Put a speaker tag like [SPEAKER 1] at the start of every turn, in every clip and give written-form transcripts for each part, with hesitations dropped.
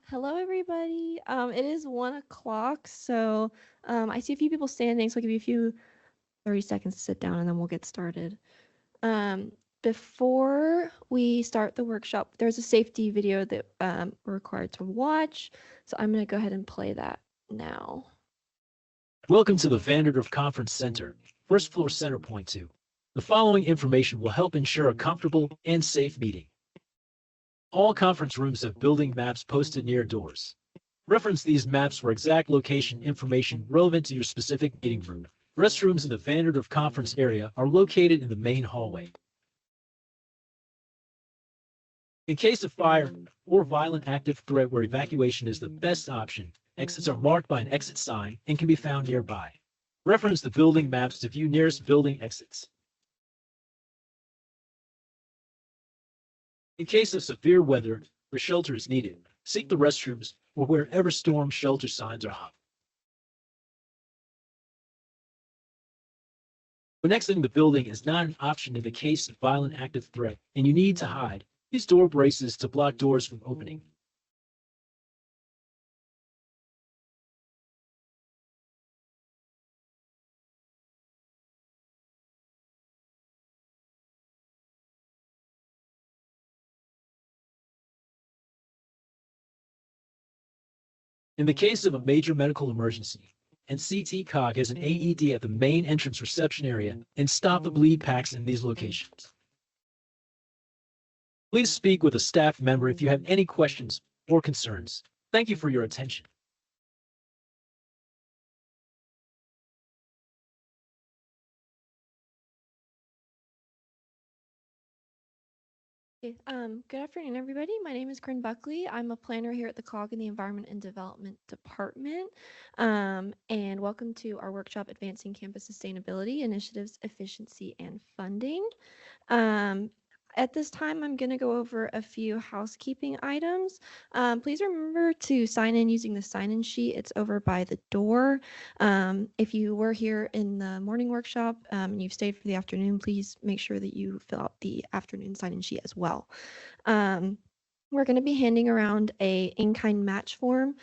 [SPEAKER 1] Hello, everybody. It is 1 o'clock, so I see a few people standing, so I'll give you a few 30 seconds to sit down, and then we'll get started. Um, Before we start the workshop, there's a safety video that we're required to watch, so I'm going to go ahead and play that now.
[SPEAKER 2] Welcome to the Vandergrift Conference Center, first floor center point 2. The following information will help ensure a comfortable and safe meeting. All conference rooms have building maps posted near doors. Reference these maps for exact location information relevant to your specific meeting room. Restrooms in the Vandergrift Conference area are located in the main hallway. In case of fire or violent active threat where evacuation is the best option, exits are marked by an exit sign and can be found nearby. Reference the building maps to view nearest building exits. In case of severe weather where shelter is needed, seek the restrooms or wherever storm shelter signs are hung. When exiting the building is not an option in the case of violent active threat and you need to hide, use door braces to block doors from opening. In the case of a major medical emergency, NCTCOG has an AED at the main entrance reception area and stop the bleed packs in these locations. Please speak with a staff member if you have any questions or concerns. Thank you for your attention.
[SPEAKER 1] Okay, good afternoon, everybody. My name is Corinne Buckley. I'm a planner here at the COG in the Environment and Development Department. And welcome to our workshop, Advancing Campus Sustainability Initiatives, Efficiency, and Funding. At this time, I'm going to go over a few housekeeping items. Please remember to sign in using the sign-in sheet. It's over by the door. If you were here in the morning workshop and you've stayed for the afternoon, please make sure that you fill out the afternoon sign-in sheet as well. We're going to be handing around a in-kind match form.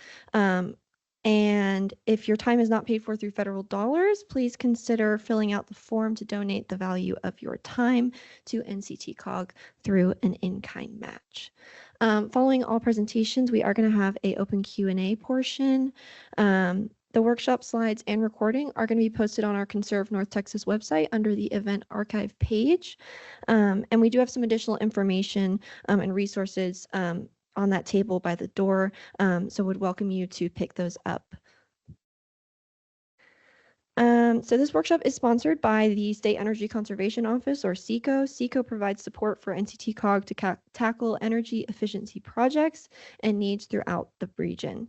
[SPEAKER 1] And if your time is not paid for through federal dollars, please consider filling out the form to donate the value of your time to NCTCOG through an in-kind match. Following all presentations, we are going to have an open Q&A portion. The workshop slides and recording are going to be posted on our Conserve North Texas website under the event archive page. And we do have some additional information and resources on that table by the door, so would welcome you to pick those up. So this workshop is sponsored by the State Energy Conservation Office, or SECO. SECO provides support for NCTCOG to tackle energy efficiency projects and needs throughout the region.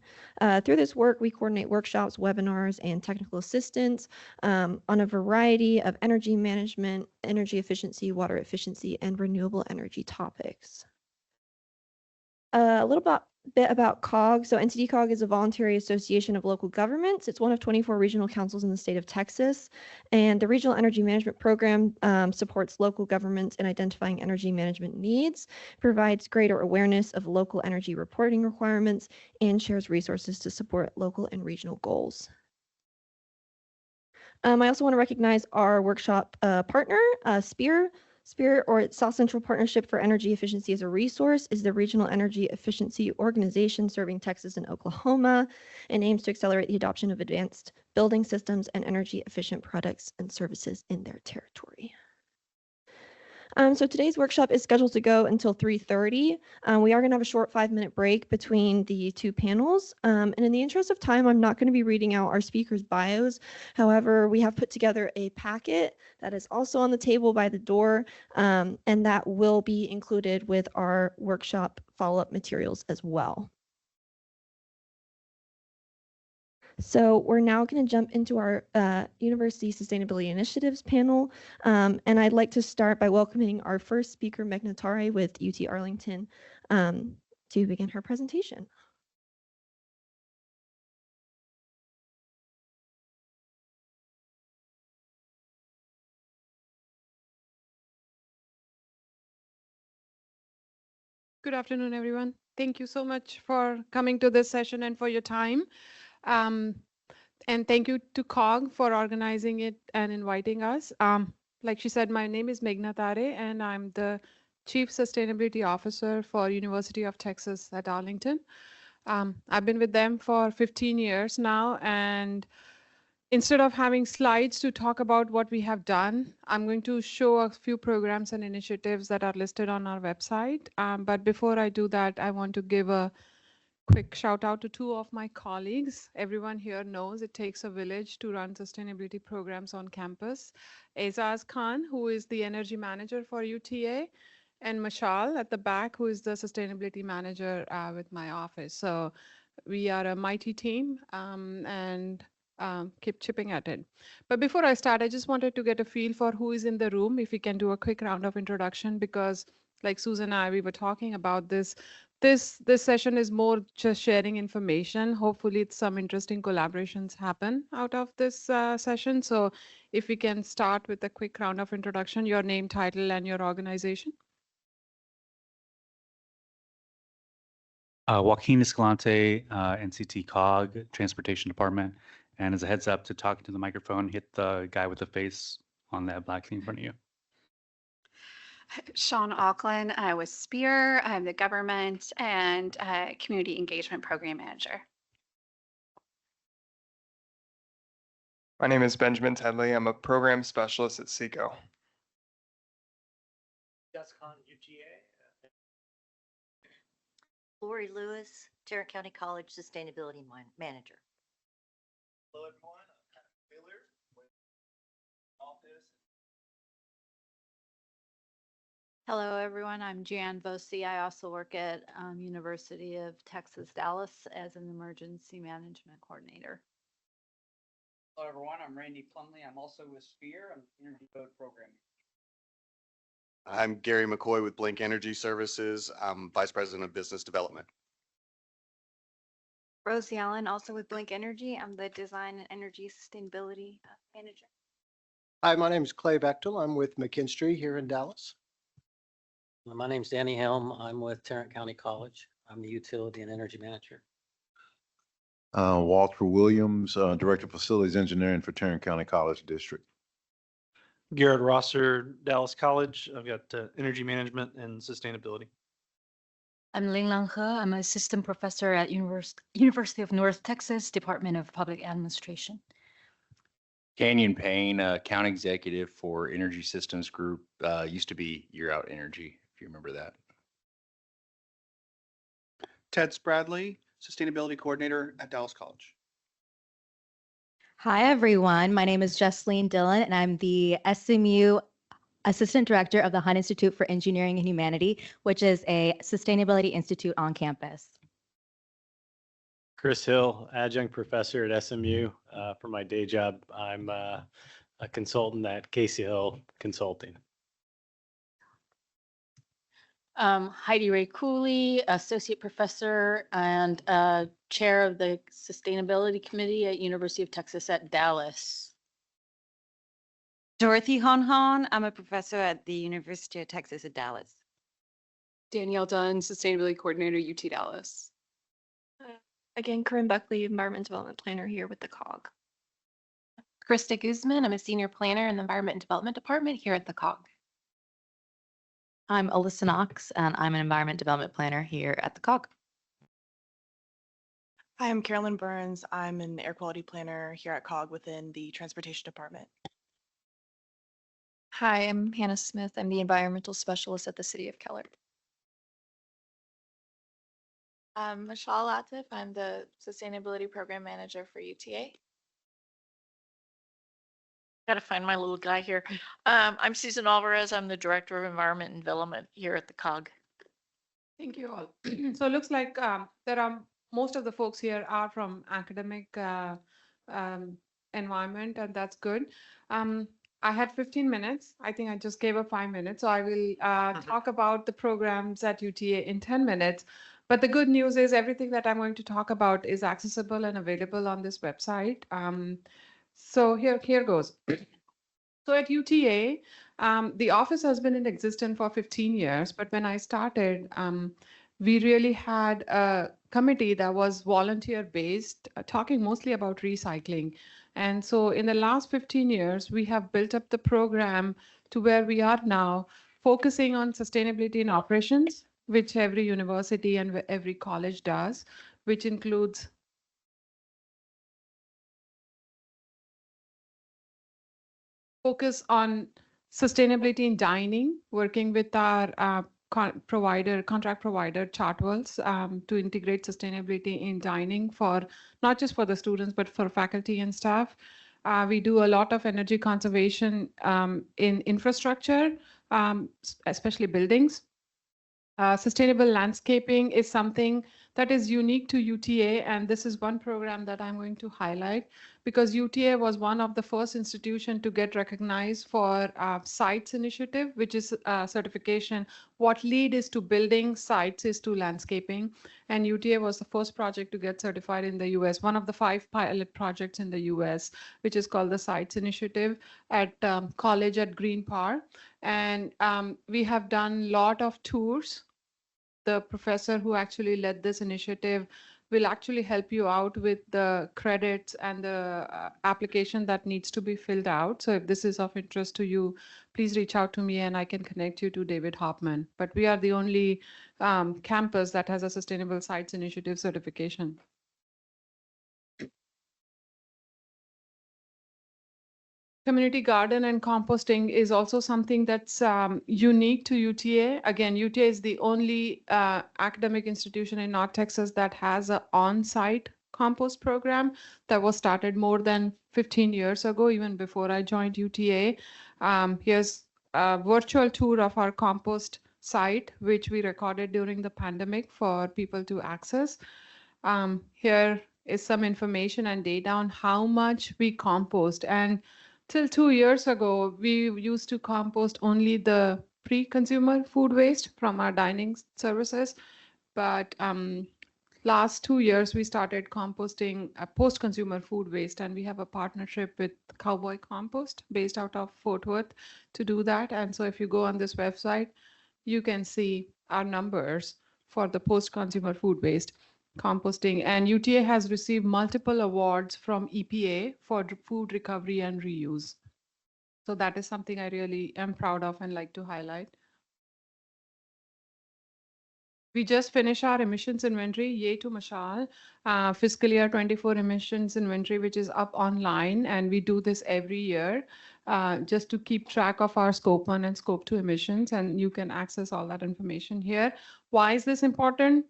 [SPEAKER 1] Through this work, we coordinate workshops, webinars, and technical assistance on a variety of energy management, energy efficiency, water efficiency, and renewable energy topics. A little bit about COG. So NCTCOG is a voluntary association of local governments. It's one of 24 regional councils in the state of Texas. And the Regional Energy Management Program supports local governments in identifying energy management needs, provides greater awareness of local energy reporting requirements, and shares resources to support local and regional goals. I also want to recognize our workshop partner, SPEER. SPEER, or South Central Partnership for Energy Efficiency as a Resource, is the regional energy efficiency organization serving Texas and Oklahoma and aims to accelerate the adoption of advanced building systems and energy efficient products and services in their territory. So today's workshop is scheduled to go until 3:30. We are going to have a short 5-minute break between the two panels. And in the interest of time, I'm not going to be reading out our speakers' bios. However, we have put together a packet that is also on the table by the door, and that will be included with our workshop follow-up materials as well. So we're now going to jump into our University Sustainability Initiatives panel. And I'd like to start by welcoming our first speaker, Meghna Tare with UT Arlington, to begin her presentation.
[SPEAKER 3] Good afternoon, everyone. Thank you so much for coming to this session and for your time. Um, and thank you to COG for organizing it and inviting us. Like she said, my name is Meghna Tare, and I'm the Chief Sustainability Officer for University of Texas at Arlington. I've been with them for 15 years now, and instead of having slides to talk about what we have done, I'm going to show a few programs and initiatives that are listed on our website. But before I do that, I want to give a quick shout out to two of my colleagues. Everyone here knows it takes a village to run sustainability programs on campus. Aizaz Khan, who is the energy manager for UTA, and Mashal at the back, who is the sustainability manager with my office. So we are a mighty team, and keep chipping at it. But before I start, I just wanted to get a feel for who is in the room, if we can do a quick round of introduction, because like Susan and I, we were talking about this. This session is more just sharing information. Hopefully some interesting collaborations happen out of this session. So if we can start with a quick round of introduction, your name, title, and your organization.
[SPEAKER 4] Joaquin Escalante, NCTCOG, Transportation Department. And as a heads up to talking to the microphone, hit the guy with the face on that black thing in front of you.
[SPEAKER 5] Sean Auckland with SPEER. I'm the Government and Community Engagement Program Manager.
[SPEAKER 6] My name is Benjamin Tedley. I'm a program specialist at NCTCOG.
[SPEAKER 7] Lori Lewis, Tarrant County College Sustainability Manager.
[SPEAKER 8] Hello, everyone. I'm Patrick Wheeler with office.
[SPEAKER 9] Hello, everyone. I'm Jan Vosi. I also work at University of Texas, Dallas as an emergency management coordinator.
[SPEAKER 8] Hello, everyone. I'm Randy Plumley. I'm also with SPEER. I'm Energy Code Program.
[SPEAKER 10] I'm Gary McCoy with Blink Energy Services. I'm Vice President of Business Development.
[SPEAKER 11] Rosie Allen, also with Blink Energy. I'm the Design and Energy Sustainability Manager.
[SPEAKER 12] Hi, my name is Clay Bechtel. I'm with McKinstry here in Dallas.
[SPEAKER 13] My name's Danny Helm. I'm with Tarrant County College. I'm the Utility and Energy Manager.
[SPEAKER 14] Walter Williams, Director of Facilities Engineering for Tarrant County College District.
[SPEAKER 15] Garrett Rosser, Dallas College. I've got energy management and sustainability.
[SPEAKER 16] I'm Ling Lang He. I'm an assistant professor at University of North Texas, Department of Public Administration.
[SPEAKER 17] Canyon Payne, account executive for Energy Systems Group, used to be Year Out Energy, if you remember that.
[SPEAKER 18] Ted Spradley, Sustainability Coordinator at Dallas College.
[SPEAKER 19] Hi, everyone. My name is Jesseline Dillon, and I'm the SMU Assistant Director of the Hunt Institute for Engineering and Humanity, which is a sustainability institute on campus.
[SPEAKER 20] Chris Hill, Adjunct Professor at SMU. For my day job, I'm a consultant at Casey Hill Consulting.
[SPEAKER 9] Heidi Ray Cooley, Associate Professor and Chair of the Sustainability Committee at University of Texas at Dallas.
[SPEAKER 2] Dorothy Hon Hon, I'm a professor at the University of Texas at Dallas.
[SPEAKER 4] Danielle Dunn, Sustainability Coordinator, UT Dallas.
[SPEAKER 1] Again, Corinne Buckley, Environment Development Planner here with the COG. Krista Guzman, I'm a Senior Planner in the Environment and Development Department here at the COG.
[SPEAKER 5] I'm Alyssa Knox, and I'm an Environment Development Planner here at the COG.
[SPEAKER 11] Hi, I'm Carolyn Burns. I'm an Air Quality Planner here at COG within the Transportation Department.
[SPEAKER 9] Hi, I'm Hannah Smith. I'm the Environmental Specialist at the City of Keller.
[SPEAKER 3] Michelle Latif. I'm the Sustainability Program Manager for UTA.
[SPEAKER 20] Got to find my little guy here. I'm Susan Alvarez. I'm the Director of Environment and Development here at the COG.
[SPEAKER 3] Thank you all. So it looks like there are most of the folks here are from academic environment, and that's good. I had 15 minutes. I think I just gave up 5 minutes. So I will talk about the programs at UTA in 10 minutes. But the good news is everything that I'm going to talk about is accessible and available on this website. So here goes. So at UTA, the office has been in existence for 15 years. But when I started, we really had a committee that was volunteer based, talking mostly about recycling. And so in the last 15 years, we have built up the program to where we are now, focusing on sustainability in operations, which every university and every college does, which includes focus on sustainability in dining, working with our contract provider Chartwells to integrate sustainability in dining for not just for the students, but for faculty and staff. We do a lot of energy conservation in infrastructure, especially buildings. Sustainable landscaping is something that is unique to UTA, and this is one program that I'm going to highlight because UTA was one of the first institutions to get recognized for sites initiative, which is certification. What lead is to building, sites is to landscaping, and UTA was the first project to get certified in the US, one of the 5 pilot projects in the US, which is called the Sites Initiative at college at Green Park. And we have done a lot of tours. The professor who actually led this initiative will actually help you out with the credits and the application that needs to be filled out. So if this is of interest to you, please reach out to me and I can connect you to David Hoffman. But we are the only campus that has a Sustainable Sites Initiative certification. Community garden and composting is also something that's unique to UTA. Again, UTA is the only academic institution in North Texas that has an on-site compost program that was started more than 15 years ago, even before I joined UTA. Here's a virtual tour of our compost site, which we recorded during the pandemic for people to access. Here is some information and data on how much we compost. And till 2 years ago, we used to compost only the pre-consumer food waste from our dining services. But last 2 years, we started composting post-consumer food waste, and we have a partnership with Cowboy Compost based out of Fort Worth to do that. And so if you go on this website, you can see our numbers for the post-consumer food waste composting. And UTA has received multiple awards from EPA for food recovery and reuse. So that is something I really am proud of and like to highlight. We just finished our emissions inventory, yay to Mashal, fiscal year 24 emissions inventory, which is up online. And we do this every year just to keep track of our scope 1 and scope 2 emissions. And you can access all that information here. Why is this important?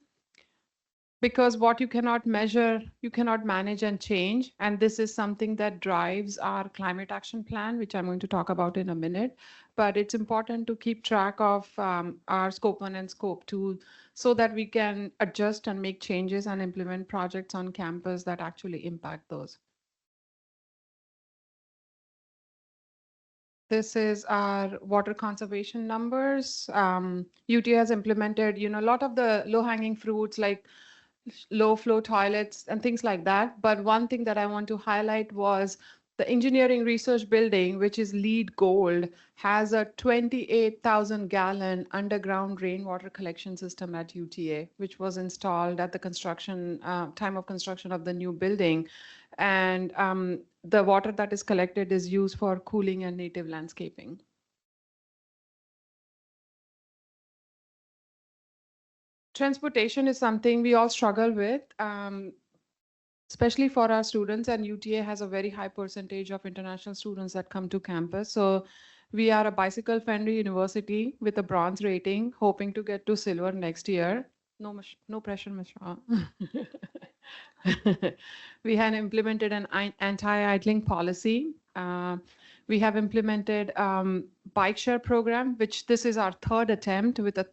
[SPEAKER 3] Because what you cannot measure, you cannot manage and change. And this is something that drives our climate action plan, which I'm going to talk about in a minute. But it's important to keep track of our scope 1 and scope 2 so that we can adjust and make changes and implement projects on campus that actually impact those. This is our water conservation numbers. UT has implemented, a lot of the low-hanging fruits like low flow toilets and things like that. But one thing that I want to highlight was the engineering research building, which is LEED Gold, has a 28,000 gallon underground rainwater collection system at UTA, which was installed at the construction time of construction of the new building. And the water that is collected is used for cooling and native landscaping. Transportation is something we all struggle with, especially for our students, and UTA has a very high percentage of international students that come to campus. So we are a bicycle-friendly university with a bronze rating, hoping to get to silver next year. No pressure, Mishra. We had implemented an anti-idling policy. We have implemented bike share program, which this is our third attempt with a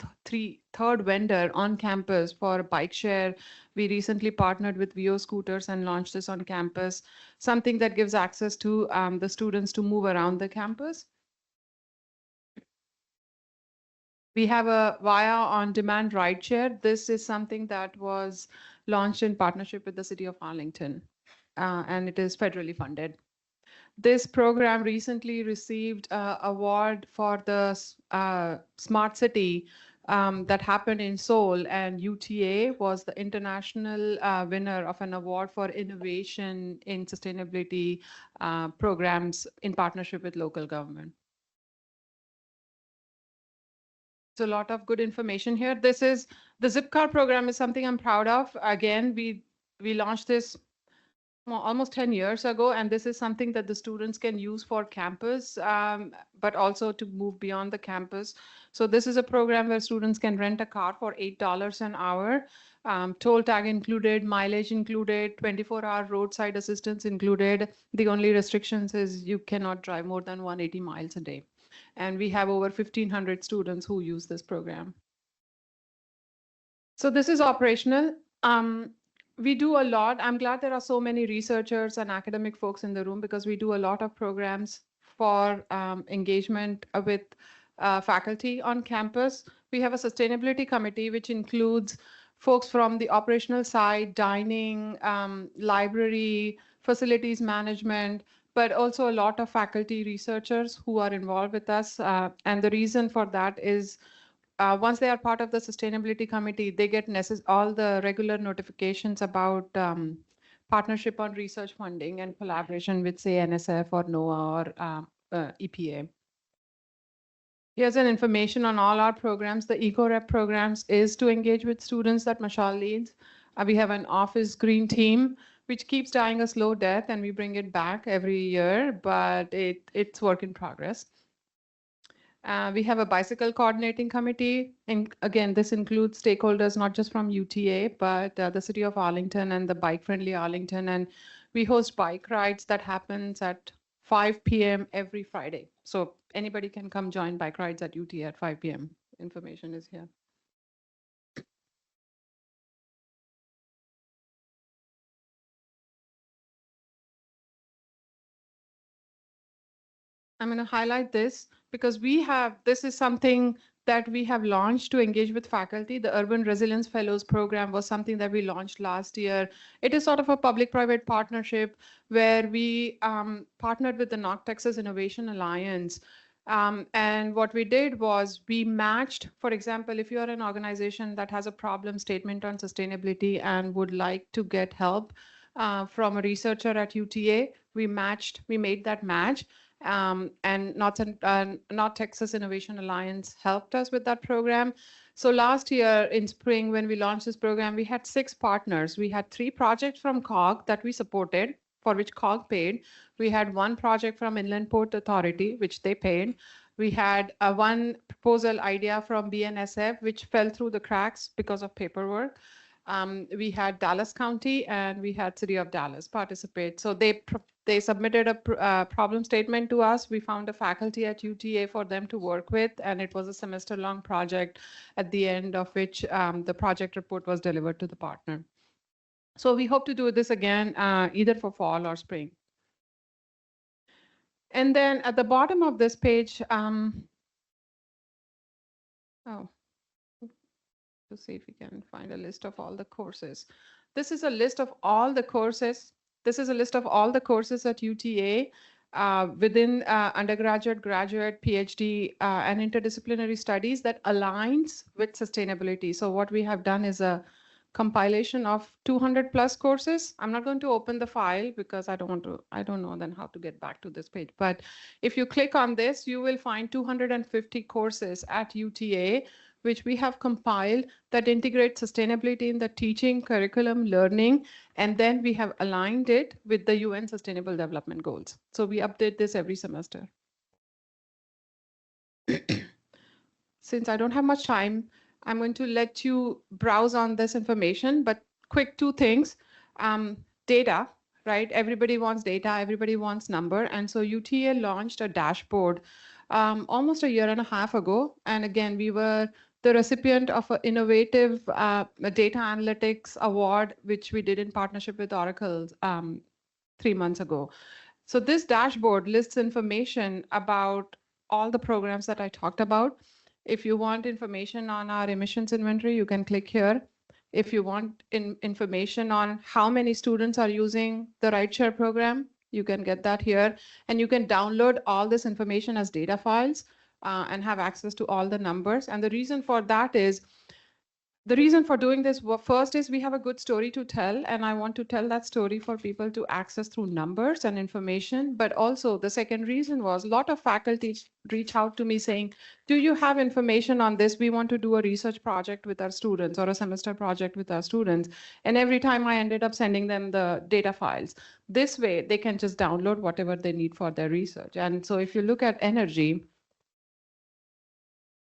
[SPEAKER 3] third vendor on campus for bike share. We recently partnered with VO Scooters and launched this on campus, something that gives access to the students to move around the campus. We have a VIA on-demand rideshare. This is something that was launched in partnership with the City of Arlington, and it is federally funded. This program recently received an award for the Smart City that happened in Seoul, and UTA was the international winner of an award for innovation in sustainability programs in partnership with local government. So a lot of good information here. This is the Zipcar program is something I'm proud of. Again, we launched this almost 10 years ago, and this is something that the students can use for campus, but also to move beyond the campus. So this is a program where students can rent a car for $8 an hour, toll tag included, mileage included, 24-hour roadside assistance included. The only restrictions is you cannot drive more than 180 miles a day. And we have over 1,500 students who use this program. So this is operational. We do a lot. I'm glad there are so many researchers and academic folks in the room because we do a lot of programs for engagement with faculty on campus. We have a sustainability committee, which includes folks from the operational side, dining, library, facilities management, but also a lot of faculty researchers who are involved with us. And the reason for that is once they are part of the sustainability committee, they get all the regular notifications about partnership on research funding and collaboration with, say, NSF or NOAA or EPA. Here's an information on all our programs. The EcoRep programs is to engage with students that Mashal leads. We have an office green team, which keeps dying a slow death, and we bring it back every year, but it's work in progress. We have a bicycle coordinating committee. And again, this includes stakeholders, not just from UTA, but the city of Arlington and the Bike Friendly Arlington. And we host bike rides that happens at 5 p.m. every Friday. So anybody can come join bike rides at UTA at 5 p.m. Information is here. I'm going to highlight this because this is something that we have launched to engage with faculty. The Urban Resilience Fellows program was something that we launched last year. It is sort of a public-private partnership where we partnered with the North Texas Innovation Alliance. And what we did was we matched, for example, if you're an organization that has a problem statement on sustainability and would like to get help from a researcher at UTA, we made that match. And North Texas Innovation Alliance helped us with that program. So last year in spring, when we launched this program, we had 6 partners. We had 3 projects from COG that we supported, for which COG paid. We had 1 project from Inland Port Authority, which they paid. We had 1 proposal idea from BNSF, which fell through the cracks because of paperwork. We had Dallas County and we had City of Dallas participate. So they submitted a problem statement to us. We found a faculty at UTA for them to work with, and it was a semester-long project at the end of which the project report was delivered to the partner. So we hope to do this again, either for fall or spring. And then at the bottom of this page, to see if we can find a list of all the courses. This is a list of all the courses. This is a list of all the courses at UTA within undergraduate, graduate, PhD, and interdisciplinary studies that aligns with sustainability. So what we have done is a compilation of 200 plus courses. I'm not going to open the file because I don't know then how to get back to this page. But if you click on this, you will find 250 courses at UTA, which we have compiled that integrate sustainability in the teaching, curriculum, learning, and then we have aligned it with the UN Sustainable Development Goals. So we update this every semester. Since I don't have much time, I'm going to let you browse on this information, but quick 2 things. Data, right? Everybody wants data, everybody wants number. And so UTA launched a dashboard almost a year and a half ago. And again, we were the recipient of an innovative data analytics award, which we did in partnership with Oracle 3 months ago. So this dashboard lists information about all the programs that I talked about. If you want information on our emissions inventory, you can click here. If you want information on how many students are using the rideshare program, you can get that here. And you can download all this information as data files and have access to all the numbers. And the reason for that is, the reason for doing this first is we have a good story to tell, and I want to tell that story for people to access through numbers and information. But also the second reason was a lot of faculty reach out to me saying, do you have information on this? We want to do a research project with our students or a semester project with our students. And every time I ended up sending them the data files. This way they can just download whatever they need for their research. And so if you look at energy,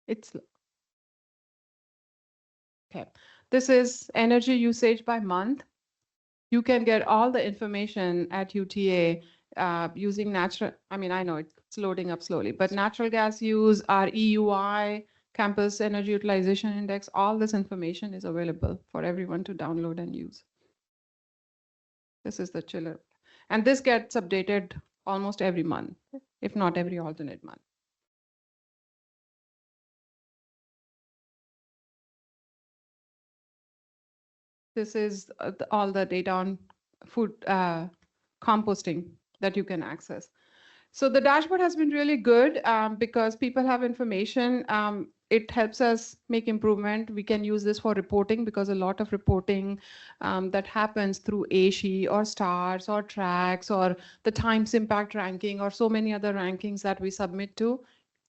[SPEAKER 3] it's okay. This is energy usage by month. You can get all the information at UTA using natural, I mean, I know it's loading up slowly, but natural gas use, our EUI, Campus Energy Utilization Index, all this information is available for everyone to download and use. This is the chiller. And this gets updated almost every month, if not every alternate month. This is all the data on food composting that you can access. So the dashboard has been really good because people have information. It helps us make improvement. We can use this for reporting because a lot of reporting that happens through ASHE or STARS or TRACS or the Times Impact ranking or so many other rankings that we submit to,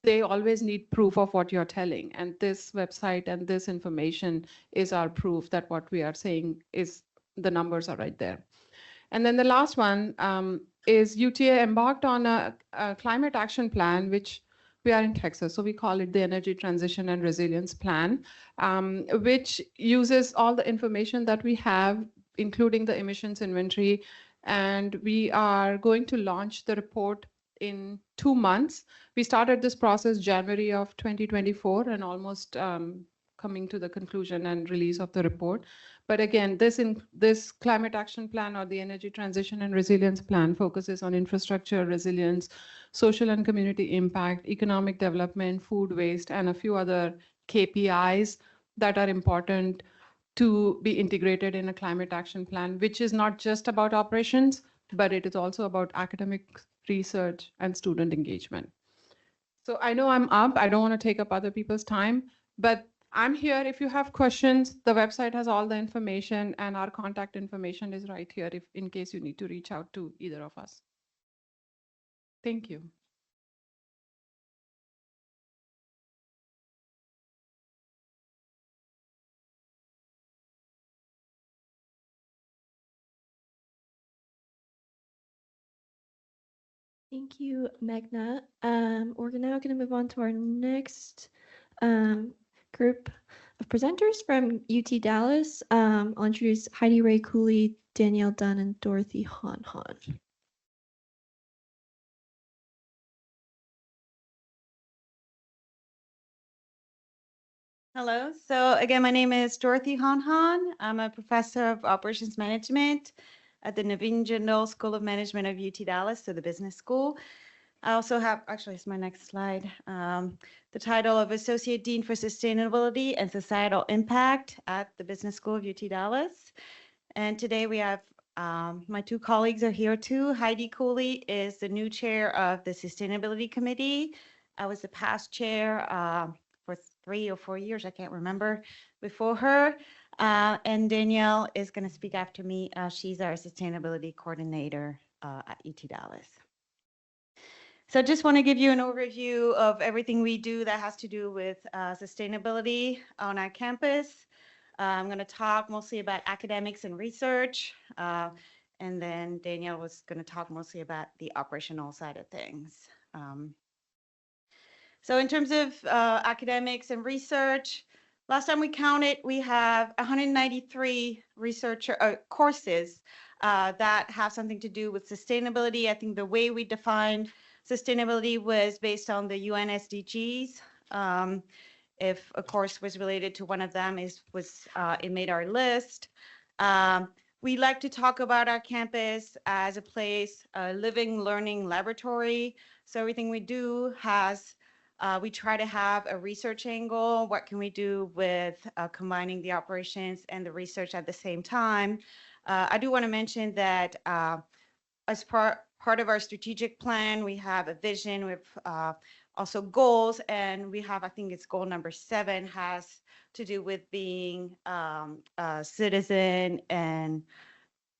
[SPEAKER 3] they always need proof of what you're telling. And this website and this information is our proof that what we are saying is the numbers are right there. And then the last one is UTA embarked on a climate action plan, which we are in Texas, so we call it the Energy Transition and Resilience Plan, which uses all the information that we have, including the emissions inventory. And we are going to launch the report in 2 months. We started this process January of 2024 and almost coming to the conclusion and release of the report. But again, this climate action plan or the energy transition and resilience plan focuses on infrastructure resilience, social and community impact, economic development, food waste, and a few other KPIs that are important to be integrated in a climate action plan, which is not just about operations, but it is also about academic research and student engagement. So I know I'm up. I don't want to take up other people's time, but I'm here if you have questions. The website has all the information and our contact information is right here if in case you need to reach out to either of us. Thank you.
[SPEAKER 1] Thank you, Meghna. We're now going to move on to our next group of presenters from UT Dallas. I'll introduce Heidi Ray Cooley, Danielle Dunn, and Dorothy Han.
[SPEAKER 21] Hello. So again, my name is Dorothy Han. I'm a professor of operations management at the Naveen Jindal School of Management of UT Dallas, so the business school. I also have, actually, it's my next slide, the title of Associate Dean for Sustainability and Societal Impact at the Business School of UT Dallas. And today we have my two colleagues are here too. Heidi Cooley is the new chair of the Sustainability Committee. I was the past chair for 3 or 4 years, I can't remember, before her. And Danielle is going to speak after me. She's our sustainability coordinator at UT Dallas. So I just want to give you an overview of everything we do that has to do with sustainability on our campus. I'm going to talk mostly about academics and research. And then Danielle was going to talk mostly about the operational side of things. So in terms of academics and research, last time we counted, we have 193 courses that have something to do with sustainability. I think the way we defined sustainability was based on the UN SDGs. If a course was related to one of them, it made our list. We like to talk about our campus as a place, a living, learning laboratory. So everything we do has, we try to have a research angle. What can we do with combining the operations and the research at the same time? I do want to mention that as part of our strategic plan, we have a vision. also goals, and we have, I think it's goal number 7 has to do with being a citizen and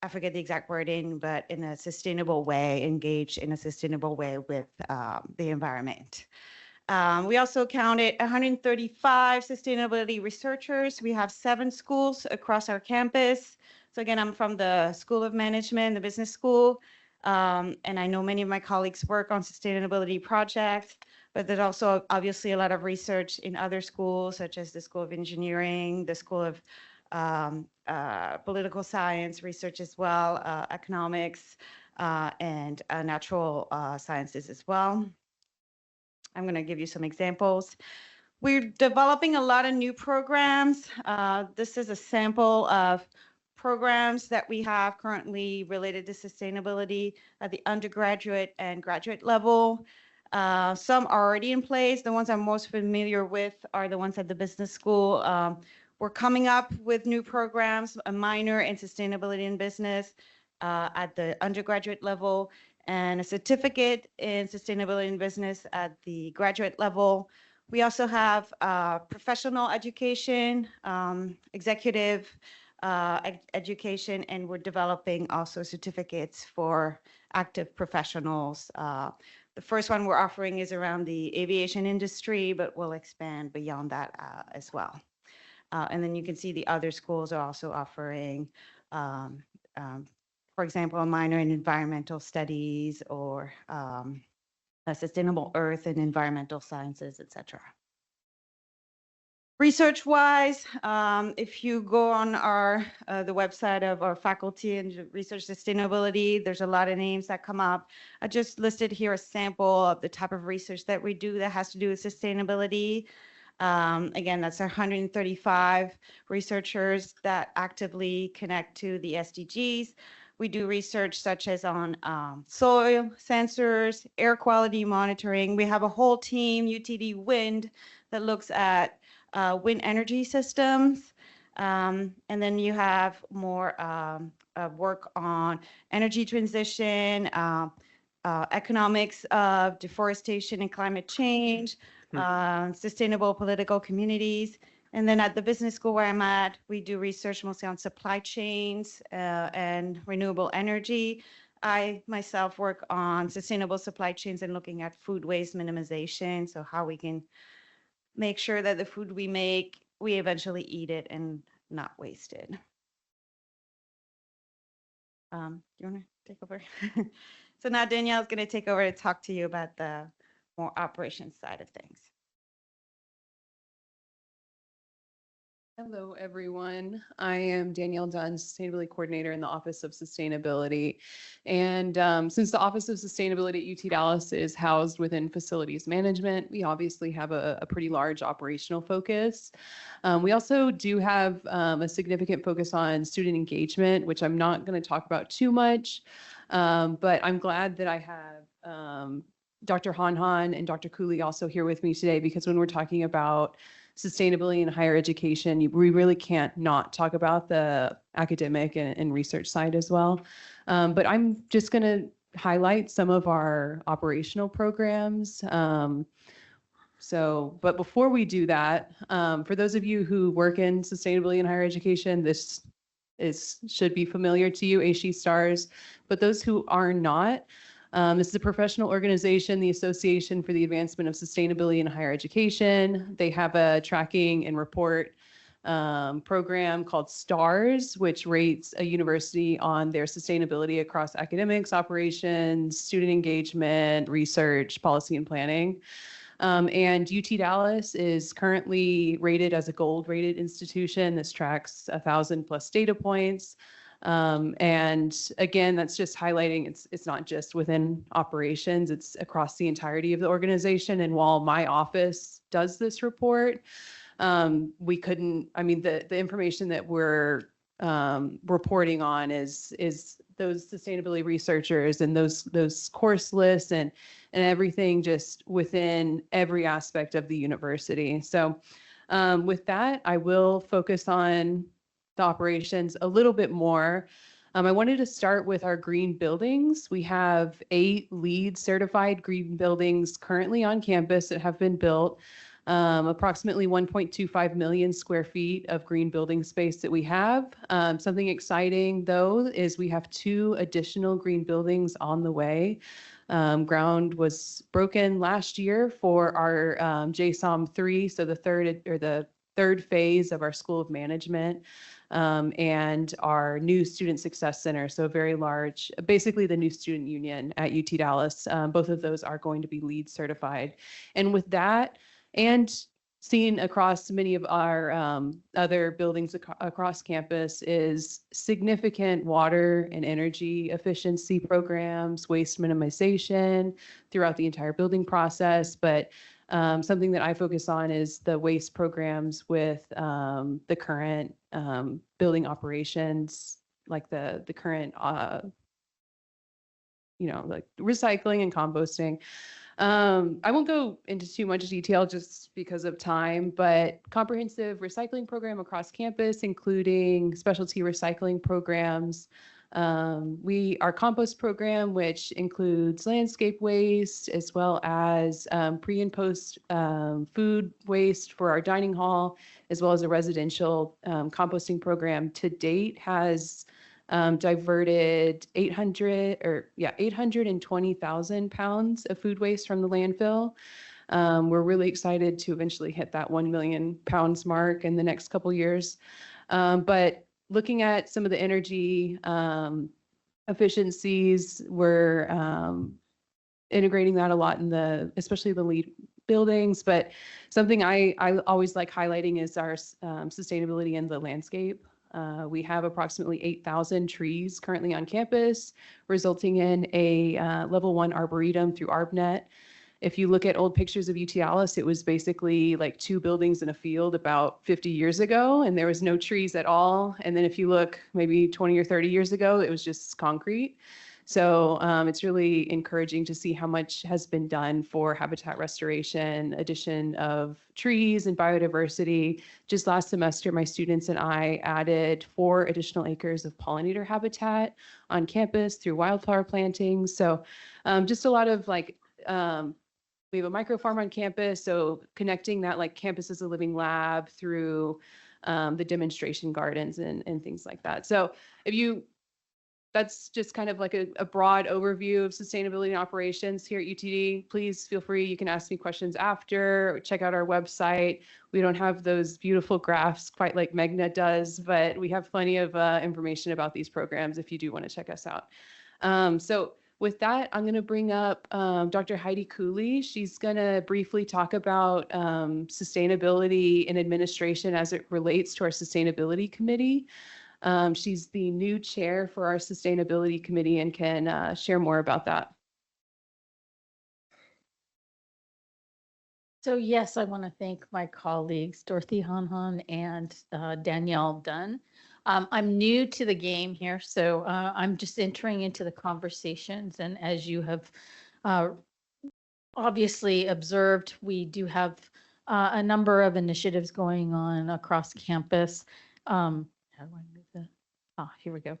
[SPEAKER 21] I forget the exact wording, but in a sustainable way, engaged in a sustainable way with the environment. We also counted 135 sustainability researchers. We have 7 schools across our campus. So again, I'm from the School of Management, the business school, and I know many of my colleagues work on sustainability projects, but there's also obviously a lot of research in other schools, such as the School of Engineering, the School of Political Science research as well, economics, and natural sciences as well. I'm going to give you some examples. We're developing a lot of new programs. This is a sample of programs that we have currently related to sustainability at the undergraduate and graduate level. Some are already in place. The ones I'm most familiar with are the ones at the business school. We're coming up with new programs, a minor in sustainability in business at the undergraduate level, and a certificate in sustainability in business at the graduate level. We also have professional education, executive education, and we're developing also certificates for active professionals. The first one we're offering is around the aviation industry, but we'll expand beyond that as well. And then you can see the other schools are also offering, for example, a minor in environmental studies or a sustainable earth and environmental sciences, etc. Research-wise, if you go on the website of our faculty and research sustainability, there's a lot of names that come up. I just listed here a sample of the type of research that we do that has to do with sustainability. Again, that's 135 researchers that actively connect to the SDGs. We do research such as on soil sensors, air quality monitoring. We have a whole team, UTD Wind, that looks at wind energy systems. And then you have more work on energy transition, economics of deforestation and climate change, sustainable political communities. And then at the business school where I'm at, we do research mostly on supply chains and renewable energy. I myself work on sustainable supply chains and looking at food waste minimization, so how we can make sure that the food we make, we eventually eat it and not waste it. You want to take over? So now Danielle's going to take over to talk to you about the more operations side of things.
[SPEAKER 6] Hello, everyone. I am Danielle Dunn, Sustainability Coordinator in the Office of Sustainability. And since the Office of Sustainability at UT Dallas is housed within facilities management, we obviously have a pretty large operational focus. We also do have a significant focus on student engagement, which I'm not going to talk about too much, but I'm glad that I have Dr. Han and Dr. Cooley also here with me today, because when we're talking about sustainability in higher education, we really can't not talk about the academic and research side as well. But I'm just going to highlight some of our operational programs. But before we do that, for those of you who work in sustainability in higher education, this should be familiar to you, ASHE STARS. But those who are not, this is a professional organization, the Association for the Advancement of Sustainability in Higher Education. They have a tracking and report program called STARS, which rates a university on their sustainability across academics, operations, student engagement, research, policy, and planning. And UT Dallas is currently rated as a gold-rated institution. This tracks 1,000+ data points. And again, that's just highlighting it's not just within operations, it's across the entirety of the organization. And while my office does this report, we couldn't, I mean, the information that we're reporting on is those sustainability researchers and those course lists and everything just within every aspect of the university. So with that, I will focus on the operations a little bit more. I wanted to start with our green buildings. We have 8 LEED certified green buildings currently on campus that have been built. Approximately 1.25 million square feet of green building space that we have. Something exciting though is we have 2 additional green buildings on the way. Ground was broken last year for our JSOM 3, so the third phase of our School of Management, and our new Student Success Center, so very large, basically the new student union at UT Dallas. Both of those are going to be LEED certified. And with that, and seen across many of our other buildings across campus, is significant water and energy efficiency programs, waste minimization throughout the entire building process. But something that I focus on is the waste programs with the current building operations, like the current, like recycling and composting. I won't go into too much detail just because of time, but comprehensive recycling program across campus, including specialty recycling programs. Our compost program, which includes landscape waste, as well as pre and post food waste for our dining hall, as well as a residential composting program, to date has diverted 820,000 pounds of food waste from the landfill. We're really excited to eventually hit that 1 million pounds mark in the next couple years. But looking at some of the energy efficiencies, we're integrating that a lot in especially the LEED buildings. But something I always like highlighting is our sustainability in the landscape. We have approximately 8,000 trees currently on campus, resulting in a level 1 arboretum through ArborNet. If you look at old pictures of UT Dallas, it was basically like 2 buildings in a field about 50 years ago, and there was no trees at all. And then if you look maybe 20 or 30 years ago, it was just concrete. So it's really encouraging to see how much has been done for habitat restoration, addition of trees and biodiversity. Just last semester, my students and I added 4 additional acres of pollinator habitat on campus through wildflower plantings. So just a lot of like, we have a micro farm on campus, so connecting that like campus as a living lab through the demonstration gardens and things like that. So that's just kind of like a broad overview of sustainability and operations here at UTD. Please feel free, you can ask me questions after, check out our website. We don't have those beautiful graphs quite like Meghna does, but we have plenty of information about these programs if you do want to check us out. So with that, I'm going to bring up Dr. Heidi Cooley. She's going to briefly talk about sustainability in administration as it relates to our sustainability committee. She's the new chair for our sustainability committee and can share more about that.
[SPEAKER 9] So yes, I want to thank my colleagues, Dorothy Hanhan and Danielle Dunn. I'm new to the game here, so I'm just entering into the conversations. And as you have obviously observed, we do have a number of initiatives going on across campus. How do I move that? Ah, here we go.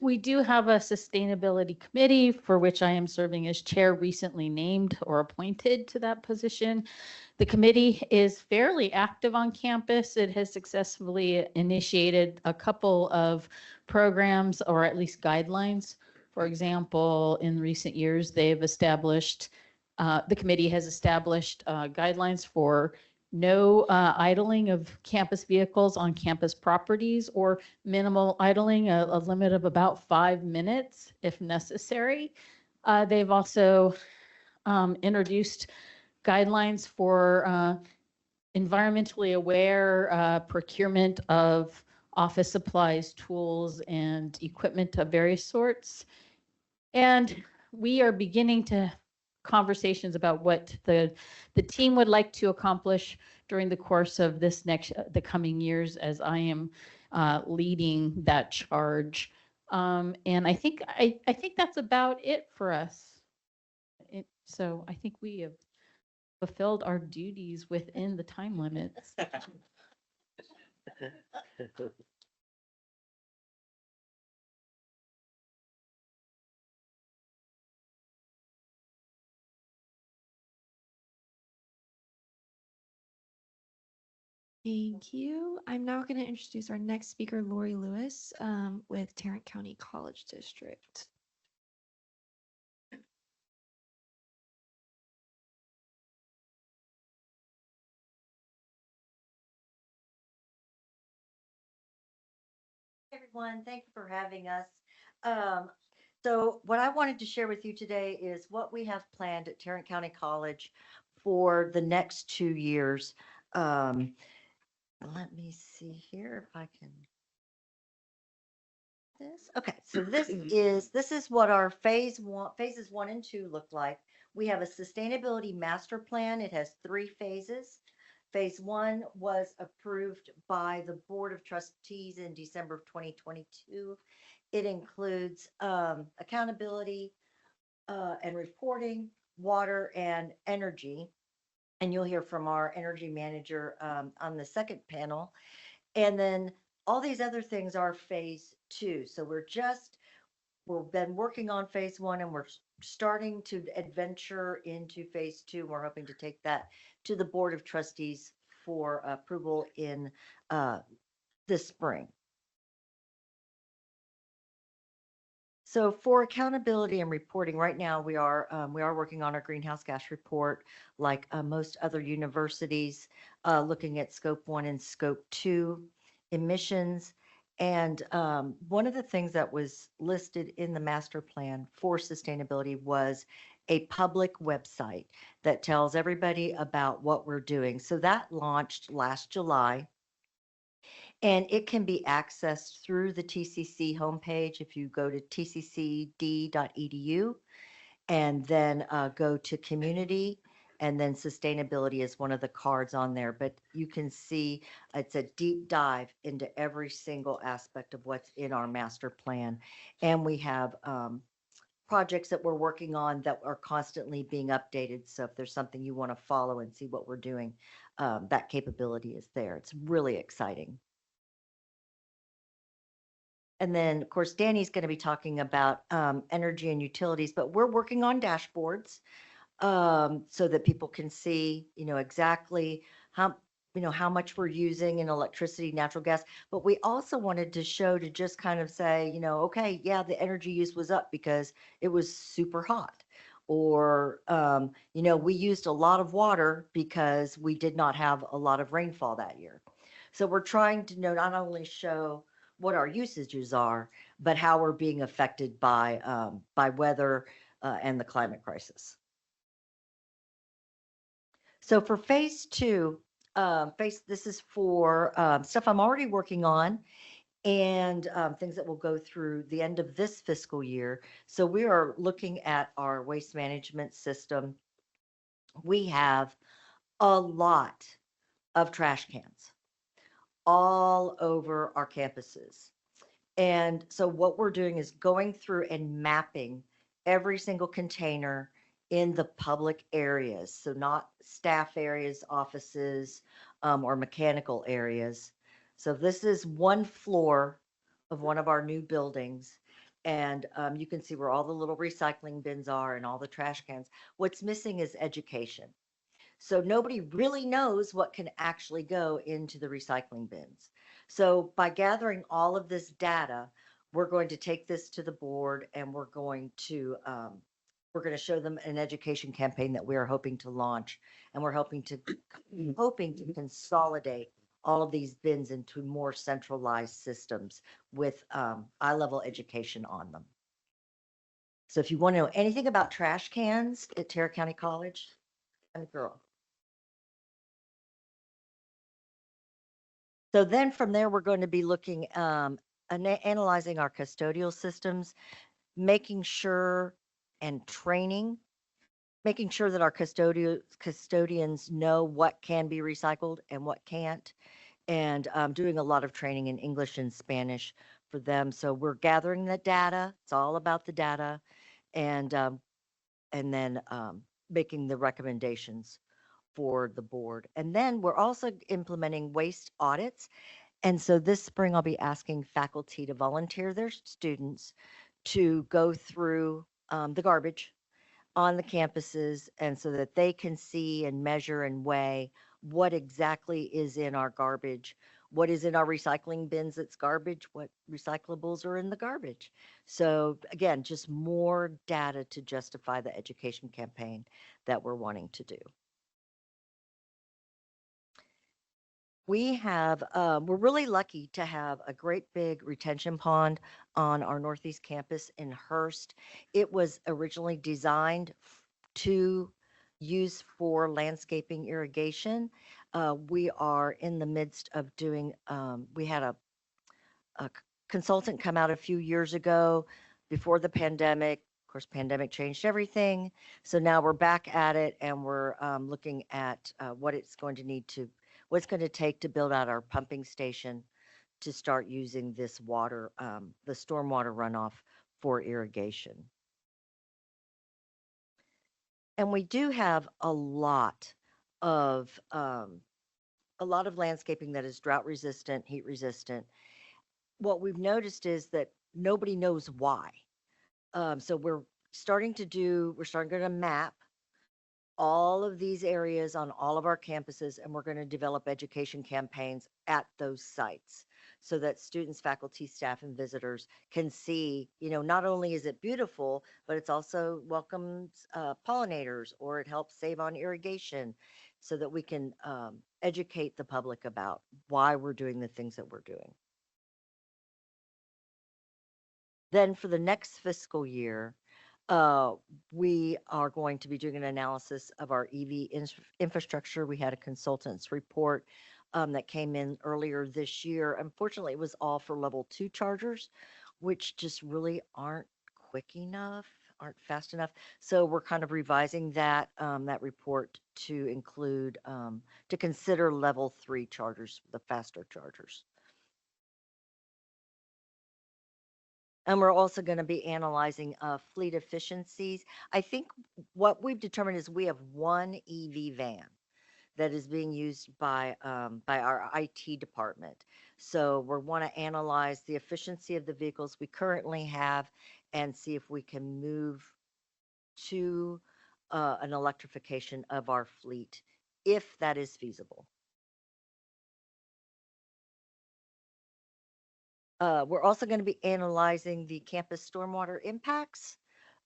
[SPEAKER 9] We do have a sustainability committee for which I am serving as chair, recently named or appointed to that position. The committee is fairly active on campus. It has successfully initiated a couple of programs, or at least guidelines. For example, in recent years, they've established, the committee has established guidelines for no idling of campus vehicles on campus properties, or minimal idling, a limit of about 5 minutes if necessary. They've also introduced guidelines for environmentally aware procurement of office supplies, tools, and equipment of various sorts. And we are beginning to conversations about what the team would like to accomplish during the course of the coming years, as I am leading that charge. And I think that's about it for us. So I think we have fulfilled our duties within the time limits.
[SPEAKER 1] Thank you. I'm now going to introduce our next speaker, Lori Lewis, with Tarrant County College District.
[SPEAKER 7] Everyone, thank you for having us. So what I wanted to share with you today is what we have planned at Tarrant County College for the next 2 years. Let me see here if I can. This. Okay, so this is what our phases 1 and 2 look like. We have a sustainability master plan. It has 3 phases. Phase 1 was approved by the Board of Trustees in December of 2022. It includes accountability and reporting, water, and energy. And you'll hear from our energy manager on the second panel. And then all these other things are phase 2. So we've been working on phase 1 and we're starting to adventure into phase 2. We're hoping to take that to the Board of Trustees for approval in this spring. So for accountability and reporting, right now we are working on our greenhouse gas report, like most other universities, looking at scope 1 and scope 2 emissions. And one of the things that was listed in the master plan for sustainability was a public website that tells everybody about what we're doing. So that launched last July. And it can be accessed through the TCC homepage. If you go to tccd.edu and then go to community, and then sustainability is one of the cards on there. But you can see it's a deep dive into every single aspect of what's in our master plan. And we have projects that we're working on that are constantly being updated. So if there's something you want to follow and see what we're doing, that capability is there. It's really exciting. And then, of course, Danny's going to be talking about energy and utilities, but we're working on dashboards so that people can see, exactly how much we're using in electricity, natural gas. But we also wanted to show to just kind of say, okay, yeah, the energy use was up because it was super hot. Or, we used a lot of water because we did not have a lot of rainfall that year. So we're trying to not only show what our usages are, but how we're being affected by weather and the climate crisis. So for phase 2, this is for stuff I'm already working on and things that will go through the end of this fiscal year. So we are looking at our waste management system. We have a lot of trash cans all over our campuses. And so what we're doing is going through and mapping every single container in the public areas. So not staff areas, offices, or mechanical areas. So this is one floor of one of our new buildings. And you can see where all the little recycling bins are and all the trash cans. What's missing is education. So nobody really knows what can actually go into the recycling bins. So by gathering all of this data, we're going to take this to the board and we're going to show them an education campaign that we are hoping to launch. And we're hoping to consolidate all of these bins into more centralized systems with eye-level education on them. So if you want to know anything about trash cans at Tarrant County College, I'm a girl. So then from there, we're going to be looking, analyzing our custodial systems, making sure and training, making sure that our custodians know what can be recycled and what can't, and doing a lot of training in English and Spanish for them. So we're gathering the data. It's all about the data, and then making the recommendations for the board. And then we're also implementing waste audits. And so this spring, I'll be asking faculty to volunteer their students to go through the garbage on the campuses, and so that they can see and measure and weigh what exactly is in our garbage, what is in our recycling bins that's garbage, what recyclables are in the garbage. So again, just more data to justify the education campaign that we're wanting to do. We're really lucky to have a great big retention pond on our Northeast campus in Hearst. It was originally designed to use for landscaping irrigation. We are in the midst of doing, we had a consultant come out a few years ago before the pandemic. Of course, pandemic changed everything. So now we're back at it and we're looking at what it's going to take to build out our pumping station to start using this water, the stormwater runoff for irrigation. And we do have a lot of landscaping that is drought resistant, heat resistant. What we've noticed is that nobody knows why. So we're starting to map all of these areas on all of our campuses, and we're going to develop education campaigns at those sites so that students, faculty, staff, and visitors can see, not only is it beautiful, but it's also welcomes pollinators, or it helps save on irrigation so that we can educate the public about why we're doing the things that we're doing. Then for the next fiscal year, we are going to be doing an analysis of our EV infrastructure. We had a consultant's report that came in earlier this year. Unfortunately, it was all for level 2 chargers, which just really aren't quick enough, aren't fast enough. So we're kind of revising that report to include, to consider level 3 chargers, the faster chargers. And we're also going to be analyzing fleet efficiencies. I think what we've determined is we have one EV van that is being used by our IT department. So we want to analyze the efficiency of the vehicles we currently have and see if we can move to an electrification of our fleet, if that is feasible. We're also going to be analyzing the campus stormwater impacts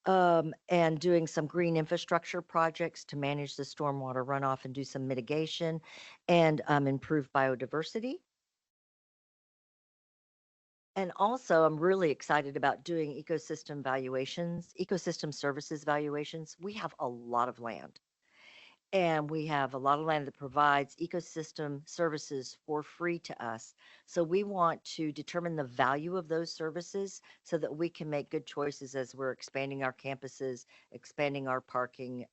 [SPEAKER 7] and doing some green infrastructure projects to manage the stormwater runoff and do some mitigation and improve biodiversity. And also, I'm really excited about doing ecosystem services valuations. We have a lot of land. And we have a lot of land that provides ecosystem services for free to us. So we want to determine the value of those services so that we can make good choices as we're expanding our campuses, expanding our parking,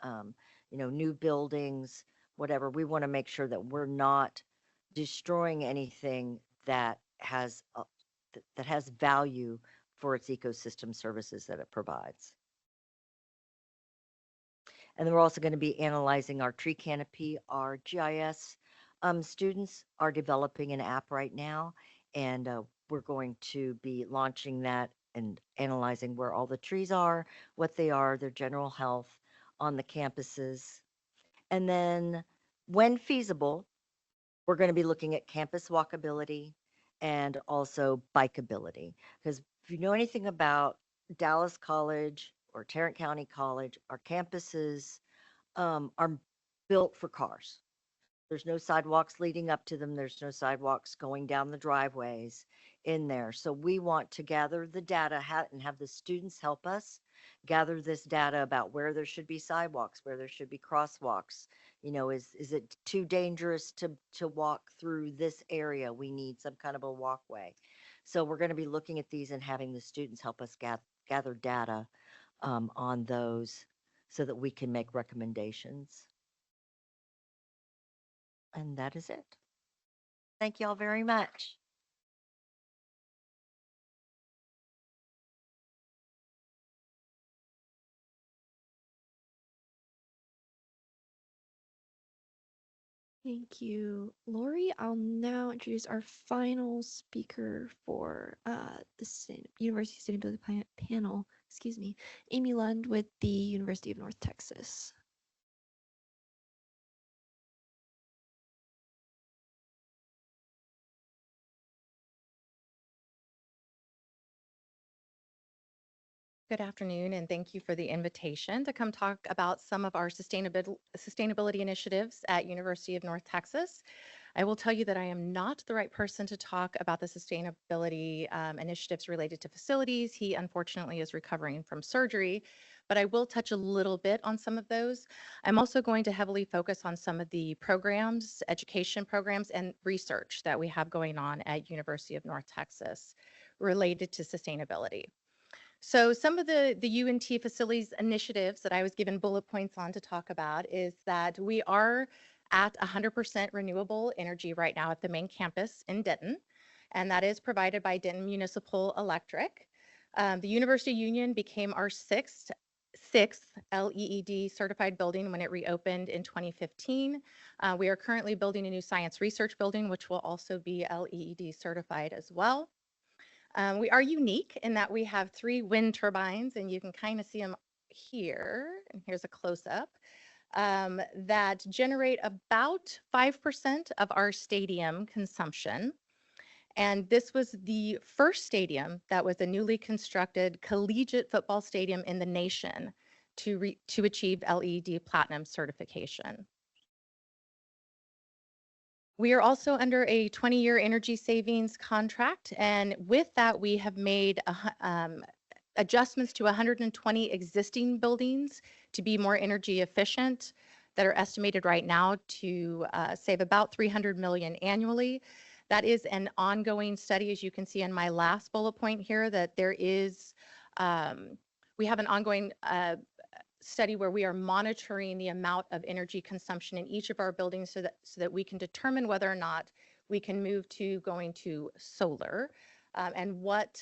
[SPEAKER 7] new buildings, whatever. We want to make sure that we're not destroying anything that has value for its ecosystem services that it provides. And then we're also going to be analyzing our tree canopy. Our GIS students are developing an app right now, and we're going to be launching that and analyzing where all the trees are, what they are, their general health on the campuses. And then when feasible, we're going to be looking at campus walkability and also bikeability. Because if you know anything about Dallas College or Tarrant County College, our campuses are built for cars. There's no sidewalks leading up to them. There's no sidewalks going down the driveways in there. So we want to gather the data and have the students help us gather this data about where there should be sidewalks, where there should be crosswalks. Is it too dangerous to walk through this area? We need some kind of a walkway. So we're going to be looking at these and having the students help us gather data on those so that we can make recommendations. And that is it. Thank you all very much.
[SPEAKER 1] Thank you, Lori. I'll now introduce our final speaker for the University Sustainability Panel, Amy Lund with the University of North Texas.
[SPEAKER 8] Good afternoon, and thank you for the invitation to come talk about some of our sustainability initiatives at University of North Texas. I will tell you that I am not the right person to talk about the sustainability initiatives related to facilities. He unfortunately is recovering from surgery, but I will touch a little bit on some of those. I'm also going to heavily focus on some of the programs, education programs, and research that we have going on at University of North Texas related to sustainability. So some of the UNT facilities initiatives that I was given bullet points on to talk about is that we are at 100% renewable energy right now at the main campus in Denton, and that is provided by Denton Municipal Electric. The University Union became our sixth LEED certified building when it reopened in 2015. We are currently building a new science research building, which will also be LEED certified as well. We are unique in that we have 3 wind turbines, and you can kind of see them here, and here's a close-up, that generate about 5% of our stadium consumption. And this was the first stadium that was a newly constructed collegiate football stadium in the nation to achieve LEED Platinum certification. We are also under a 20-year energy savings contract, and with that, we have made adjustments to 120 existing buildings to be more energy efficient that are estimated right now to save about $300 million annually. That is an ongoing study, as you can see in my last bullet point here, that there is, we have an ongoing study where we are monitoring the amount of energy consumption in each of our buildings so that we can determine whether or not we can move to going to solar, and what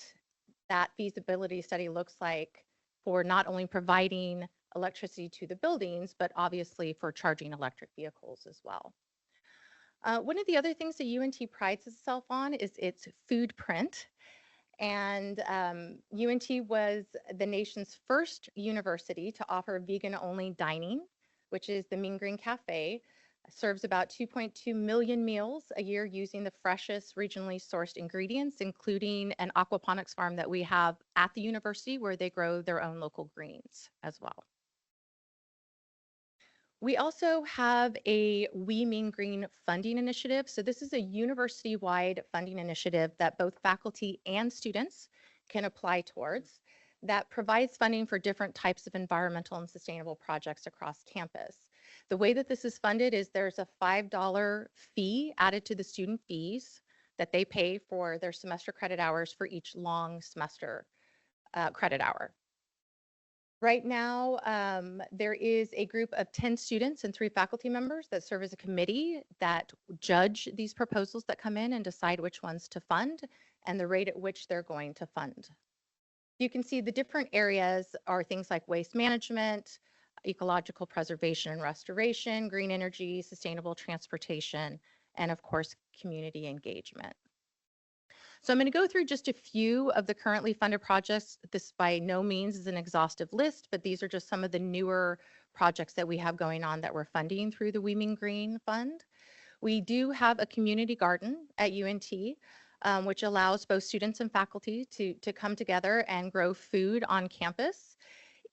[SPEAKER 8] that feasibility study looks like for not only providing electricity to the buildings, but obviously for charging electric vehicles as well. One of the other things that UNT prides itself on is its food print. And UNT was the nation's first university to offer vegan-only dining, which is the Mean Green Cafe. It serves about 2.2 million meals a year using the freshest regionally sourced ingredients, including an aquaponics farm that we have at the university where they grow their own local greens as well. We also have a We Mean Green funding initiative. So this is a university-wide funding initiative that both faculty and students can apply towards that provides funding for different types of environmental and sustainable projects across campus. The way that this is funded is there's a $5 fee added to the student fees that they pay for their semester credit hours for each long semester credit hour. Right now, there is a group of 10 students and 3 faculty members that serve as a committee that judge these proposals that come in and decide which ones to fund and the rate at which they're going to fund. You can see the different areas are things like waste management, ecological preservation and restoration, green energy, sustainable transportation, and of course, community engagement. So I'm going to go through just a few of the currently funded projects. This by no means is an exhaustive list, but these are just some of the newer projects that we have going on that we're funding through the We Mean Green Fund. We do have a community garden at UNT, which allows both students and faculty to come together and grow food on campus.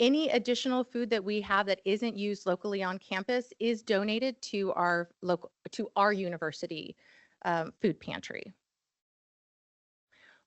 [SPEAKER 8] Any additional food that we have that isn't used locally on campus is donated to our university food pantry.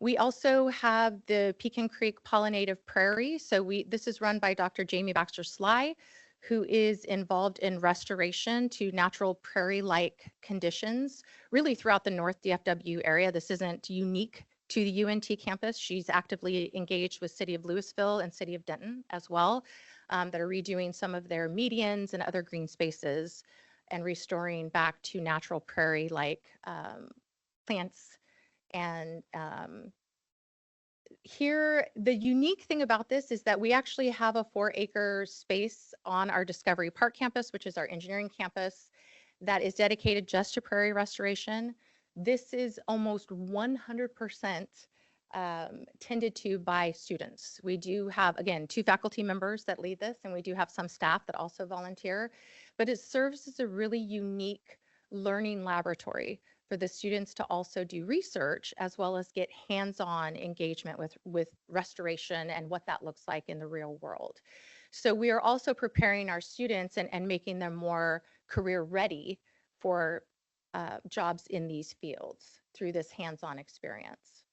[SPEAKER 8] We also have the Pecan Creek Pollinative Prairie. So this is run by Dr. Jamie Baxter Sly, who is involved in restoration to natural prairie-like conditions, really throughout the North DFW area. This isn't unique to the UNT campus. She's actively engaged with City of Louisville and City of Denton as well, that are redoing some of their medians and other green spaces and restoring back to natural prairie-like plants. And here, the unique thing about this is that we actually have a 4-acre space on our Discovery Park campus, which is our engineering campus, that is dedicated just to prairie restoration. This is almost 100% tended to by students. We do have, again, 2 faculty members that lead this, and we do have some staff that also volunteer, but it serves as a really unique learning laboratory for the students to also do research as well as get hands-on engagement with restoration and what that looks like in the real world. So we are also preparing our students and making them more career ready for jobs in these fields through this hands-on experience.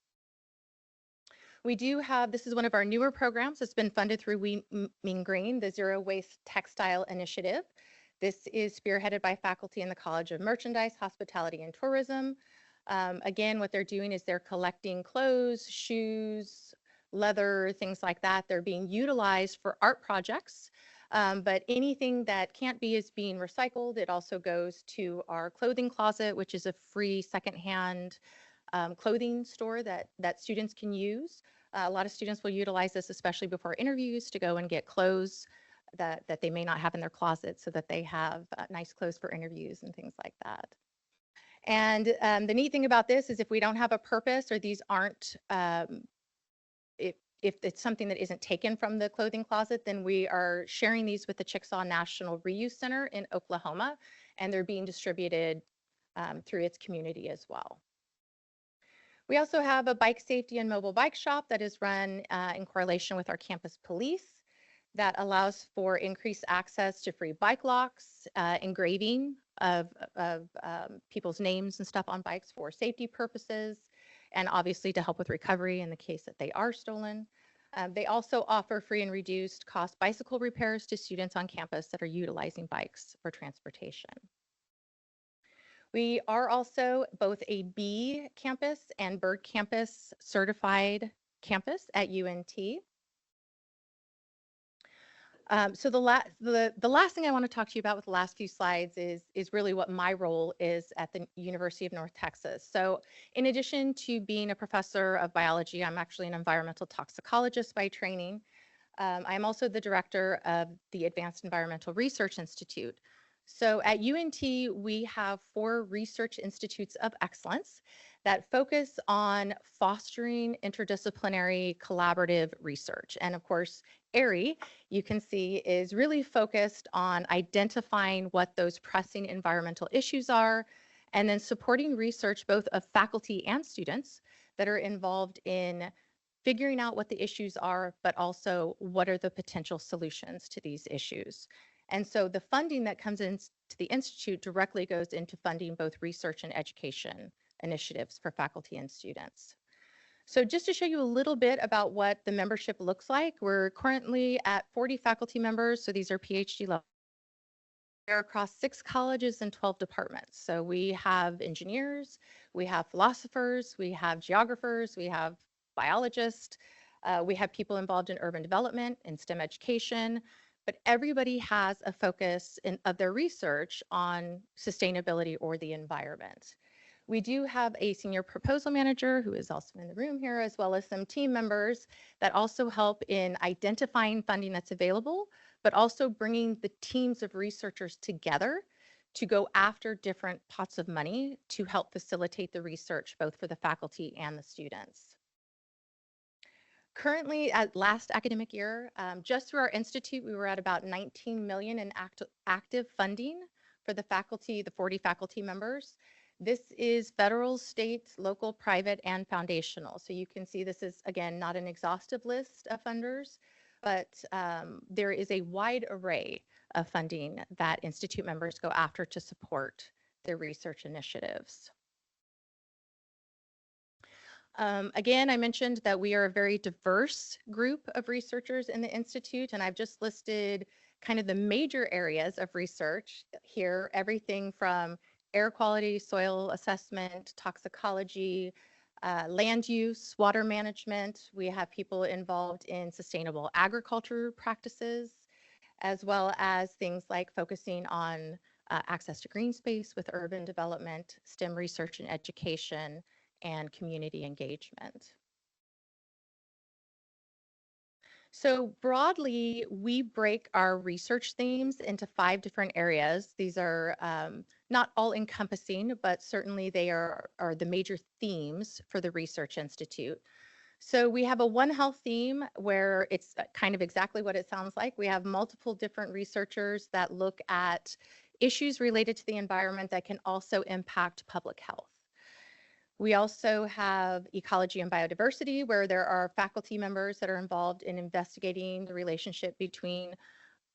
[SPEAKER 8] We do have, this is one of our newer programs. It's been funded through We Mean Green, the Zero Waste Textile Initiative. This is spearheaded by faculty in the College of Merchandise, Hospitality, and Tourism. Again, what they're doing is they're collecting clothes, shoes, leather, things like that. They're being utilized for art projects, but anything that can't be is being recycled. It also goes to our clothing closet, which is a free secondhand clothing store that students can use. A lot of students will utilize this, especially before interviews, to go and get clothes that they may not have in their closet so that they have nice clothes for interviews and things like that. And the neat thing about this is if we don't have a purpose or these aren't, if it's something that isn't taken from the clothing closet, then we are sharing these with the Chickasaw National Reuse Center in Oklahoma, and they're being distributed through its community as well. We also have a bike safety and mobile bike shop that is run in correlation with our campus police that allows for increased access to free bike locks, engraving of people's names and stuff on bikes for safety purposes, and obviously to help with recovery in the case that they are stolen. They also offer free and reduced cost bicycle repairs to students on campus that are utilizing bikes for transportation. We are also both a B campus and Bird campus certified campus at UNT. So the last thing I want to talk to you about with the last few slides is really what my role is at the University of North Texas. So in addition to being a professor of biology, I'm actually an environmental toxicologist by training. I'm also the director of the Advanced Environmental Research Institute. So at UNT, we have 4 research institutes of excellence that focus on fostering interdisciplinary collaborative research. And of course, AIRE, you can see, is really focused on identifying what those pressing environmental issues are, and then supporting research both of faculty and students that are involved in figuring out what the issues are, but also what are the potential solutions to these issues. And so the funding that comes into the Institute directly goes into funding both research and education initiatives for faculty and students. So just to show you a little bit about what the membership looks like, we're currently at 40 faculty members, so these are PhD level. They're across 6 colleges and 12 departments. So we have engineers, we have philosophers, we have geographers, we have biologists, we have people involved in urban development and STEM education, but everybody has a focus of their research on sustainability or the environment. We do have a senior proposal manager who is also in the room here, as well as some team members that also help in identifying funding that's available, but also bringing the teams of researchers together to go after different pots of money to help facilitate the research, both for the faculty and the students. Currently, at last academic year, just through our institute, we were at about 19 million in active funding for the faculty, the 40 faculty members. This is federal, state, local, private, and foundational. So you can see this is, again, not an exhaustive list of funders, but there is a wide array of funding that institute members go after to support their research initiatives. Again, I mentioned that we are a very diverse group of researchers in the Institute, and I've just listed kind of the major areas of research here, everything from air quality, soil assessment, toxicology, land use, water management. We have people involved in sustainable agriculture practices, as well as things like focusing on access to green space with urban development, STEM research and education, and community engagement. So broadly, we break our research themes into 5 different areas. These are not all encompassing, but certainly they are the major themes for the Research Institute. So we have a One Health theme where it's kind of exactly what it sounds like. We have multiple different researchers that look at issues related to the environment that can also impact public health. We also have ecology and biodiversity, where there are faculty members that are involved in investigating the relationship between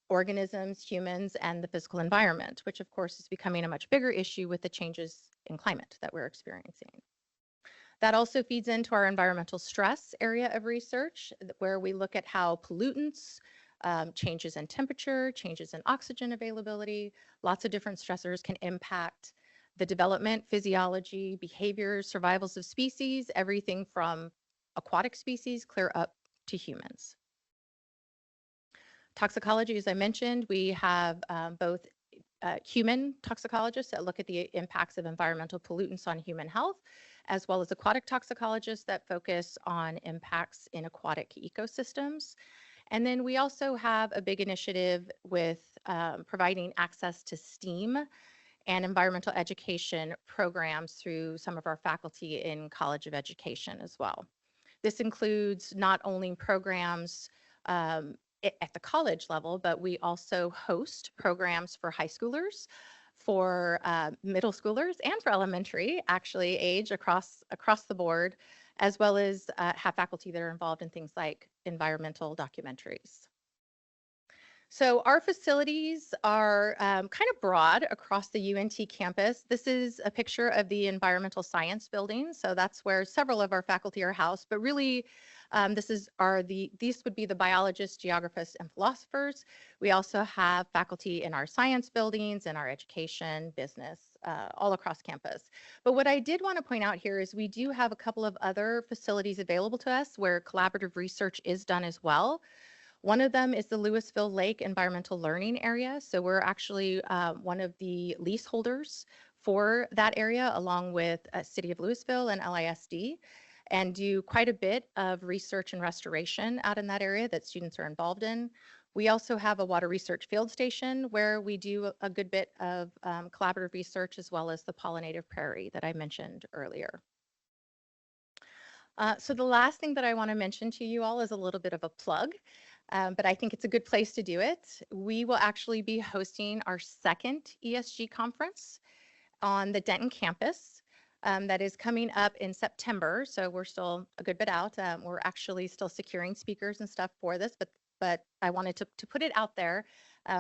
[SPEAKER 8] organisms, humans, and the physical environment, which of course is becoming a much bigger issue with the changes in climate that we're experiencing. That also feeds into our environmental stress area of research, where we look at how pollutants, changes in temperature, changes in oxygen availability, lots of different stressors can impact the development, physiology, behaviors, survivals of species, everything from aquatic species clear up to humans. Toxicology, as I mentioned, we have both human toxicologists that look at the impacts of environmental pollutants on human health, as well as aquatic toxicologists that focus on impacts in aquatic ecosystems. And then we also have a big initiative with providing access to STEAM and environmental education programs through some of our faculty in College of Education as well. This includes not only programs at the college level, but we also host programs for high schoolers, for middle schoolers, and for elementary, actually, age across the board, as well as have faculty that are involved in things like environmental documentaries. So our facilities are kind of broad across the UNT campus. This is a picture of the environmental science building. So that's where several of our faculty are housed, but really these would be the biologists, geographists, and philosophers. We also have faculty in our science buildings, in our education, business, all across campus. But what I did want to point out here is we do have a couple of other facilities available to us where collaborative research is done as well. One of them is the Louisville Lake Environmental Learning Area. So we're actually one of the leaseholders for that area, along with City of Louisville and LISD, and do quite a bit of research and restoration out in that area that students are involved in. We also have a water research field station where we do a good bit of collaborative research, as well as the pollinative prairie that I mentioned earlier. So the last thing that I want to mention to you all is a little bit of a plug. But I think it's a good place to do it. We will actually be hosting our second ESG conference on the Denton campus. That is coming up in September, so we're still a good bit out. We're actually still securing speakers and stuff for this, but I wanted to put it out there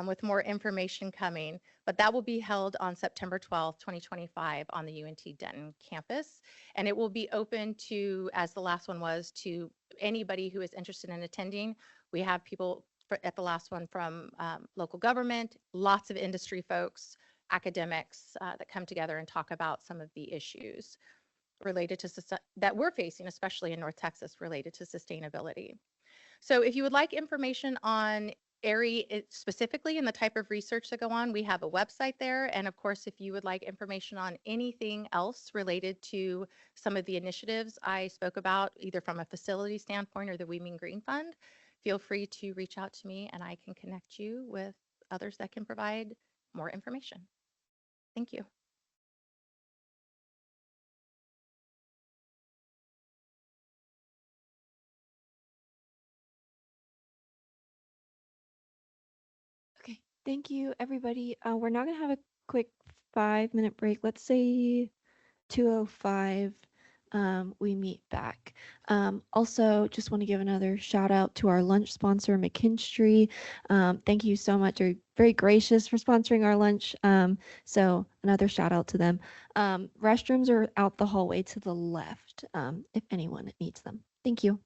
[SPEAKER 8] with more information coming. But that will be held on September 12th, 2025 on the UNT Denton campus. And it will be open to, as the last one was, to anybody who is interested in attending. We have people at the last one from local government, lots of industry folks, academics that come together and talk about some of the issues related to that we're facing, especially in North Texas, related to sustainability. So if you would like information on ARI specifically and the type of research that go on, we have a website there. And of course, if you would like information on anything else related to some of the initiatives I spoke about, either from a facility standpoint or the We Mean Green Fund, feel free to reach out to me and I can connect you with others that can provide more information. Thank you.
[SPEAKER 1] Okay, thank you, everybody. We're now going to have a quick 5-minute break. Let's say 2:05. We meet back. Also, just want to give another shout out to our lunch sponsor, McKinstry. Thank you so much. They're very gracious for sponsoring our lunch. So another shout out to them. Restrooms are out the hallway to the left, if anyone needs them. Thank you.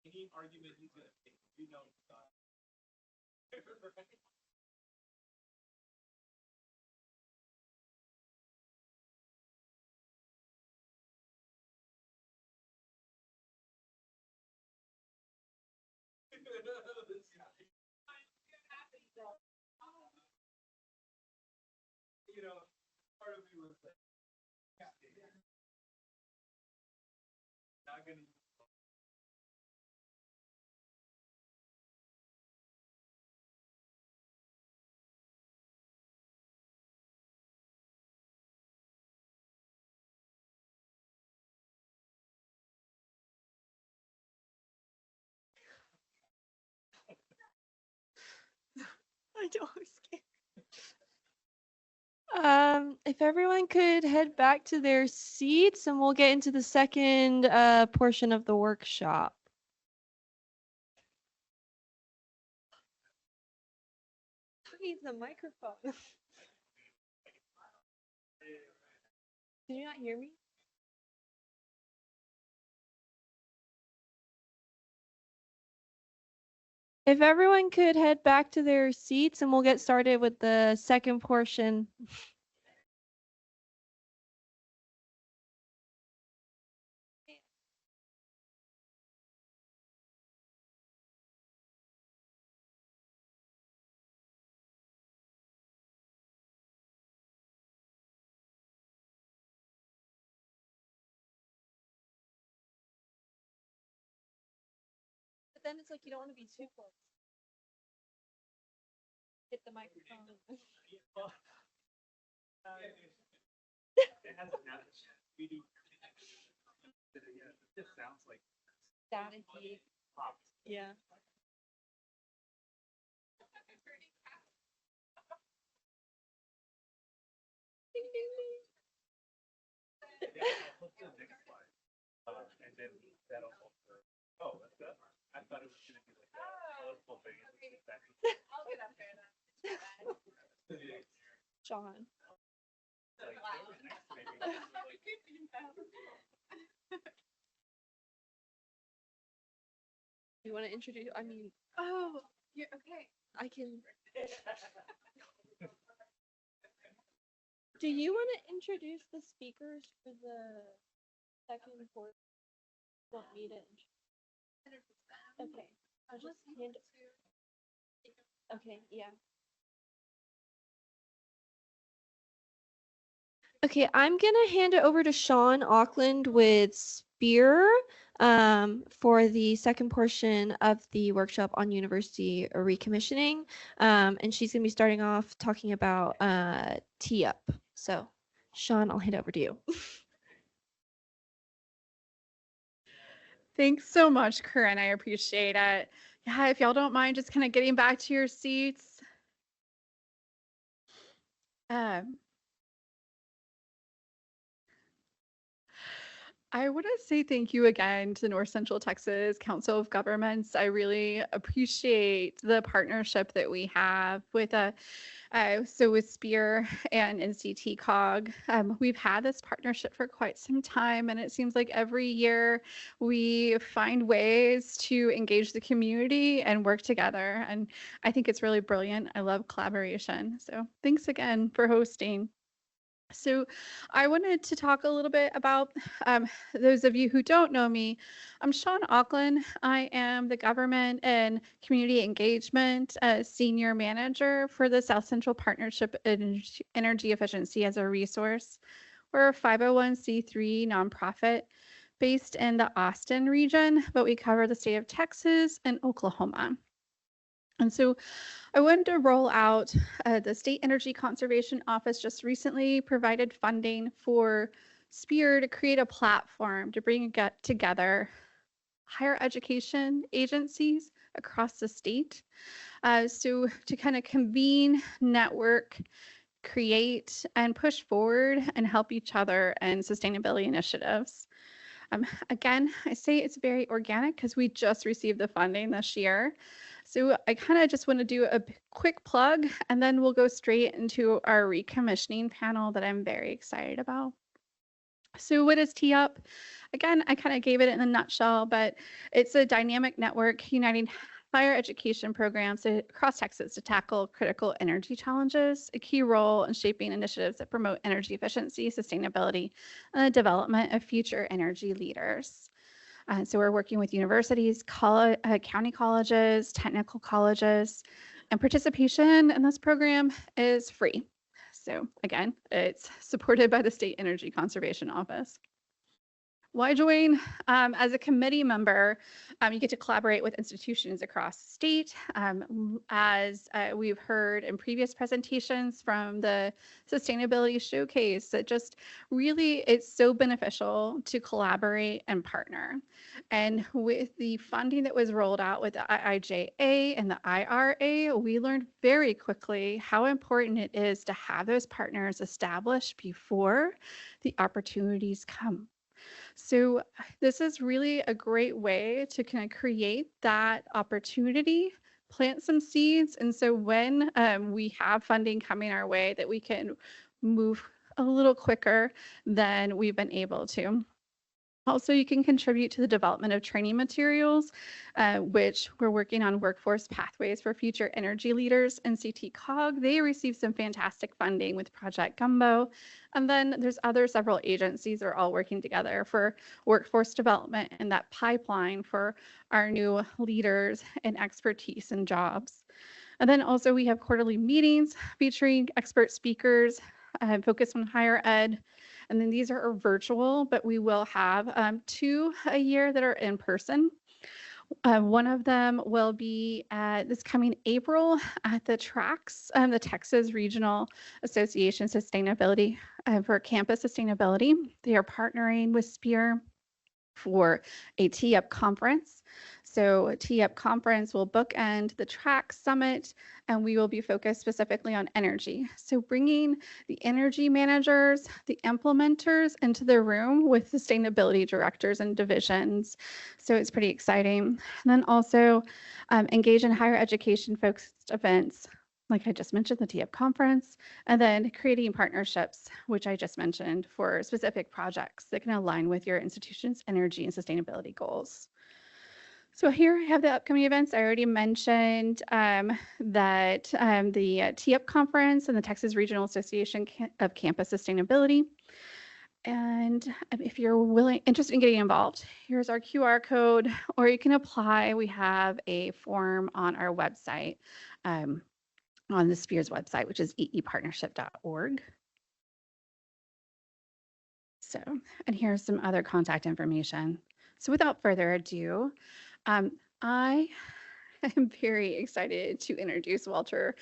[SPEAKER 2] Any argument he's going to make, you know. You know, part of me was like, not gonna.
[SPEAKER 11] I don't scared.
[SPEAKER 1] If everyone could head back to their seats and we'll get into the second portion of the workshop. needs a microphone. Did you not hear me? If everyone could head back to their seats and we'll get started with the second portion. But then it's like you don't want to be too close. Hit the microphone.
[SPEAKER 4] It sounds like
[SPEAKER 1] Staticky. Yeah. Ding, ding, ding.
[SPEAKER 4] and then that'll oh, that's good. I thought it was going to be like a colorful thing.
[SPEAKER 1] I'll get up there then. Sean. You want to introduce? I mean, oh, you're okay. I can. Do you want to introduce the speakers for the second portion? Want me to? Okay. I'll just hand it. Okay. Yeah. Okay, I'm gonna hand it over to Sean Auckland with SPEER for the second portion of the workshop on university recommissioning. And she's gonna be starting off talking about tee-up. So Sean, I'll hand it over to you.
[SPEAKER 10] Thanks so much, Corinne. I appreciate it. Yeah, if y'all don't mind just kind of getting back to your seats. I want to say thank you again to the North Central Texas Council of Governments. I really appreciate the partnership that we have with with SPEER and NCTCOG. We've had this partnership for quite some time, and it seems like every year we find ways to engage the community and work together. And I think it's really brilliant. I love collaboration. So thanks again for hosting. So I wanted to talk a little bit about those of you who don't know me. I'm Sean Auckland. I am the Government and Community Engagement Senior Manager for the South Central Partnership Energy Efficiency as a Resource. We're a 501c3 nonprofit based in the Austin region, but we cover the state of Texas and Oklahoma. And so I wanted to roll out the State Energy Conservation Office just recently provided funding for SPEER to create a platform to bring together higher education agencies across the state. So to kind of convene, network, create, and push forward and help each other in sustainability initiatives. Again, I say it's very organic because we just received the funding this year. So I kind of just want to do a quick plug, and then we'll go straight into our recommissioning panel that I'm very excited about. So what is tee-up? Again, I kind of gave it in a nutshell, but it's a dynamic network uniting higher education programs across Texas to tackle critical energy challenges, a key role in shaping initiatives that promote energy efficiency, sustainability, and the development of future energy leaders. So we're working with universities, county colleges, technical colleges, and participation in this program is free. So again, it's supported by the State Energy Conservation Office. Why join? As a committee member, you get to collaborate with institutions across the state. As we've heard in previous presentations from the Sustainability Showcase, that just really it's so beneficial to collaborate and partner. And with the funding that was rolled out with the IIJA and the IRA, we learned very quickly how important it is to have those partners established before the opportunities come. So this is really a great way to kind of create that opportunity plant some seeds. And so when we have funding coming our way, that we can move a little quicker than we've been able to. Also, you can contribute to the development of training materials, which we're working on workforce pathways for future energy leaders. NCTCOG, they receive some fantastic funding with Project Gumbo. And then there's several agencies that are all working together for workforce development and that pipeline for our new leaders and expertise and jobs. And then also we have quarterly meetings featuring expert speakers focused on higher ed. And then these are virtual, but we will have 2 a year that are in person. One of them will be at this coming April at the TRACS, the Texas Regional Association Sustainability for Campus Sustainability. They are partnering with SPEER for a TEP conference. So a TEP conference will bookend the TRACS Summit, and we will be focused specifically on energy. So bringing the energy managers, the implementers into the room with sustainability directors and divisions. So it's pretty exciting. And then also engage in higher education focused events, like I just mentioned, the TEP conference, and then creating partnerships, which I just mentioned, for specific projects that can align with your institution's energy and sustainability goals. So here I have the upcoming events. I already mentioned that the TEP conference and the Texas Regional Association of Campus Sustainability. And if you're interested in getting involved, here's our QR code, or you can apply. We have a form on our website, on the SPEER's website, which is eepartnership.org. So, and here's some other contact information. So without further ado, I am very excited to introduce Walter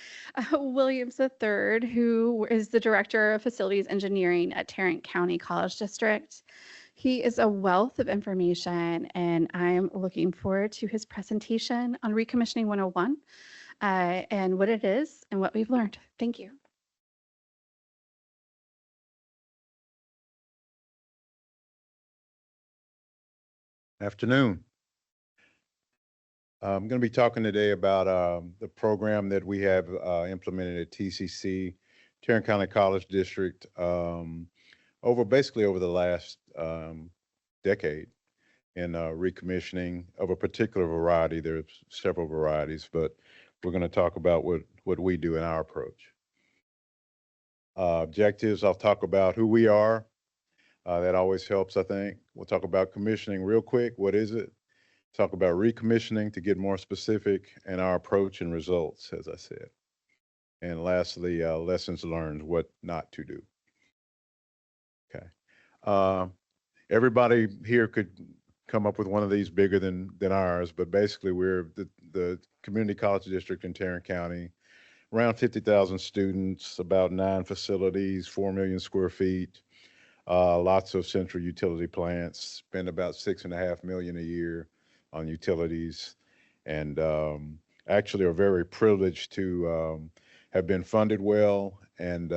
[SPEAKER 10] Williams III, who is the Director of Facilities Engineering at Tarrant County College District. He is a wealth of information, and I'm looking forward to his presentation on Recommissioning 101 and what it is and what we've learned. Thank you.
[SPEAKER 14] Afternoon. I'm going to be talking today about the program that we have implemented at TCC, Tarrant County College District, basically over the last decade in recommissioning of a particular variety. There's several varieties, but we're going to talk about what we do in our approach. Objectives, I'll talk about who we are. That always helps, I think. We'll talk about commissioning real quick. What is it? Talk about recommissioning to get more specific, and our approach and results, as I said. And lastly, lessons learned, what not to do. Okay. Everybody here could come up with one of these bigger than ours, but basically we're the community college district in Tarrant County, around 50,000 students, about 9 facilities, 4 million square feet, lots of central utility plants, spend about $6.5 million a year on utilities, and actually are very privileged to have been funded well and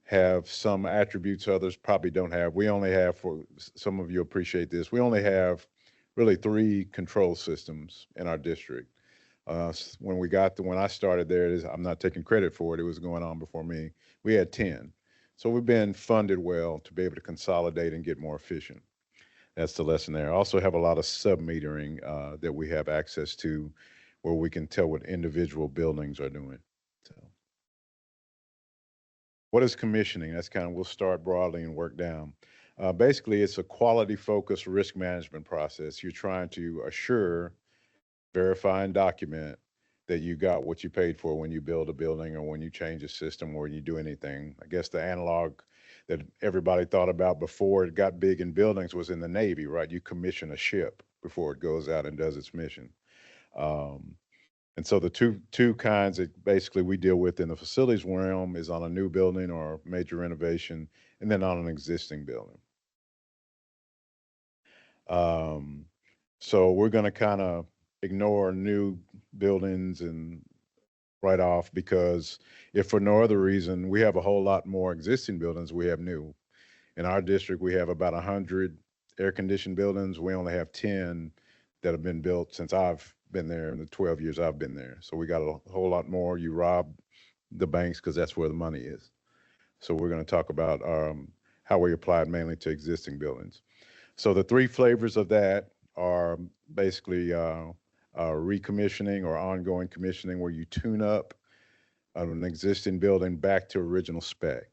[SPEAKER 14] have some attributes others probably don't have. We only have, for some of you appreciate this, we only have really 3 control systems in our district. When I started there, I'm not taking credit for it, it was going on before me, we had 10. So we've been funded well to be able to consolidate and get more efficient. That's the lesson there. I also have a lot of sub-metering that we have access to, where we can tell what individual buildings are doing. So, what is commissioning? That's we'll start broadly and work down. Basically, it's a quality-focused risk management process. You're trying to assure, verify, and document that you got what you paid for when you build a building or when you change a system or when you do anything. I guess the analog that everybody thought about before it got big in buildings was in the Navy, right? You commission a ship before it goes out and does its mission. And so the two kinds that basically we deal with in the facilities realm is on a new building or major renovation, and then on an existing building. So we're going to kind of ignore new buildings and right off, because if for no other reason, we have a whole lot more existing buildings we have new. In our district, we have about 100 air-conditioned buildings. We only have 10 that have been built since I've been there in the 12 years I've been there. So we got a whole lot more. You rob the banks because that's where the money is. So we're going to talk about how we apply it mainly to existing buildings. So the three flavors of that are basically recommissioning or ongoing commissioning, where you tune up an existing building back to original spec.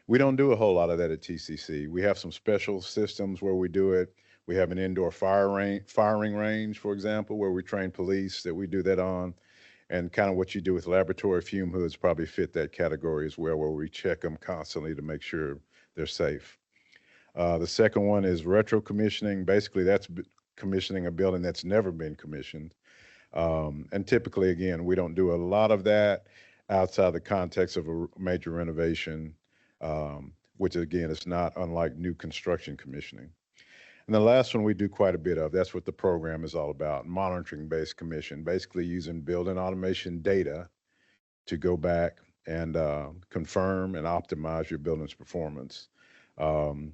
[SPEAKER 14] We don't do a whole lot of that at TCC. We have some special systems where we do it. We have an indoor firing range, for example, where we train police that we do that on. And kind of what you do with laboratory fume hoods probably fit that category as well, where we check them constantly to make sure they're safe. The second one is retro commissioning. Basically, that's commissioning a building that's never been commissioned. And typically, again, we don't do a lot of that outside the context of a major renovation, which again is not unlike new construction commissioning. And the last one we do quite a bit of, that's what the program is all about, monitoring-based commission, basically using building automation data to go back and confirm and optimize your building's performance.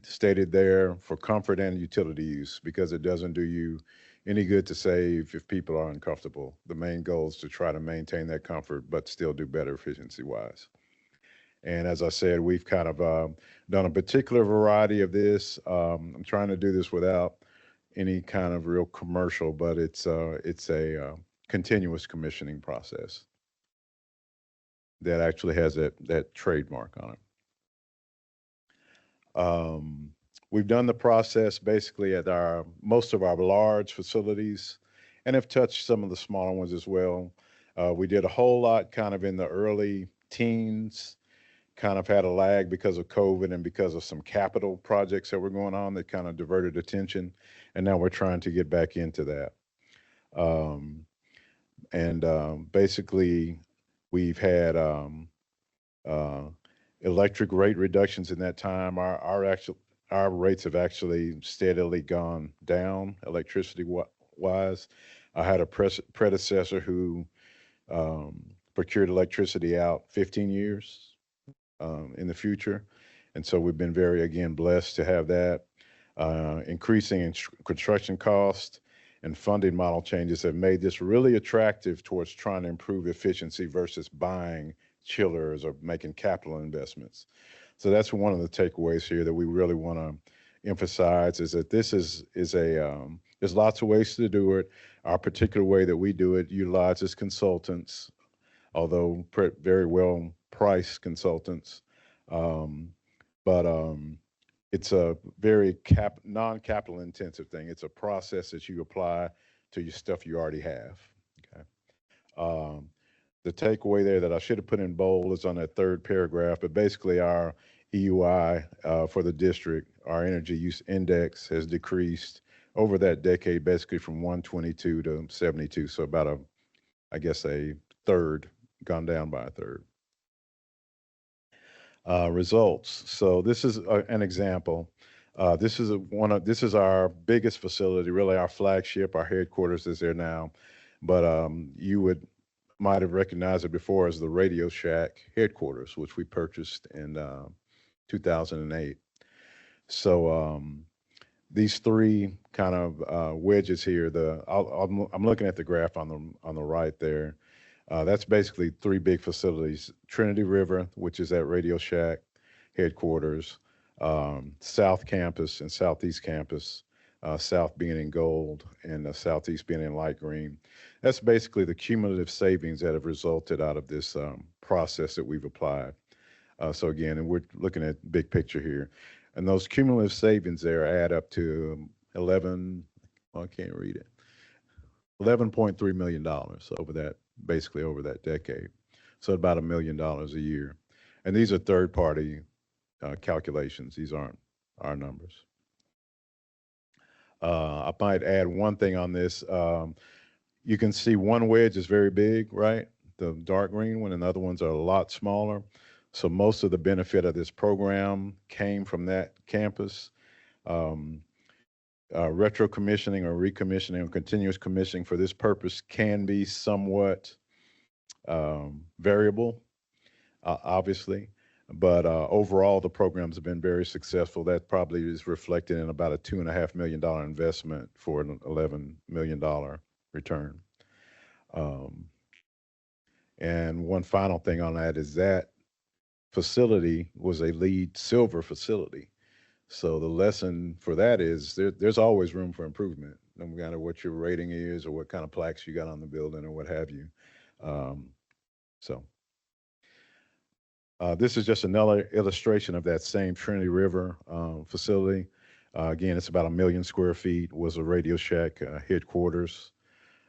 [SPEAKER 14] Stated there for comfort and utility use, because it doesn't do you any good to save if people are uncomfortable. The main goal is to try to maintain that comfort, but still do better efficiency-wise. And as I said, we've kind of done a particular variety of this. I'm trying to do this without any kind of real commercial, but it's a continuous commissioning process that actually has that trademark on it. We've done the process basically at most of our large facilities, and have touched some of the smaller ones as well. We did a whole lot kind of in the early teens, kind of had a lag because of COVID and because of some capital projects that were going on that kind of diverted attention. And now we're trying to get back into that. Basically, we've had electric rate reductions in that time. Our rates have actually steadily gone down electricity wise. I had a predecessor who procured electricity out 15 years in the future. And so we've been very, again, blessed to have that. Increasing in construction cost and funding model changes have made this really attractive towards trying to improve efficiency versus buying chillers or making capital investments. So that's one of the takeaways here that we really want to emphasize, is that this is there's lots of ways to do it. Our particular way that we do it utilizes consultants, although very well priced consultants. It's a very non-capital intensive thing. It's a process that you apply to your stuff you already have. Okay. The takeaway there that I should have put in bold is on that third paragraph, but basically our EUI for the district, our energy use index has decreased over that decade, basically from 122 to 72. So about I guess a third, gone down by a third. Results. So this is an example. This is our biggest facility, really our flagship. Our headquarters is there now, but you might have recognized it before as the Radio Shack headquarters, which we purchased in 2008. So these three kind of wedges here. I'm looking at the graph on the right there. That's basically three big facilities: Trinity River, which is at Radio Shack headquarters, South Campus and Southeast Campus, South being in gold and the Southeast being in light green. That's basically the cumulative savings that have resulted out of this process that we've applied. So again, and we're looking at big picture here. And those cumulative savings there add up to I can't read it, $11.3 million basically over that decade. So about $1 million a year. And these are third-party calculations. These aren't our numbers. I might add one thing on this. You can see one wedge is very big, right? The dark green one, and the other ones are a lot smaller. So most of the benefit of this program came from that campus. Retro commissioning or recommissioning or continuous commissioning for this purpose can be somewhat variable, obviously, but overall the programs have been very successful. That probably is reflected in about a $2.5 million investment for an $11 million return. Um, and one final thing on that is that facility was a LEED silver facility. So the lesson for that is there's always room for improvement, no matter what your rating is or what kind of plaques you got on the building or what have you. Um, so this is just another illustration of that same Trinity River facility. Again, it's about 1 million square feet, was a Radio Shack headquarters.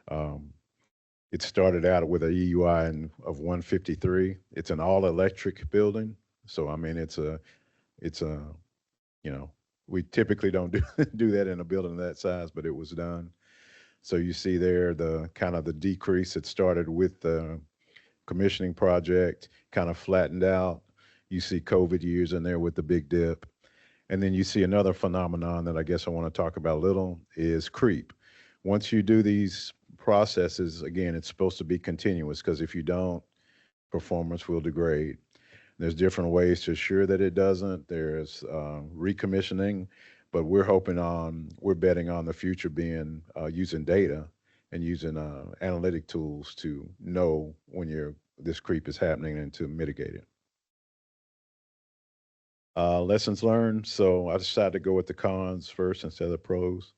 [SPEAKER 14] Um, it started out with a EUI of 153. It's an all-electric building. So, I mean, it's a, you know, we typically don't do that in a building that size, but it was done. So you see there the kind of the decrease. It started with the commissioning project, kind of flattened out. You see COVID years in there with the big dip. And then you see another phenomenon that I guess I want to talk about a little is creep. Once you do these processes, again, it's supposed to be continuous because if you don't, performance will degrade. There's different ways to assure that it doesn't. There's recommissioning, but we're betting on the future being using data and using analytic tools to know when this creep is happening and to mitigate it. Lessons learned. So I decided to go with the cons first instead of the pros.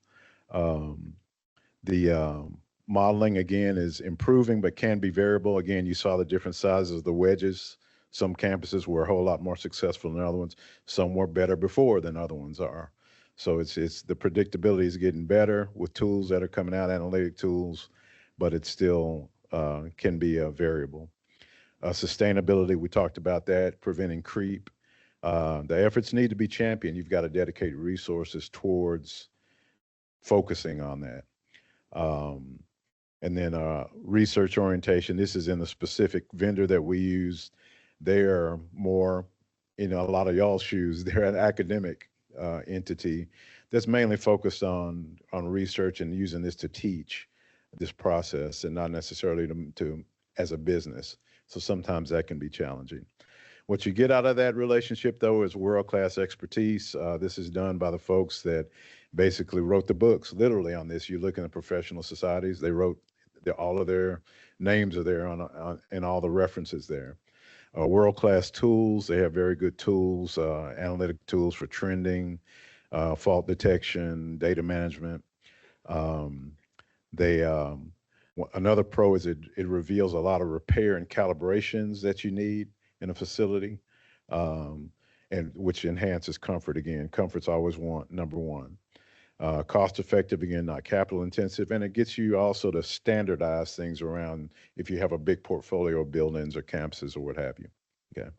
[SPEAKER 14] The modeling again is improving, but can be variable. Again, you saw the different sizes of the wedges. Some campuses were a whole lot more successful than other ones. Some were better before than other ones are. So it's the predictability is getting better with tools that are coming out, analytic tools, but it still can be a variable. Sustainability, we talked about that, preventing creep. The efforts need to be championed. You've got to dedicate resources towards focusing on that. And then research orientation. This is in the specific vendor that we use. They're more, a lot of y'all's shoes. They're an academic entity that's mainly focused on research and using this to teach this process and not necessarily to as a business. So sometimes that can be challenging. What you get out of that relationship, though, is world-class expertise. This is done by the folks that basically wrote the books, literally, on this. You look in the professional societies, they wrote all of their names are there and all the references there. World-class tools, they have very good tools, analytic tools for trending, fault detection, data management. Another pro is it reveals a lot of repair and calibrations that you need in a facility, and which enhances comfort again. Comfort's always number one. Cost effective again, not capital intensive, and it gets you also to standardize things around if you have a big portfolio of buildings or campuses or what have you. Okay.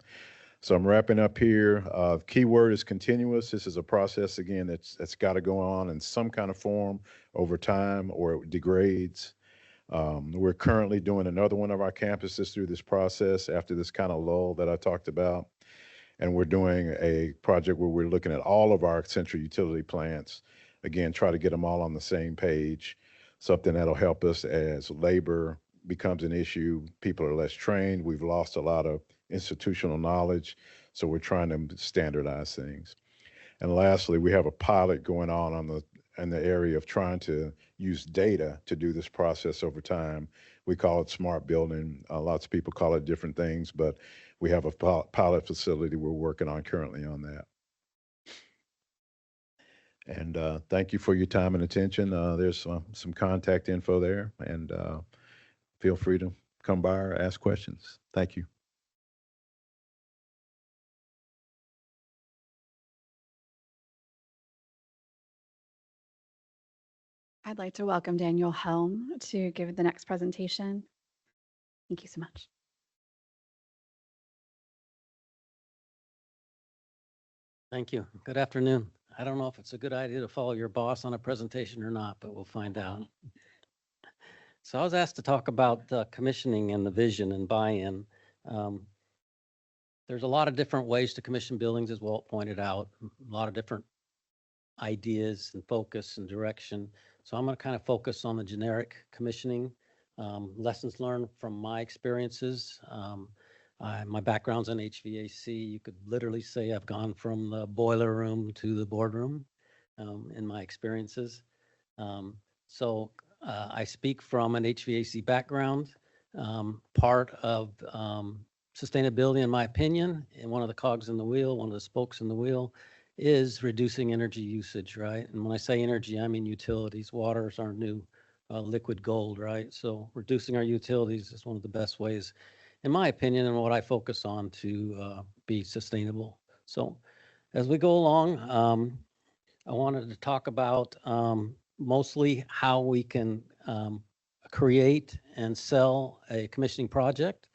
[SPEAKER 14] So I'm wrapping up here. Keyword is continuous. This is a process again that's got to go on in some kind of form over time or it degrades. We're currently doing another one of our campuses through this process after this kind of lull that I talked about. And we're doing a project where we're looking at all of our central utility plants. Again, try to get them all on the same page, something that'll help us as labor becomes an issue. People are less trained. We've lost a lot of institutional knowledge. So we're trying to standardize things. And lastly, we have a pilot going on in the area of trying to use data to do this process over time. We call it smart building. Lots of people call it different things, but we have a pilot facility we're working on currently on that. And thank you for your time and attention. There's some contact info there, and feel free to come by or ask questions. Thank you.
[SPEAKER 10] I'd like to welcome Daniel Helm to give the next presentation. Thank you so much.
[SPEAKER 13] Thank you. Good afternoon. I don't know if it's a good idea to follow your boss on a presentation or not, but we'll find out. So I was asked to talk about commissioning and the vision and buy-in. There's a lot of different ways to commission buildings, as Walt pointed out, a lot of different ideas and focus and direction. So I'm going to kind of focus on the generic commissioning, lessons learned from my experiences. My background's in HVAC. You could literally say I've gone from the boiler room to the boardroom in my experiences. So I speak from an HVAC background. Part of sustainability, in my opinion, and one of the cogs in the wheel, one of the spokes in the wheel, is reducing energy usage, right? And when I say energy, I mean utilities. Water is our new liquid gold, right? So reducing our utilities is one of the best ways, in my opinion, and what I focus on to be sustainable. So as we go along, I wanted to talk about mostly how we can create and sell a commissioning project.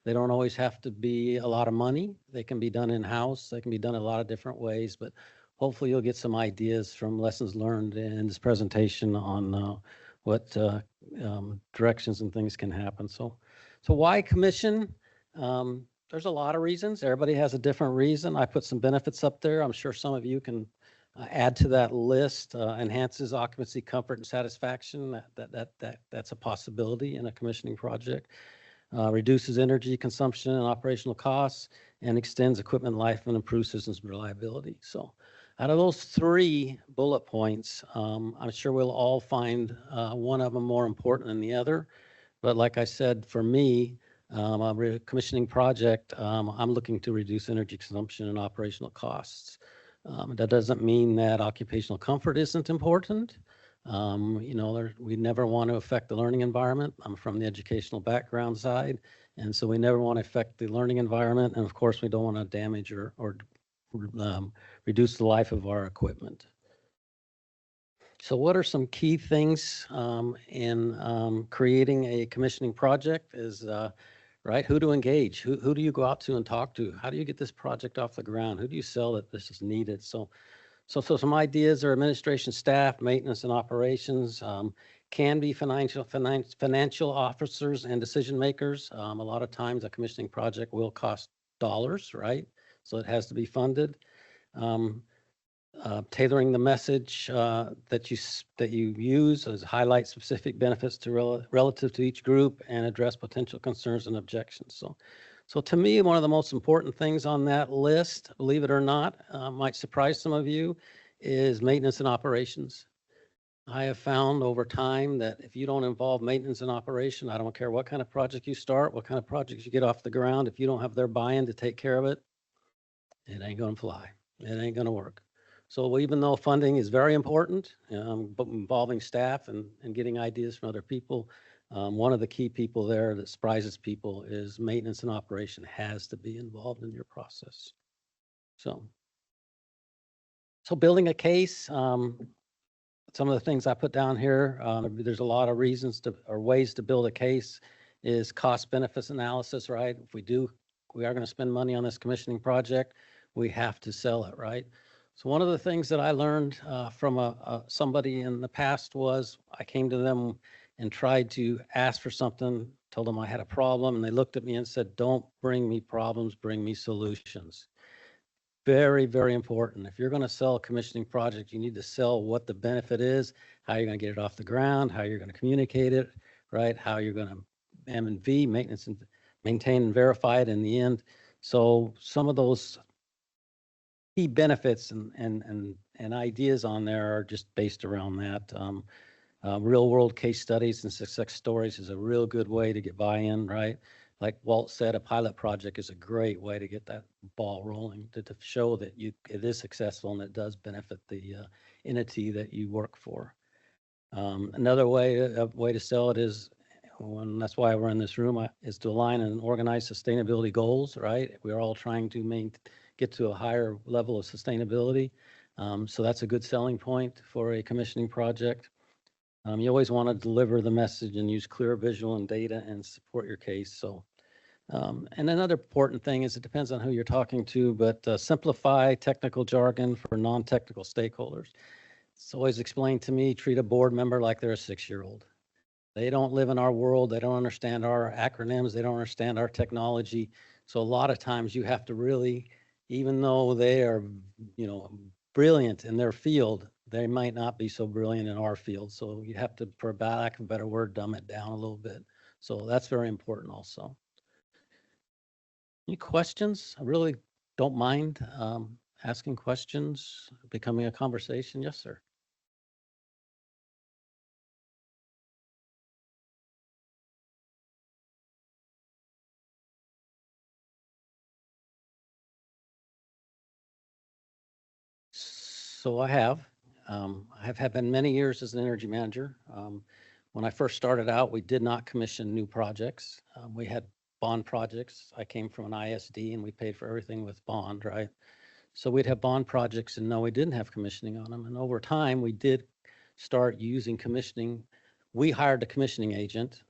[SPEAKER 13] They don't always have to be a lot of money. They can be done in-house. They can be done in a lot of different ways, but hopefully you'll get some ideas from lessons learned in this presentation on what directions and things can happen. So why commission? There's a lot of reasons. Everybody has a different reason. I put some benefits up there. I'm sure some of you can add to that list. Enhances occupancy, comfort, and satisfaction. That's a possibility in a commissioning project. Reduces energy consumption and operational costs, and extends equipment life and improves systems reliability. So out of those 3 bullet points, I'm sure we'll all find one of them more important than the other. But like I said, for me, a commissioning project, I'm looking to reduce energy consumption and operational costs. That doesn't mean that occupational comfort isn't important. We never want to affect the learning environment. I'm from the educational background side, and so we never want to affect the learning environment. And of course, we don't want to damage or reduce the life of our equipment. So what are some key things in creating a commissioning project is, right, who to engage? Who do you go out to and talk to? How do you get this project off the ground? Who do you sell that this is needed? So some ideas are administration staff, maintenance and operations, can be financial officers and decision makers. A lot of times a commissioning project will cost dollars, right? So it has to be funded. Tailoring the message that you use as highlight specific benefits to relative to each group and address potential concerns and objections. So to me, one of the most important things on that list, believe it or not, might surprise some of you, is maintenance and operations. I have found over time that if you don't involve maintenance and operation, I don't care what kind of project you start, what kind of projects you get off the ground, if you don't have their buy-in to take care of it, it ain't going to fly. It ain't going to work. So even though funding is very important, but involving staff and getting ideas from other people, one of the key people there that surprises people is maintenance and operation has to be involved in your process. So building a case, some of the things I put down here, there's a lot of reasons or ways to build a case is cost benefits analysis, right? If we are going to spend money on this commissioning project, we have to sell it, right? So one of the things that I learned from somebody in the past was I came to them and tried to ask for something, told them I had a problem, and they looked at me and said, "Don't bring me problems, bring me solutions." Very, very important. If you're going to sell a commissioning project, you need to sell what the benefit is, how you're going to get it off the ground, how you're going to communicate it, right? How you're going to M&V, maintenance and maintain and verify it in the end. So some of those key benefits and ideas on there are just based around that. Real world case studies and success stories is a real good way to get buy-in, right? Like Walt said, a pilot project is a great way to get that ball rolling, to show that it is successful and it does benefit the entity that you work for. Another way to sell it is, and that's why we're in this room, is to align and organize sustainability goals, right? We're all trying to get to a higher level of sustainability. So that's a good selling point for a commissioning project. You always want to deliver the message and use clear visual and data and support your case. So, and another important thing is it depends on who you're talking to, but simplify technical jargon for non-technical stakeholders. It's always explained to me, treat a board member like they're a 6-year-old. They don't live in our world. They don't understand our acronyms. They don't understand our technology. So a lot of times you have to really, even though they are, brilliant in their field, they might not be so brilliant in our field. So you have to, for lack of a better word, dumb it down a little bit. So that's very important also. Any questions? I really don't mind asking questions, becoming a conversation. Yes, sir. So I have. I have had been many years as an energy manager. When I first started out, we did not commission new projects. We had bond projects. I came from an ISD and we paid for everything with bond, right? So we'd have bond projects and no, we didn't have commissioning on them. And over time, we did start using commissioning. We hired the commissioning agent,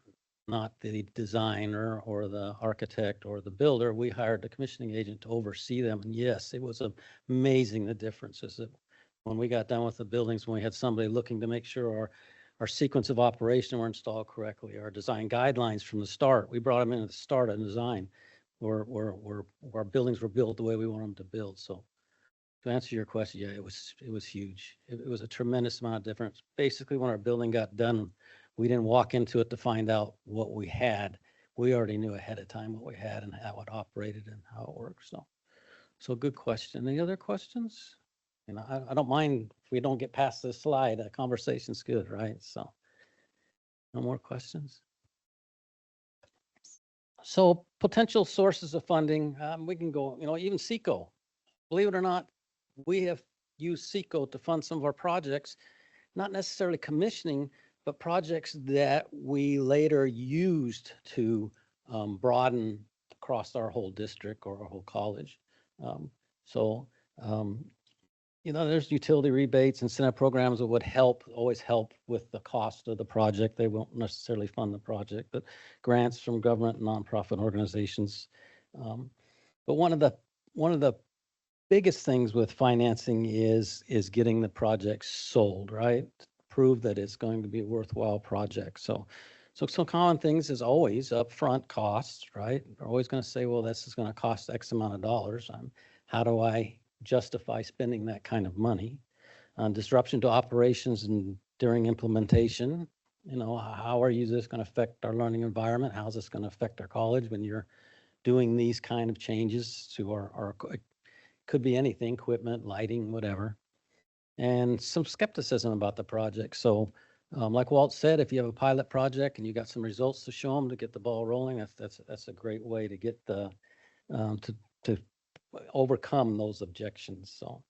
[SPEAKER 13] not the designer or the architect or the builder. We hired the commissioning agent to oversee them. And yes, it was amazing the differences that when we got done with the buildings, when we had somebody looking to make sure our sequence of operation were installed correctly, our design guidelines from the start, we brought them in at the start of design where our buildings were built the way we want them to build. So to answer your question, yeah, it was huge. It was a tremendous amount of difference. Basically, when our building got done, we didn't walk into it to find out what we had. We already knew ahead of time what we had and how it operated and how it works. So good question. Any other questions? You know, I don't mind if we don't get past this slide. A conversation's good, right? So no more questions. So potential sources of funding, we can go, you know, even CECO. Believe it or not, we have used CECO to fund some of our projects, not necessarily commissioning, but projects that we later used to broaden across our whole district or our whole college. You know, there's utility rebates, incentive programs that would always help with the cost of the project. They won't necessarily fund the project, but grants from government and nonprofit organizations. But one of the biggest things with financing is getting the project sold, right? Prove that it's going to be a worthwhile project. So some common things is always upfront costs, right? They're always going to say, well, this is going to cost X amount of dollars. How do I justify spending that kind of money? Disruption to operations and during implementation, you know, how are you this going to affect our learning environment? How's this going to affect our college when you're doing these kind of changes to our could be anything, equipment, lighting, whatever. And some skepticism about the project. So like Walt said, if you have a pilot project and you got some results to show them to get the ball rolling, that's a great way to get the to overcome those objections. So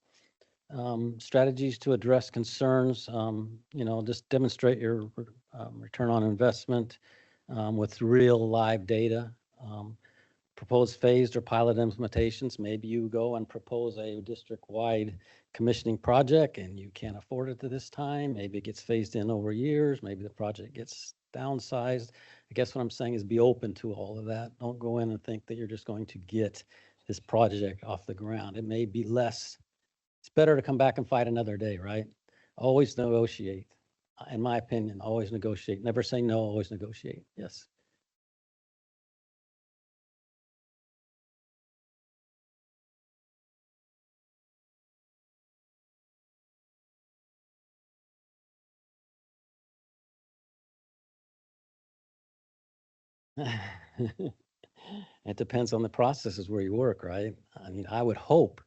[SPEAKER 13] strategies to address concerns, you know, just demonstrate your return on investment with real live data. Propose phased or pilot implementations. Maybe you go and propose a district-wide commissioning project and you can't afford it at this time. Maybe it gets phased in over years. Maybe the project gets downsized. I guess what I'm saying is be open to all of that. Don't go in and think that you're just going to get this project off the ground. It may be less. It's better to come back and fight another day, right? Always negotiate. In my opinion, always negotiate. Never say no, always negotiate. Yes. It depends on the processes where you work, right? I mean, I would hope,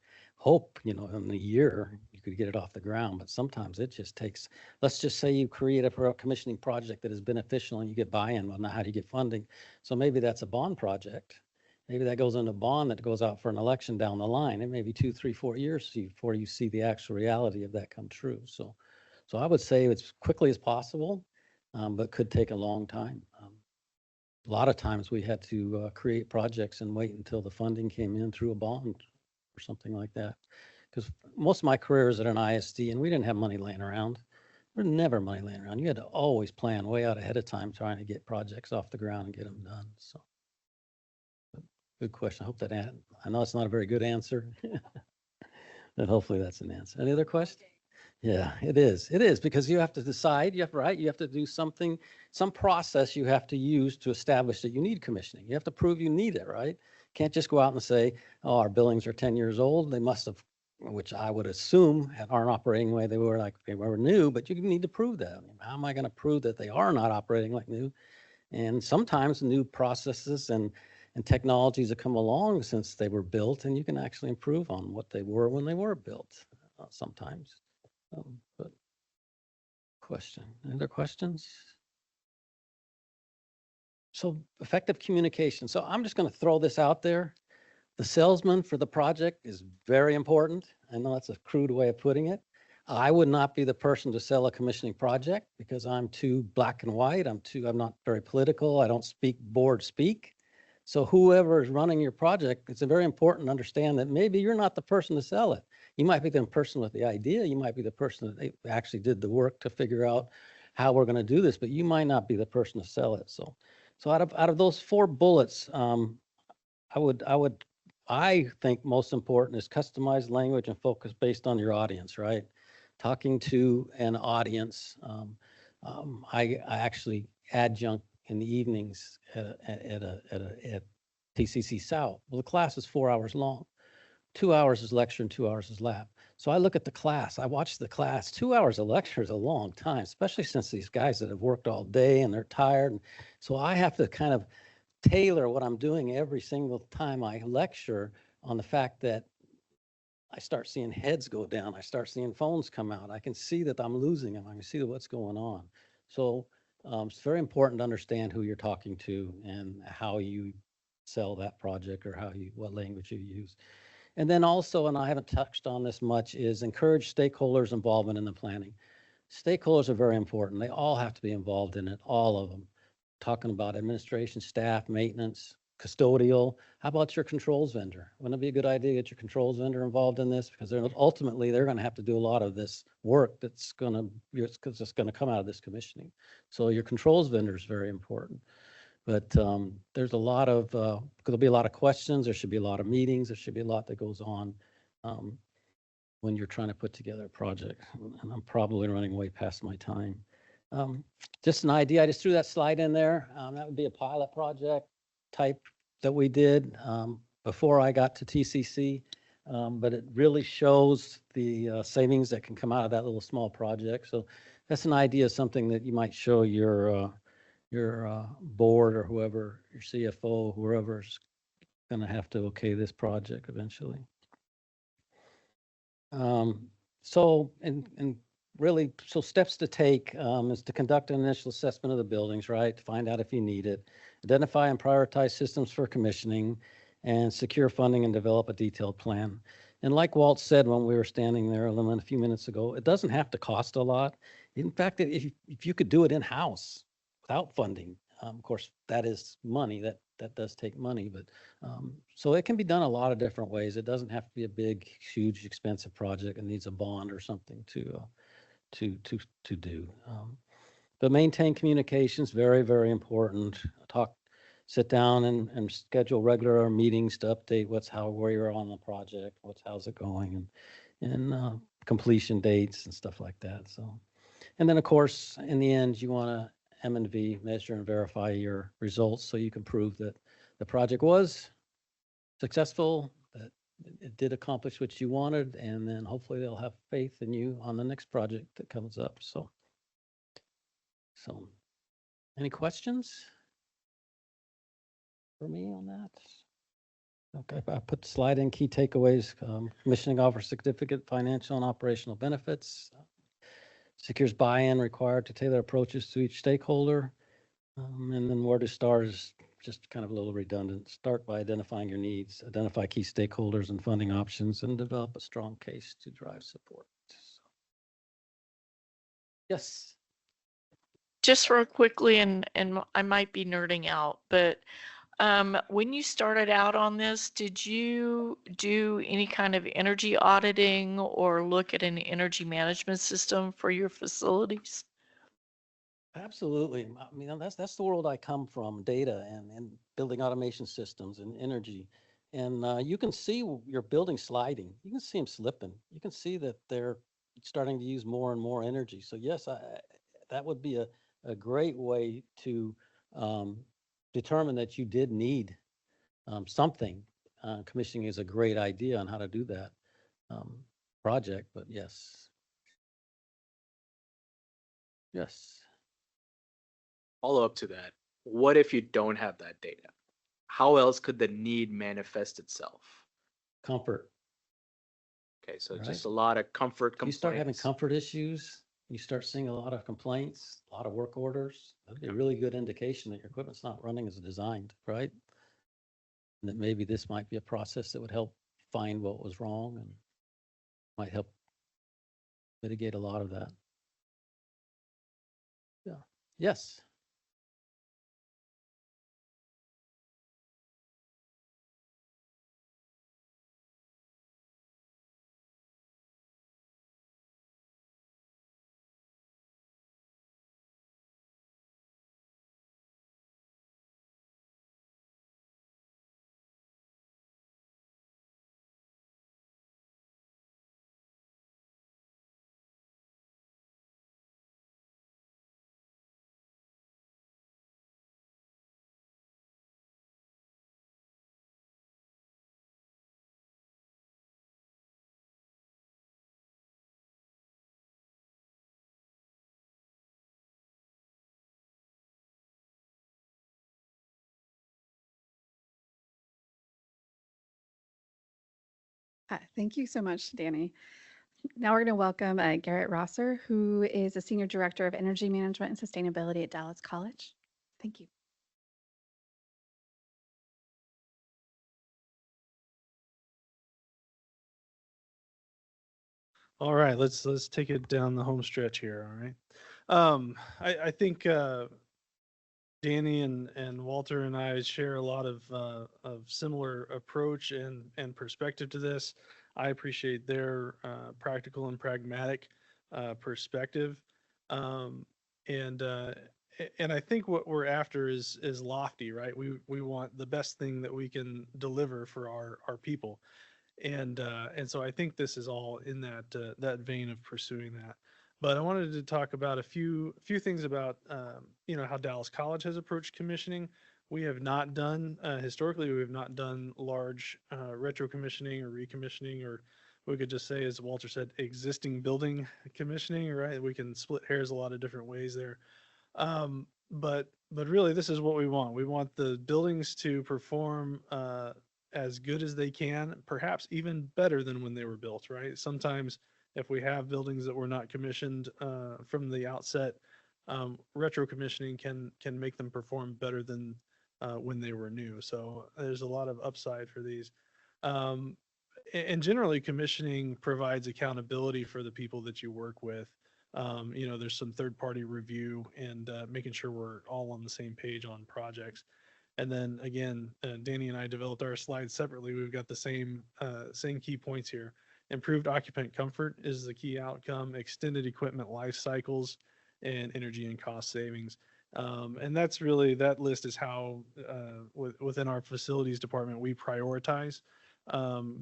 [SPEAKER 13] you know, in a year you could get it off the ground, but sometimes it just takes, let's just say you create a commissioning project that is beneficial and you get buy-in. Well, now how do you get funding? So maybe that's a bond project. Maybe that goes into bond that goes out for an election down the line. It may be 2, 3, 4 years before you see the actual reality of that come true. So I would say as quickly as possible, but could take a long time. A lot of times we had to create projects and wait until the funding came in through a bond or something like that. Because most of my career is at an ISD and we didn't have money laying around. There was never money laying around. You had to always plan way out ahead of time trying to get projects off the ground and get them done. So good question. I hope that I know it's not a very good answer, but hopefully that's an answer. Any other questions? Yeah, it is. It is because you have to decide, you have to do something, some process you have to use to establish that you need commissioning. You have to prove you need it, right? Can't just go out and say, oh, our buildings are 10 years old. They must have, which I would assume aren't operating the way they were like they were new, but you need to prove that. I mean, how am I going to prove that they are not operating like new? And sometimes new processes and technologies have come along since they were built, and you can actually improve on what they were when they were built sometimes. But question, any other questions? So effective communication. So I'm just going to throw this out there. The salesman for the project is very important. I know that's a crude way of putting it, I would not be the person to sell a commissioning project because I'm too black and white. I'm not very political. I don't speak board speak. So whoever is running your project, it's very important to understand that maybe you're not the person to sell it. You might be the person with the idea. You might be the person that actually did the work to figure out how we're going to do this, but you might not be the person to sell it. So out of those 4 bullets, I think most important is customized language and focus based on your audience, right? Talking to an audience. I actually adjunct in the evenings at TCC South. Well, the class is 4 hours long. 2 hours is lecture and 2 hours is lab. So I look at the class, I watch the class. 2 hours of lecture is a long time, especially since these guys that have worked all day and they're tired. And so I have to kind of tailor what I'm doing every single time I lecture on the fact that I start seeing heads go down. I start seeing phones come out. I can see that I'm losing them. I can see what's going on. So it's very important to understand who you're talking to and how you sell that project or what language you use. And then also, and I haven't touched on this much, is encourage stakeholders' involvement in the planning. Stakeholders are very important. They all have to be involved in it, all of them. Talking about administration, staff, maintenance, custodial. How about your controls vendor? Wouldn't it be a good idea to get your controls vendor involved in this? Because ultimately they're going to have to do a lot of this work that's going to come out of this commissioning. So your controls vendor is very important. But there's a lot of, there'll be a lot of questions. There should be a lot of meetings. There should be a lot that goes on when you're trying to put together a project. And I'm probably running way past my time. Just an idea. I just threw that slide in there. That would be a pilot project type that we did before I got to TCC. But it really shows the savings that can come out of that little small project. So that's an idea, something that you might show your board or whoever, your CFO, whoever's going to have to okay this project eventually. So steps to take is to conduct an initial assessment of the buildings, right? To find out if you need it, identify and prioritize systems for commissioning, and secure funding and develop a detailed plan. And like Walt said when we were standing there a few minutes ago, it doesn't have to cost a lot. In fact, if you could do it in-house without funding, of course, that is money. That does take money, but so it can be done a lot of different ways. It doesn't have to be a big, huge, expensive project. It needs a bond or something to do. But maintain communications, very, very important. Sit down and schedule regular meetings to update where you're on the project, how's it going, and completion dates and stuff like that. So, and then of course, in the end, you want to M&V, measure and verify your results so you can prove that the project was successful, that it did accomplish what you wanted, and then hopefully they'll have faith in you on the next project that comes up. So any questions for me on that? Okay, I put the slide in, key takeaways. Commissioning offers significant financial and operational benefits. Secures buy-in required to tailor approaches to each stakeholder. And then where to start is just kind of a little redundant. Start by identifying your needs, identify key stakeholders and funding options, and develop a strong case to drive support. So. Yes.
[SPEAKER 12] Just real quickly, and I might be nerding out, but when you started out on this, did you do any kind of energy auditing or look at an energy management system for your facilities?
[SPEAKER 13] Absolutely. I mean, that's the world I come from, data and building automation systems and energy. And you can see your building sliding. You can see them slipping. You can see that they're starting to use more and more energy. So yes, that would be a great way to determine that you did need something. Commissioning is a great idea on how to do that project, but yes. Yes.
[SPEAKER 22] Follow up to that. What if you don't have that data? How else could the need manifest itself?
[SPEAKER 13] Comfort.
[SPEAKER 22] Okay, so
[SPEAKER 13] Right.
[SPEAKER 22] just a lot of comfort complaints.
[SPEAKER 13] You start having comfort issues, you start seeing a lot of complaints, a lot of work orders. That'd be a really good indication that your equipment's not running as designed, right? And that maybe this might be a process that would help find what was wrong and might help mitigate a lot of that. Yeah. Yes.
[SPEAKER 10] Thank you so much, Danny. Now we're going to welcome Garrett Rosser, who is a Senior Director of Energy Management and Sustainability at Dallas College. Thank you.
[SPEAKER 15] All right, let's take it down the home stretch here. All right. I think Danny and Walter and I share a lot of similar approach and perspective to this. I appreciate their practical and pragmatic perspective, and I think what we're after is lofty, right? We want the best thing that we can deliver for our people, and so I think this is all in that vein of pursuing that. But I wanted to talk about a few things about how Dallas College has approached commissioning. We have not done historically we have not done large retro commissioning or recommissioning, or we could just say, as Walter said, existing building commissioning. Right? We can split hairs a lot of different ways there. But really, this is what we want. We want the buildings to perform as good as they can, perhaps even better than when they were built. Right? Sometimes, if we have buildings that were not commissioned from the outset, retro commissioning can make them perform better than when they were new. So there's a lot of upside for these. And generally, commissioning provides accountability for the people that you work with. There's some third-party review and making sure we're all on the same page on projects. And then again, Danny and I developed our slides separately. We've got the same key points here. Improved occupant comfort is the key outcome, extended equipment life cycles, and energy and cost savings. And that's really, that list is how within our facilities department we prioritize,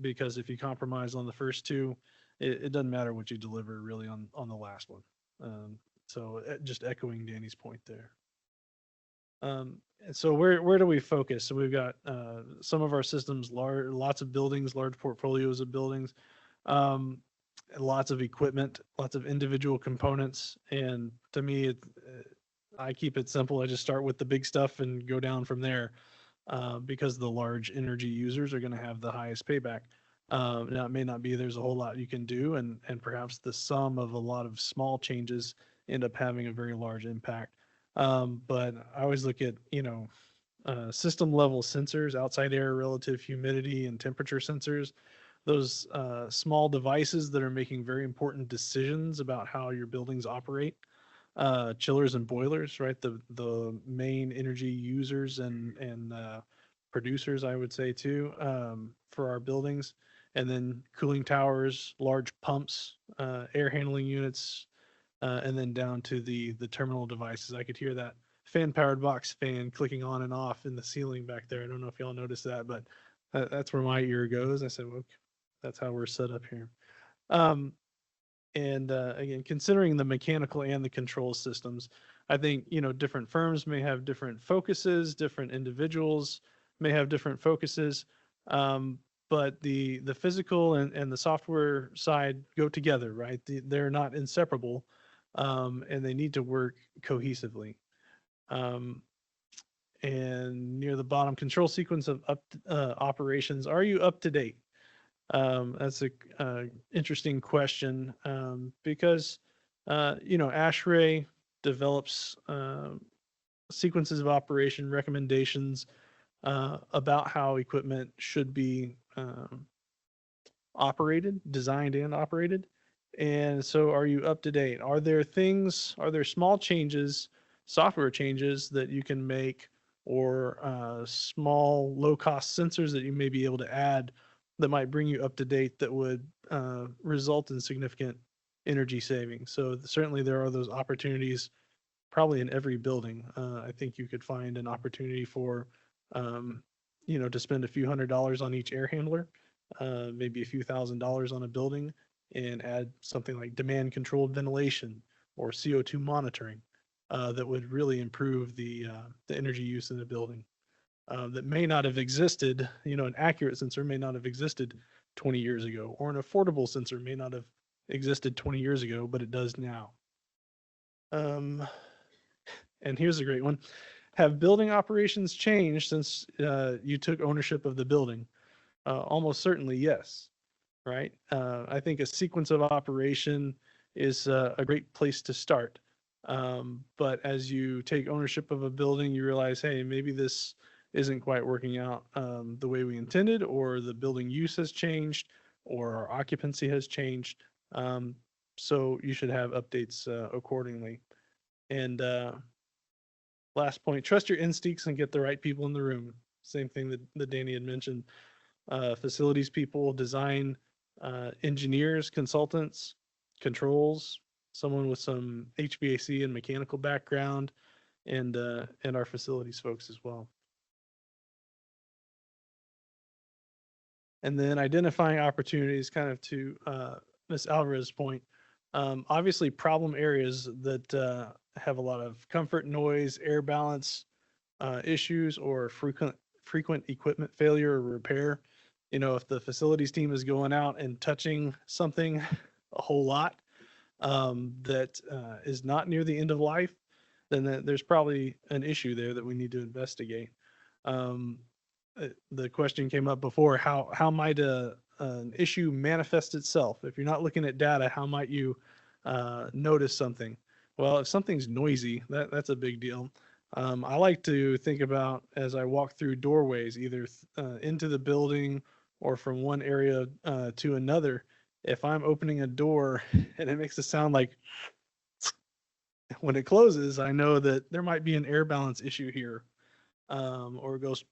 [SPEAKER 15] because if you compromise on the first two, it doesn't matter what you deliver really on the last one. So just echoing Danny's point there. And so where do we focus? So we've got some of our systems, lots of buildings, large portfolios of buildings, lots of equipment, lots of individual components. And to me, I keep it simple. I just start with the big stuff and go down from there, because the large energy users are going to have the highest payback. Now, it may not be there's a whole lot you can do, and perhaps the sum of a lot of small changes end up having a very large impact. But I always look at, system level sensors, outside air, relative humidity, and temperature sensors, those small devices that are making very important decisions about how your buildings operate. Chillers and boilers, right? The main energy users and producers, I would say too, for our buildings. And then cooling towers, large pumps, air handling units, and then down to the terminal devices. I could hear that fan powered box fan clicking on and off in the ceiling back there. I don't know if y'all noticed that, but that's where my ear goes. I said, well, that's how we're set up here. And again, considering the mechanical and the control systems, I think, different firms may have different focuses, different individuals may have different focuses, but the physical and the software side go together, right? They're not inseparable, and they need to work cohesively. And near the bottom, control sequence of operations. Are you up to date? That's a interesting question, because ASHRAE develops sequences of operation recommendations about how equipment should be operated, designed and operated. And so are you up to date? Are there small changes, software changes that you can make, or small low-cost sensors that you may be able to add that might bring you up to date that would result in significant energy savings? So certainly there are those opportunities probably in every building. I think you could find an opportunity for, to spend a few $100s on each air handler, maybe a few $1,000s on a building, and add something like demand controlled ventilation or CO2 monitoring that would really improve the energy use in the building. That may not have existed, an accurate sensor may not have existed 20 years ago, or an affordable sensor may not have existed 20 years ago, but it does now. And here's a great one. Have building operations changed since you took ownership of the building? Almost certainly yes, right? I think a sequence of operation is a great place to start. But as you take ownership of a building, you realize, hey, maybe this isn't quite working out the way we intended, or the building use has changed, or our occupancy has changed. So you should have updates accordingly. And last point, trust your instincts and get the right people in the room. Same thing that Danny had mentioned. Facilities people, design engineers, consultants, controls, someone with some HVAC and mechanical background, and our facilities folks as well. And then identifying opportunities, kind of to Ms. Alvarez's point. Obviously, problem areas that have a lot of comfort, noise, air balance issues, or frequent equipment failure or repair. If the facilities team is going out and touching something a whole lot that is not near the end of life, then there's probably an issue there that we need to investigate. The question came up before, how might an issue manifest itself? If you're not looking at data, how might you notice something? Well, if something's noisy, that's a big deal. I like to think about, as I walk through doorways, either into the building or from one area to another, if I'm opening a door and it makes a sound like when it closes, I know that there might be an air balance issue here, or it goes.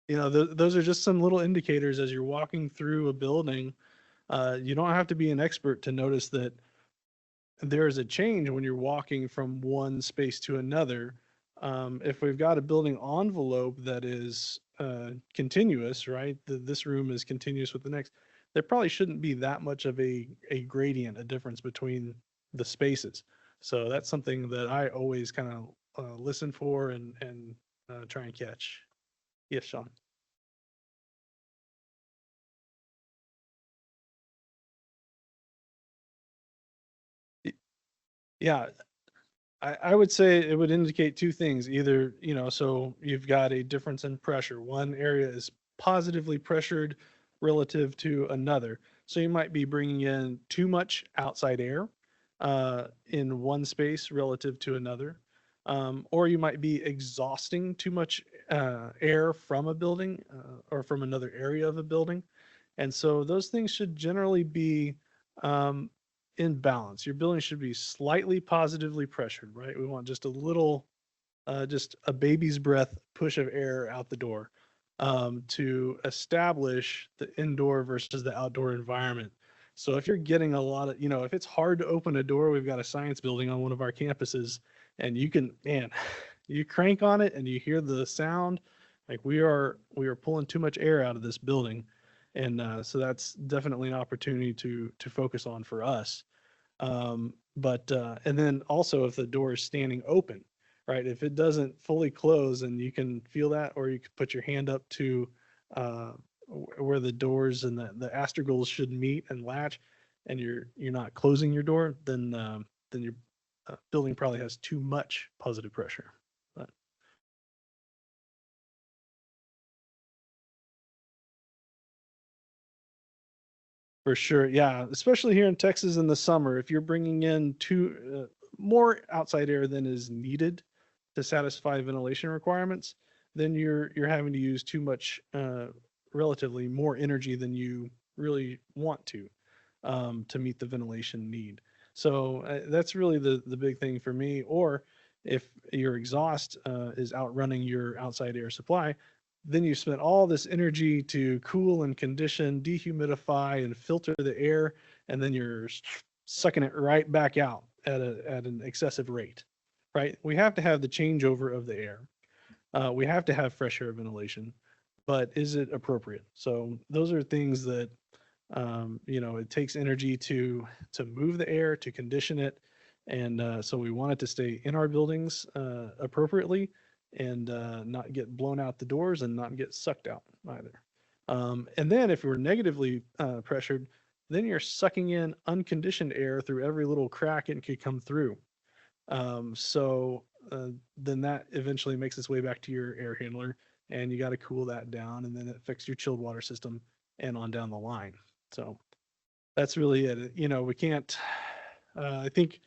[SPEAKER 15] Those are just some little indicators as you're walking through a building. You don't have to be an expert to notice that there is a change when you're walking from one space to another. If we've got a building envelope that is continuous, right? This room is continuous with the next. There probably shouldn't be that much of a gradient, a difference between the spaces. So that's something that I always kind of listen for and try and catch. Yes, Sean. Yeah, I would say it would indicate two things. Either, so you've got a difference in pressure. One area is positively pressured relative to another. So you might be bringing in too much outside air in one space relative to another. Or you might be exhausting too much air from a building or from another area of a building. And so those things should generally be in balance. Your building should be slightly positively pressured, right? We want just a little, just a baby's breath push of air out the door to establish the indoor versus the outdoor environment. So if you're getting a lot of, if it's hard to open a door, we've got a science building on one of our campuses, and you can, you crank on it and you hear the sound, like we are pulling too much air out of this building. And so that's definitely an opportunity to focus on for us. And then also if the door is standing open, right? If it doesn't fully close and you can feel that, or you could put your hand up to where the doors and the astragals should meet and latch, and you're not closing your door, then your building probably has too much positive pressure. But for sure, yeah, especially here in Texas in the summer, if you're bringing in more outside air than is needed to satisfy ventilation requirements, then you're having to use too much, relatively more energy than you really want to meet the ventilation need. So that's really the big thing for me. Or if your exhaust is outrunning your outside air supply, then you spent all this energy to cool and condition, dehumidify and filter the air, and then you're sucking it right back out at an excessive rate, right? We have to have the changeover of the air. We have to have fresh air ventilation, but is it appropriate? So those are things that it takes energy to move the air, to condition it, and so we want it to stay in our buildings appropriately and not get blown out the doors and not get sucked out either. And then if we're negatively pressured, then you're sucking in unconditioned air through every little crack it could come through. Then that eventually makes its way back to your air handler, and you got to cool that down, and then it affects your chilled water system and on down the line. So that's really it. We can't, I think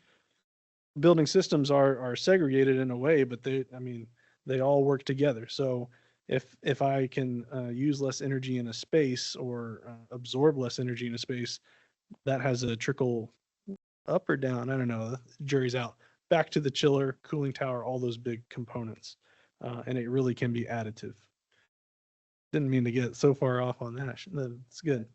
[SPEAKER 15] building systems are segregated in a way, but they all work together. So if I can use less energy in a space or absorb less energy in a space, that has a trickle up or down. I don't know. The jury's out. Back to the chiller, cooling tower, all those big components. And it really can be additive. Didn't mean to get so far off on that. That's good.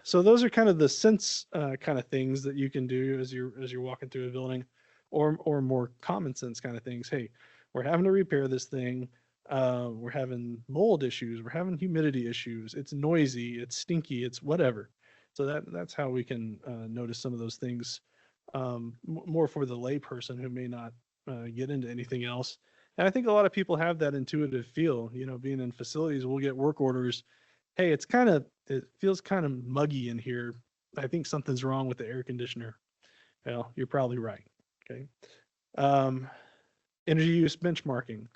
[SPEAKER 15] So those are kind of the sense kind of things that you can do as you're walking through a building, or more common sense kind of things. Hey, we're having to repair this thing. We're having mold issues. We're having humidity issues. It's noisy. It's stinky. It's whatever. So that's how we can notice some of those things more for the layperson who may not get into anything else. And I think a lot of people have that intuitive feel. Being in facilities, we'll get work orders. Hey, it feels kind of muggy in here. I think something's wrong with the air conditioner. Well, you're probably right. Okay. Energy use benchmarking,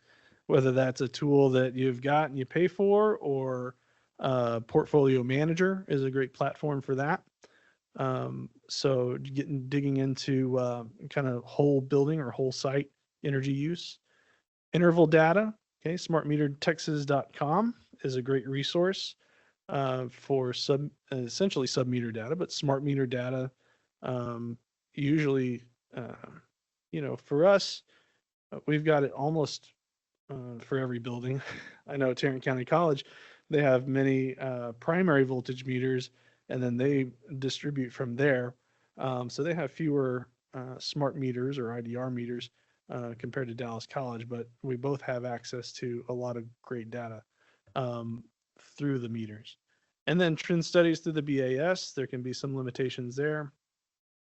[SPEAKER 15] whether that's a tool that you've got and you pay for, or Portfolio Manager is a great platform for that. So digging into kind of whole building or whole site energy use. Interval data, okay, smartmetertexas.com is a great resource for essentially sub-meter data, but smart meter data. Usually, for us, we've got it almost for every building. I know at Tarrant County College, they have many primary voltage meters, and then they distribute from there. So they have fewer smart meters or IDR meters compared to Dallas College, but we both have access to a lot of great data through the meters. And then trend studies through the BAS, there can be some limitations there.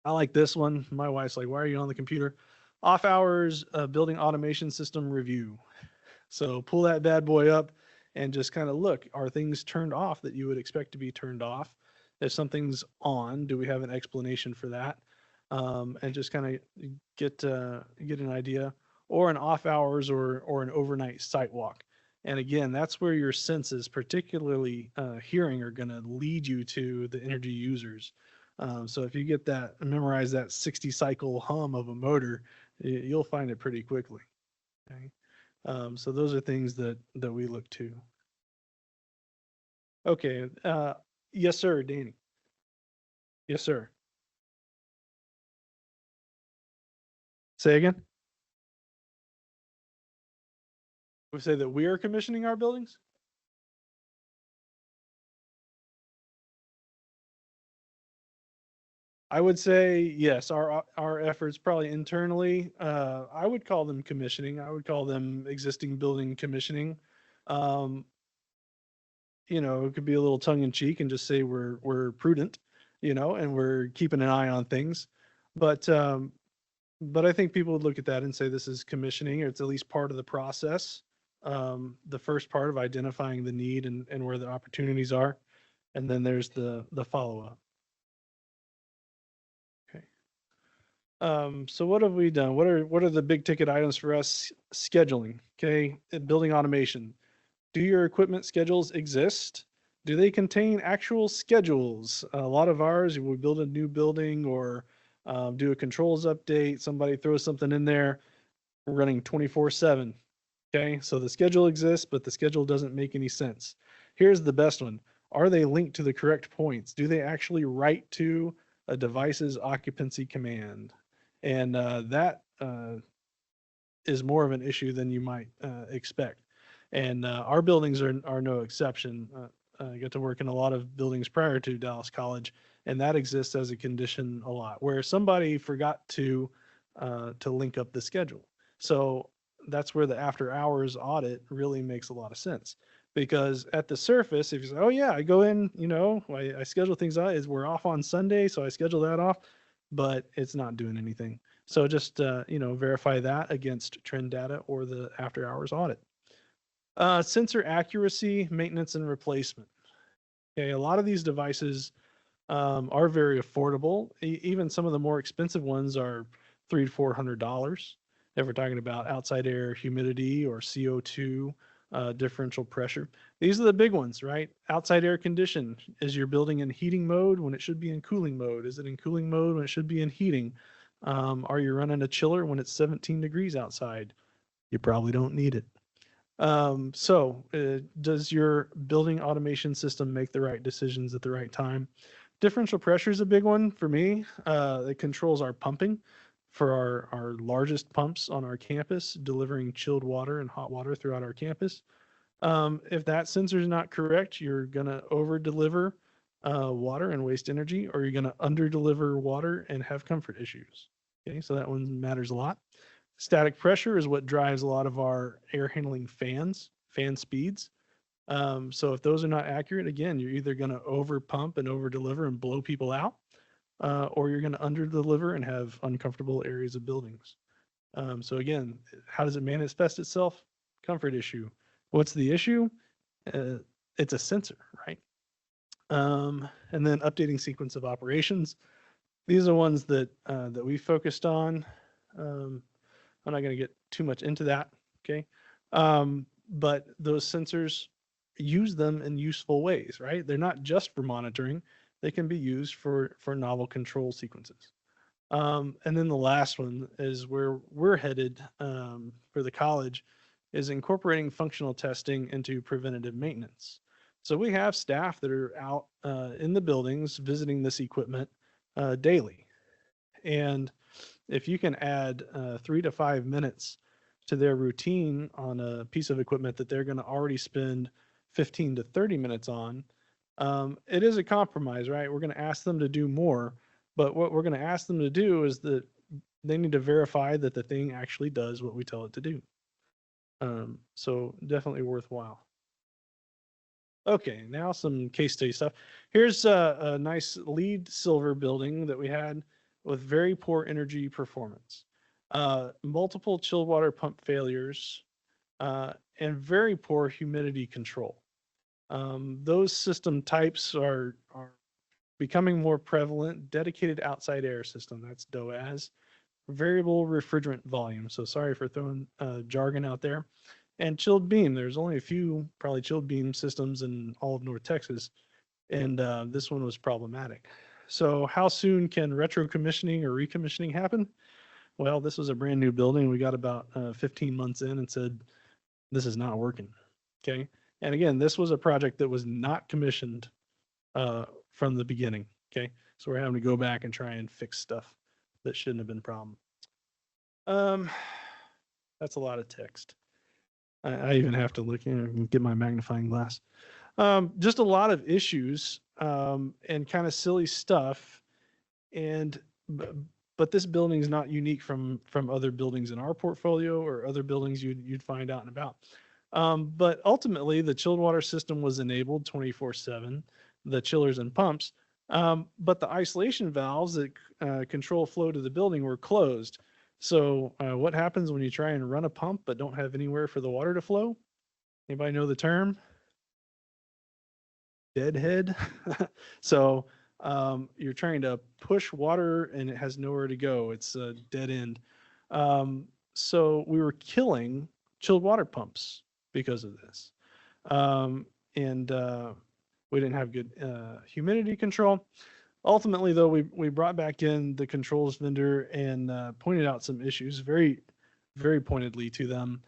[SPEAKER 15] I like this one. My wife's like, why are you on the computer? Off hours building automation system review. So pull that bad boy up and just kind of look, are things turned off that you would expect to be turned off? If something's on, do we have an explanation for that? And just kind of get an idea, or an off hours or an overnight site walk. And again, that's where your senses, particularly hearing, are going to lead you to the energy users. So if you get that, memorize that 60 cycle hum of a motor, you'll find it pretty quickly. Okay. So those are things that we look to. Okay. Yes, sir, Danny. Yes, sir. Say again. We say that we are commissioning our buildings? I would say yes. Our efforts probably internally, I would call them commissioning. I would call them existing building commissioning. It could be a little tongue in cheek and just say we're prudent, and we're keeping an eye on things. But I think people would look at that and say this is commissioning, or it's at least part of the process. The first part of identifying the need and where the opportunities are, and then there's the follow-up. So what have we done? What are the big ticket items for us? Scheduling, okay? Building automation. Do your equipment schedules exist? Do they contain actual schedules? A lot of ours, we build a new building or do a controls update, somebody throws something in there, we're running 24/7. Okay, so the schedule exists, but the schedule doesn't make any sense. Here's the best one. Are they linked to the correct points? Do they actually write to a device's occupancy command? And that is more of an issue than you might expect. And our buildings are no exception. I got to work in a lot of buildings prior to Dallas College, and that exists as a condition a lot, where somebody forgot to link up the schedule. So that's where the after hours audit really makes a lot of sense. Because at the surface, if you say, oh yeah, I go in, I schedule things out, we're off on Sunday, so I schedule that off, but it's not doing anything. So just, verify that against trend data or the after hours audit. Sensor accuracy, maintenance, and replacement. Okay, a lot of these devices are very affordable. Even some of the more expensive ones are $300 to $400. If we're talking about outside air humidity or CO2, differential pressure. These are the big ones, right? Outside air condition. Is your building in heating mode when it should be in cooling mode? Is it in cooling mode when it should be in heating? Are you running a chiller when it's 17 degrees outside? You probably don't need it. Does your building automation system make the right decisions at the right time? Differential pressure is a big one for me. It controls our pumping for our largest pumps on our campus, delivering chilled water and hot water throughout our campus. If that sensor is not correct, you're going to over deliver water and waste energy, or you're going to under deliver water and have comfort issues. Okay, so that one matters a lot. Static pressure is what drives a lot of our air handling fan speeds. So if those are not accurate, again, you're either going to over pump and over deliver and blow people out, or you're going to under deliver and have uncomfortable areas of buildings. So again, how does it manifest itself? Comfort issue. What's the issue? It's a sensor, right? And then updating sequence of operations. These are ones that we focused on. I'm not going to get too much into that, okay? But those sensors, use them in useful ways, right? They're not just for monitoring. They can be used for novel control sequences. And then the last one is where we're headed for the college, is incorporating functional testing into preventative maintenance. So we have staff that are out in the buildings visiting this equipment daily. And if you can add 3 to 5 minutes to their routine on a piece of equipment that they're going to already spend 15 to 30 minutes on, it is a compromise, right? We're going to ask them to do more, but what we're going to ask them to do is that they need to verify that the thing actually does what we tell it to do. So definitely worthwhile. Okay, now some case study stuff. Here's a nice LEED silver building that we had with very poor energy performance, multiple chilled water pump failures, and very poor humidity control. Those system types are becoming more prevalent. Dedicated outside air system, that's DOAS. Variable refrigerant volume. So sorry for throwing jargon out there. And chilled beam. There's only a few probably chilled beam systems in all of North Texas. And this one was problematic. So how soon can retro commissioning or recommissioning happen? Well, this was a brand new building. We got about 15 months in and said, this is not working. Okay. And again, this was a project that was not commissioned from the beginning. Okay. So we're having to go back and try and fix stuff that shouldn't have been a problem. That's a lot of text. I even have to look and get my magnifying glass. Just a lot of issues and kind of silly stuff. But this building is not unique from other buildings in our portfolio or other buildings you'd find out and about. But ultimately, the chilled water system was enabled 24/7, the chillers and pumps. But the isolation valves that control flow to the building were closed. So what happens when you try and run a pump but don't have anywhere for the water to flow? Anybody know the term? Deadhead. So you're trying to push water and it has nowhere to go. It's a dead end. So we were killing chilled water pumps because of this. And we didn't have good humidity control. Ultimately, though, we brought back in the controls vendor and pointed out some issues very, very pointedly to them,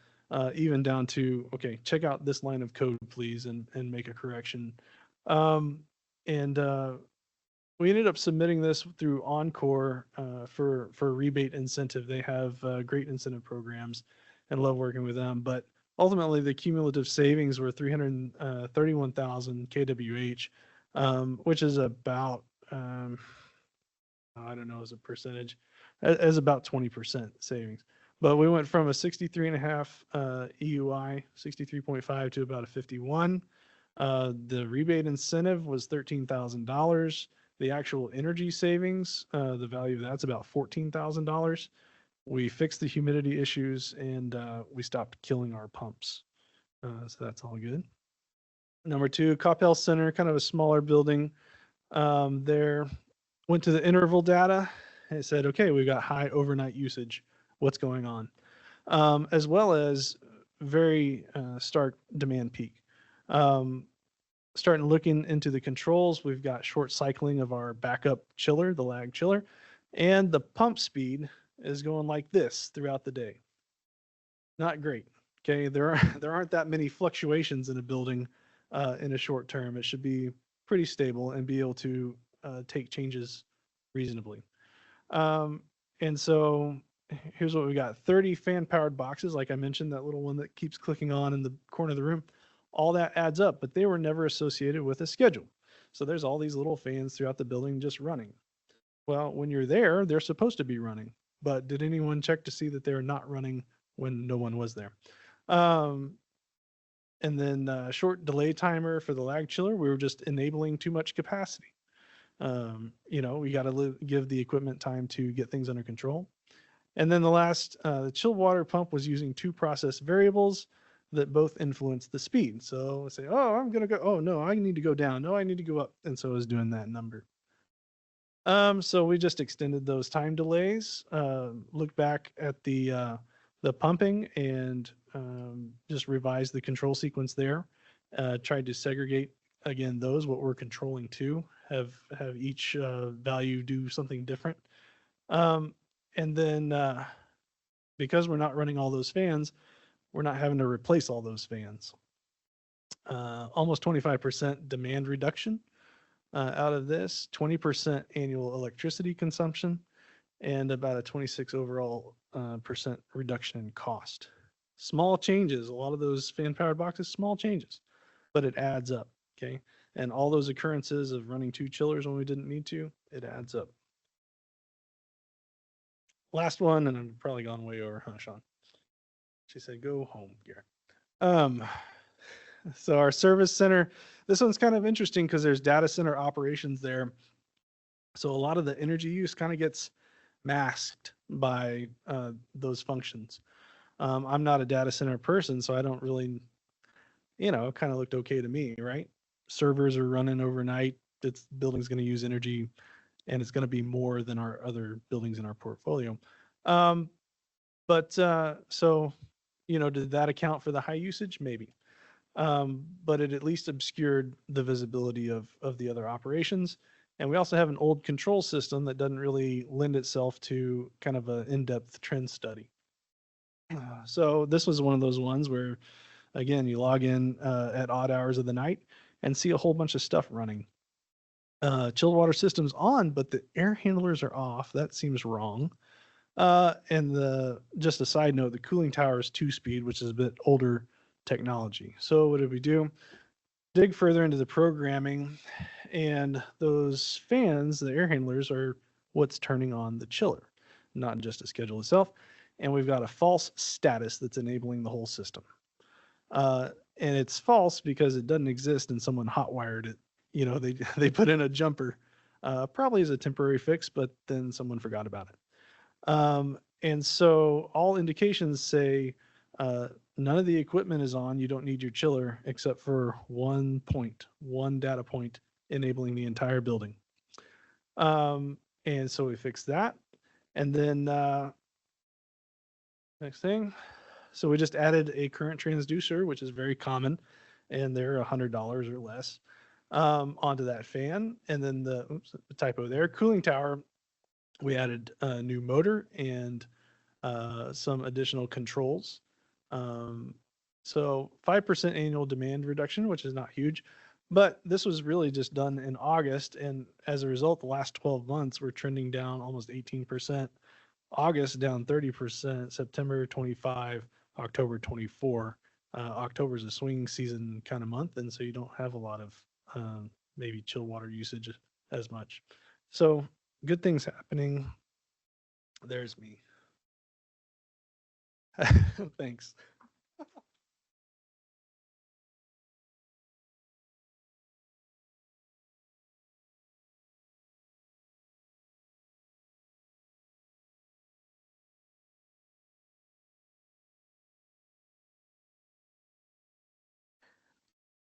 [SPEAKER 15] even down to, okay, check out this line of code, please, and make a correction. And we ended up submitting this through Encore for rebate incentive. They have great incentive programs and love working with them. But ultimately, the cumulative savings were 331,000 kWh, which is about, I don't know, as a percentage, as about 20% savings. But we went from a 63.5 EUI, 63.5 to about a 51. The rebate incentive was $13,000. The actual energy savings, the value of that's about $14,000. We fixed the humidity issues and we stopped killing our pumps. So that's all good. Number two, Coppell Center, kind of a smaller building. There went to the interval data and it said, okay, we've got high overnight usage. What's going on? As well as very stark demand peak. Starting looking into the controls, we've got short cycling of our backup chiller, the lag chiller, and the pump speed is going like this throughout the day. Not great. Okay, there aren't that many fluctuations in a building in a short term. It should be pretty stable and be able to take changes reasonably. And so here's what we got: 30 fan powered boxes, like I mentioned, that little one that keeps clicking on in the corner of the room. All that adds up, but they were never associated with a schedule. So there's all these little fans throughout the building just running. Well, when you're there, they're supposed to be running. But did anyone check to see that they're not running when no one was there? And then short delay timer for the lag chiller. We were just enabling too much capacity. You know, we got to give the equipment time to get things under control. And then the last, the chilled water pump was using two process variables that both influence the speed. So say, oh, I'm going to go, oh no, I need to go down. No, I need to go up. And so I was doing that number. So we just extended those time delays, looked back at the pumping and just revised the control sequence there. Tried to segregate again, those, what we're controlling to have each value do something different. And then because we're not running all those fans, we're not having to replace all those fans. Almost 25% demand reduction out of this, 20% annual electricity consumption, and about a 26 overall percent reduction in cost. Small changes, a lot of those fan powered boxes, small changes, but it adds up, okay? And all those occurrences of running two chillers when we didn't need to, it adds up. Last one, and I'm probably gone way over, huh, Sean? She said, go home, Garrett. So our service center, this one's kind of interesting because there's data center operations there. So a lot of the energy use kind of gets masked by those functions. I'm not a data center person, so I don't really, you know, it kind of looked okay to me, right? Servers are running overnight. This building's going to use energy, and it's going to be more than our other buildings in our portfolio. So, you know, did that account for the high usage? Maybe. But it at least obscured the visibility of the other operations. And we also have an old control system that doesn't really lend itself to kind of an in-depth trend study. So this was one of those ones where, again, you log in at odd hours of the night and see a whole bunch of stuff running. Chilled water system's on, but the air handlers are off. That seems wrong. And just a side note, the cooling tower is 2-speed, which is a bit older technology. So what did we do? Dig further into the programming, and those fans, the air handlers, are what's turning on the chiller, not just the schedule itself. And we've got a false status that's enabling the whole system. And it's false because it doesn't exist and someone hotwired it. You know, they put in a jumper, probably as a temporary fix, but then someone forgot about it. And so all indications say none of the equipment is on. You don't need your chiller except for one data point enabling the entire building. And so we fixed that. And then next thing, so we just added a current transducer, which is very common, and they're $100 or less onto that fan. And then the typo there, cooling tower, we added a new motor and some additional controls. So 5% annual demand reduction, which is not huge, But this was really just done in August. And as a result, the last 12 months, we're trending down almost 18%. August down 30%, September 25, October 24. October is a swing season kind of month, and so you don't have a lot of maybe chill water usage as much. So good things happening. There's me. Thanks.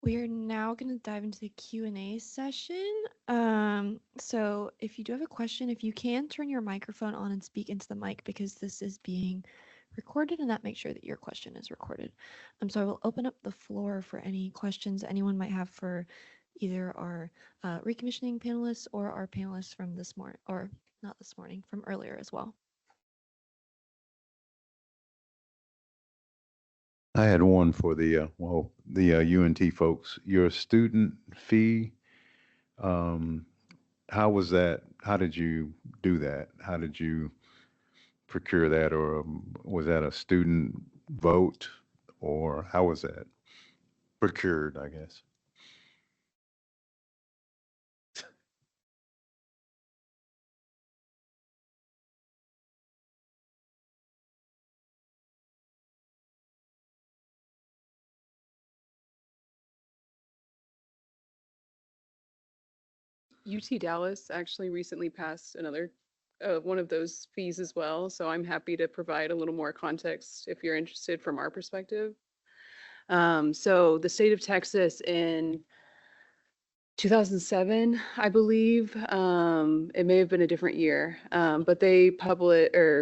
[SPEAKER 1] We're now going to dive into the Q&A session. So if you do have a question, if you can turn your microphone on and speak into the mic, because this is being recorded, and that makes sure that your question is recorded. So I will open up the floor for any questions anyone might have for either our recommissioning panelists or our panelists from this morning, or not this morning, from earlier as well.
[SPEAKER 14] I had one for the UNT folks. Your student fee, how was that? How did you do that? How did you procure that, or was that a student vote, or how was that procured, I guess?
[SPEAKER 6] UT Dallas actually recently passed another one of those fees as well. So I'm happy to provide a little more context if you're interested from our perspective. So the state of Texas in 2007, I believe, it may have been a different year, but they there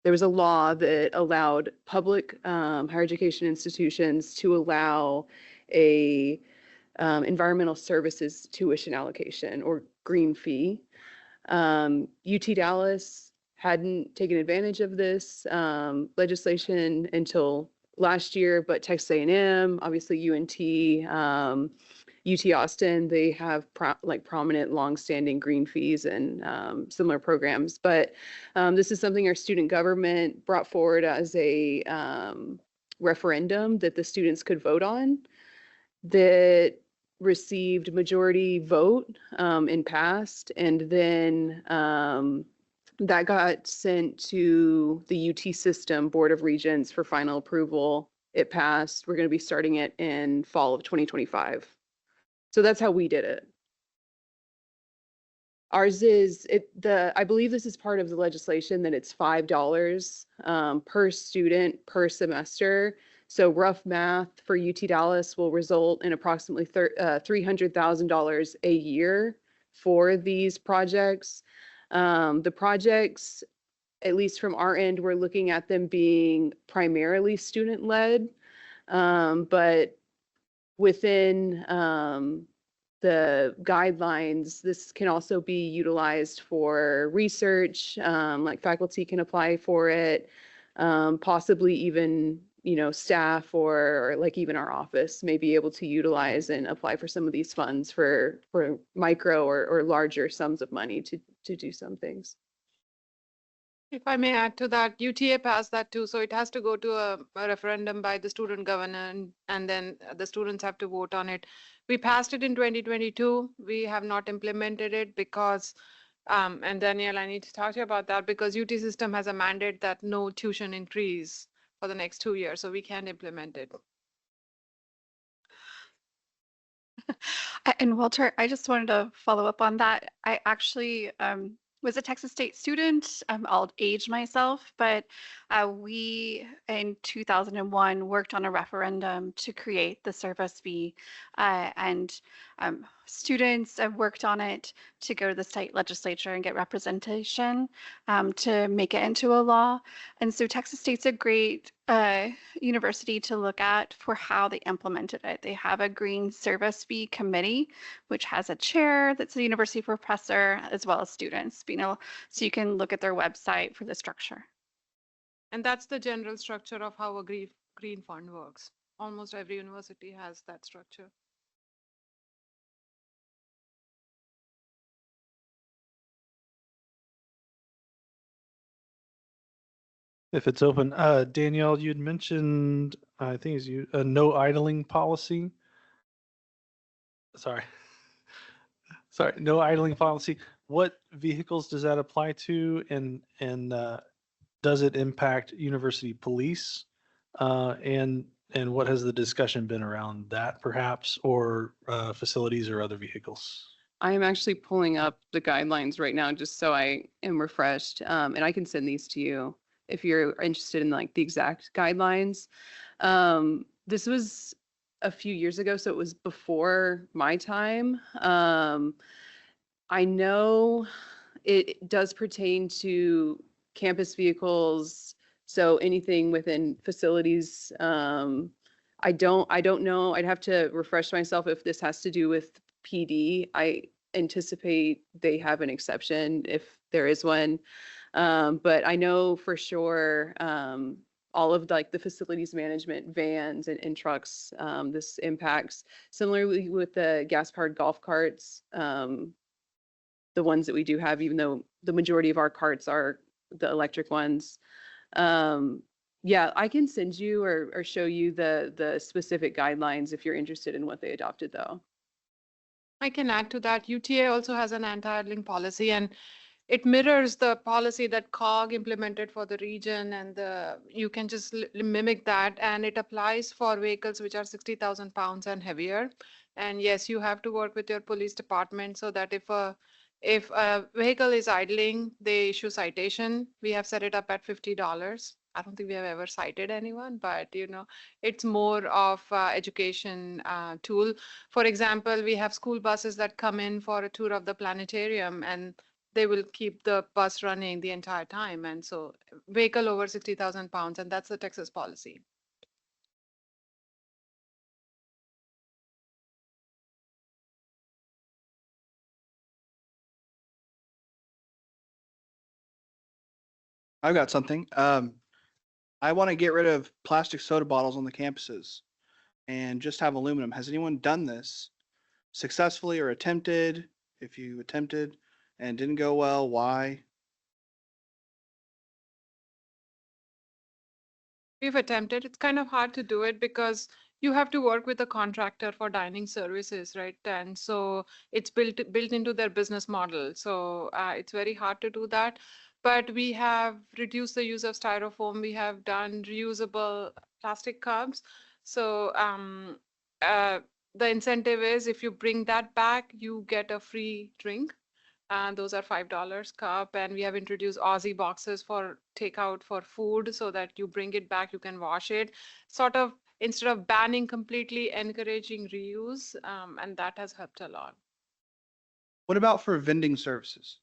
[SPEAKER 6] was a law that allowed public higher education institutions to allow a environmental services tuition allocation or green fee. UT Dallas hadn't taken advantage of this legislation until last year, but Texas A&M, obviously UNT, UT Austin, they have prominent longstanding green fees and similar programs. But this is something our student government brought forward as a referendum that the students could vote on, that received majority vote and passed, and then that got sent to the UT System Board of Regents for final approval. It passed. We're going to be starting it in fall of 2025. So that's how we did it. Ours is I believe this is part of the legislation that it's $5 per student per semester. So rough math for UT Dallas will result in approximately $300,000 a year for these projects. The projects, at least from our end, we're looking at them being primarily student-led, but within the guidelines, this can also be utilized for research, like faculty can apply for it, possibly even staff or like even our office may be able to utilize and apply for some of these funds for micro or larger sums of money to do some things.
[SPEAKER 3] If I may add to that, UTA passed that too, so it has to go to a referendum by the student governor, and then the students have to vote on it. We passed it in 2022. We have not implemented it because, and Danielle, I need to talk to you about that, because UT system has a mandate that no tuition increase for the next 2 years, so we can't implement it.
[SPEAKER 5] And Walter, I just wanted to follow up on that. I actually was a Texas State student. I'll age myself, but we in 2001 worked on a referendum to create the service fee, and students worked on it to go to the state legislature and get representation to make it into a law. And so Texas State's a great university to look at for how they implemented it. They have a green service fee committee, which has a chair that's a university professor, as well as students, so you can look at their website for the structure.
[SPEAKER 3] And that's the general structure of how a green fund works. almost every university has that structure.
[SPEAKER 15] If it's open, Danielle, you'd mentioned, I think it's you, a no idling policy. Sorry. Sorry, no idling policy. What vehicles does that apply to, and does it impact university police? And what has the discussion been around that, perhaps, or facilities or other vehicles?
[SPEAKER 6] I am actually pulling up the guidelines right now just so I am refreshed. And I can send these to you if you're interested in like the exact guidelines. This was a few years ago, so it was before my time. I know it does pertain to campus vehicles, so anything within facilities. I don't know. I'd have to refresh myself if this has to do with PD. I anticipate they have an exception if there is one. But I know for sure all of like the facilities management vans and trucks, this impacts. Similarly with the gas-powered golf carts, the ones that we do have, even though the majority of our carts are the electric ones. Yeah, I can send you or show you the specific guidelines if you're interested in what they adopted though.
[SPEAKER 3] I can add to that. UTA also has an anti-idling policy, and it mirrors the policy that COG implemented for the region, and you can just mimic that, and it applies for vehicles which are 60,000 pounds and heavier. And yes, you have to work with your police department so that if a vehicle is idling, they issue citation. We have set it up at $50. I don't think we have ever cited anyone, but it's more of education tool. For example, we have school buses that come in for a tour of the planetarium, and they will keep the bus running the entire time. And so vehicle over 60,000 pounds, and that's the Texas policy.
[SPEAKER 18] I've got something. I want to get rid of plastic soda bottles on the campuses and just have aluminum. Has anyone done this successfully or attempted? If you attempted and didn't go well, why?
[SPEAKER 3] We've attempted. It's kind of hard to do it because you have to work with a contractor for dining services, right? And so it's built into their business model. So it's very hard to do that. But we have reduced the use of styrofoam. We have done reusable plastic cups. So the incentive is if you bring that back, you get a free drink. And those are $5 cup. And we have introduced Aussie boxes for takeout for food so that you bring it back, you can wash it. Sort of instead of banning completely, encouraging reuse. And that has helped a lot.
[SPEAKER 18] What about for vending services?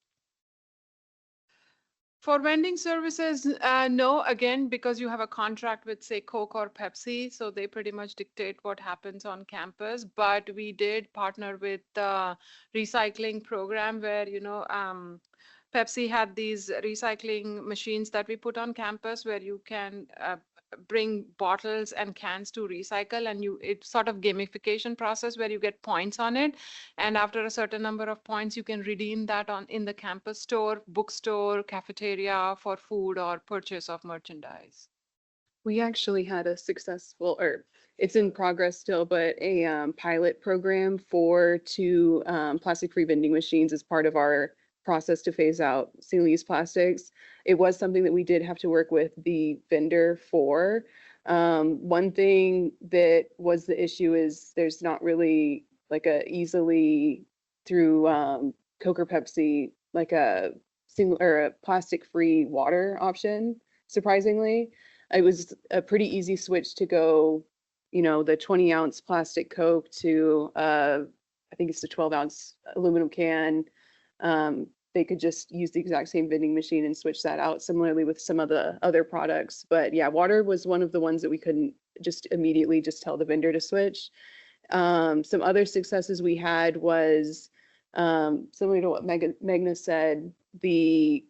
[SPEAKER 3] For vending services, no, again, because you have a contract with, say, Coke or Pepsi, so they pretty much dictate what happens on campus. But we did partner with the recycling program where, Pepsi had these recycling machines that we put on campus where you can bring bottles and cans to recycle, and it's sort of gamification process where you get points on it, and after a certain number of points you can redeem that in the campus store, bookstore, cafeteria for food or purchase of merchandise.
[SPEAKER 6] We actually had a successful, or it's in progress still, but a pilot program for two plastic-free vending machines as part of our process to phase out single-use plastics. It was something that we did have to work with the vendor for. One thing that was the issue is there's not really like a easily through Coke or Pepsi, like a single or a plastic-free water option, surprisingly. It was a pretty easy switch to go, the 20-ounce plastic Coke to, I think it's the 12-ounce aluminum can. They could just use the exact same vending machine and switch that out, similarly with some of the other products. But yeah, water was one of the ones that we couldn't just immediately just tell the vendor to switch. Some other successes we had was similar to what Megna said, the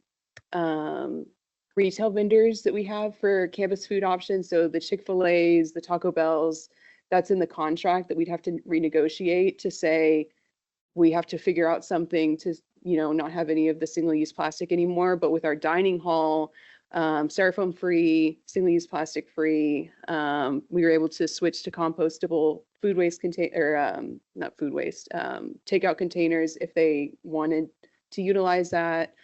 [SPEAKER 6] retail vendors that we have for campus food options. So the Chick-fil-A's, the Taco Bells, that's in the contract that we'd have to renegotiate to say, we have to figure out something to, not have any of the single-use plastic anymore. But with our dining hall, styrofoam free, single-use plastic free, we were able to switch to compostable food waste not food waste, takeout containers if they wanted to utilize that.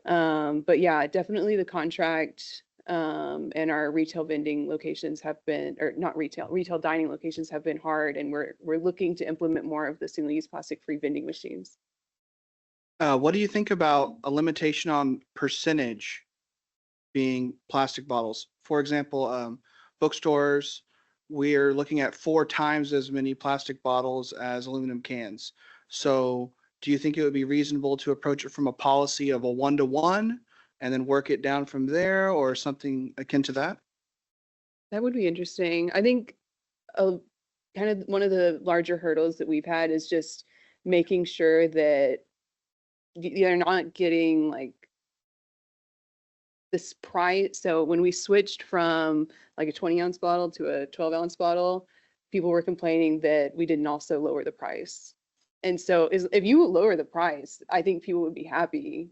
[SPEAKER 6] But yeah, definitely the contract and our retail vending locations have been, or not retail dining locations have been hard, and we're looking to implement more of the single-use plastic-free vending machines.
[SPEAKER 18] What do you think about a limitation on percentage being plastic bottles? For example, bookstores, we're looking at 4 times as many plastic bottles as aluminum cans. So do you think it would be reasonable to approach it from a policy of a 1-to-1 and then work it down from there, or something akin to that?
[SPEAKER 6] That would be interesting. I think kind of one of the larger hurdles that we've had is just making sure that you're not getting like this price. So when we switched from like a 20-ounce bottle to a 12-ounce bottle, people were complaining that we didn't also lower the price. And so if you lower the price, I think people would be happy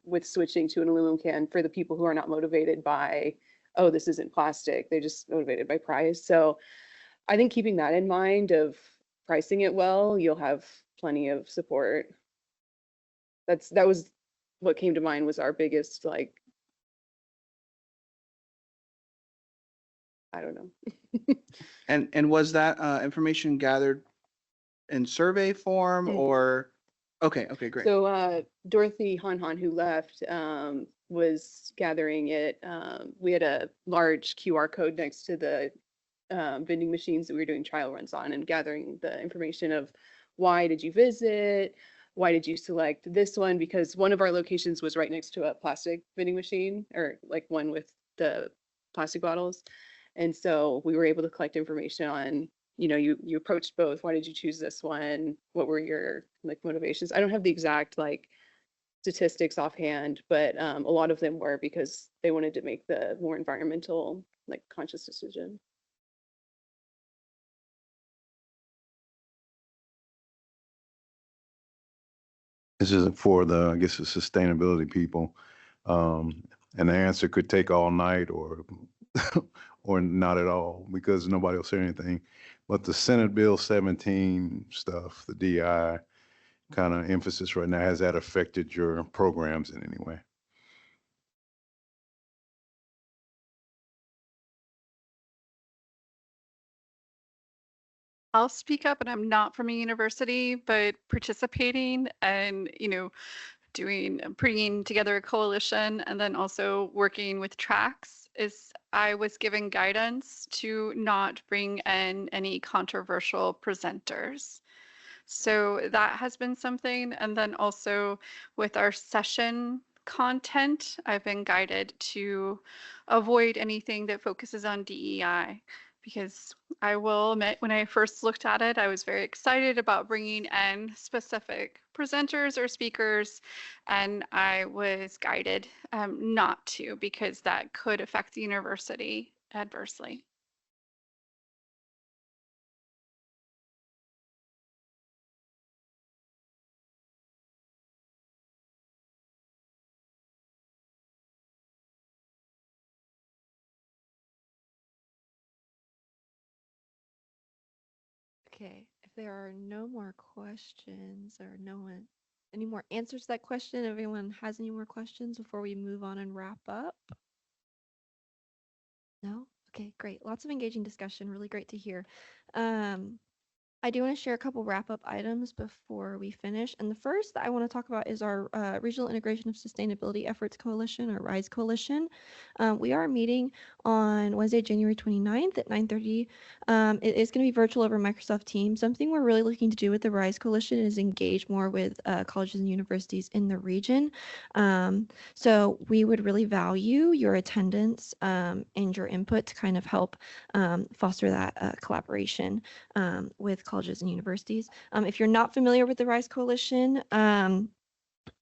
[SPEAKER 6] with switching to an aluminum can for the people who are not motivated by, oh, this isn't plastic. They're just motivated by price. So I think keeping that in mind of pricing it well, you'll have plenty of support. That was what came to mind was our biggest, like, I don't know.
[SPEAKER 18] And was that information gathered in survey form or? Okay, great.
[SPEAKER 6] So Dorothy Han, who left, was gathering it. We had a large QR code next to the vending machines that we were doing trial runs on, and gathering the information of why did you visit? Why did you select this one? Because one of our locations was right next to a plastic vending machine, or like one with the plastic bottles. And so we were able to collect information on, you approached both. Why did you choose this one? What were your like motivations? I don't have the exact like statistics offhand, but a lot of them were because they wanted to make the more environmental, like conscious decision.
[SPEAKER 14] This isn't for the, I guess, the sustainability people. And the answer could take all night or or not at all, because nobody will say anything. But the Senate Bill 17 stuff, the DI kind of emphasis right now, has that affected your programs in any way?
[SPEAKER 5] I'll speak up, and I'm not from a university, but participating and, putting together a coalition and then also working with tracks is I was given guidance to not bring in any controversial presenters. So that has been something. And then also with our session content, I've been guided to avoid anything that focuses on DEI, because I will admit, when I first looked at it, I was very excited about bringing in specific presenters or speakers, and I was guided not to, because that could affect the university adversely.
[SPEAKER 1] Okay, if there are no more questions or any more answers to that question, if anyone has any more questions before we move on and wrap up? No? Okay, great. Lots of engaging discussion. Really great to hear. I do want to share a couple wrap-up items before we finish. And the first that I want to talk about is our Regional Integration of Sustainability Efforts Coalition, or RISE Coalition. We are meeting on Wednesday, January 29th at 9:30. It is going to be virtual over Microsoft Teams. Something we're really looking to do with the RISE Coalition is engage more with colleges and universities in the region. So we would really value your attendance and your input to kind of help foster that collaboration with colleges and universities. If you're not familiar with the RISE Coalition,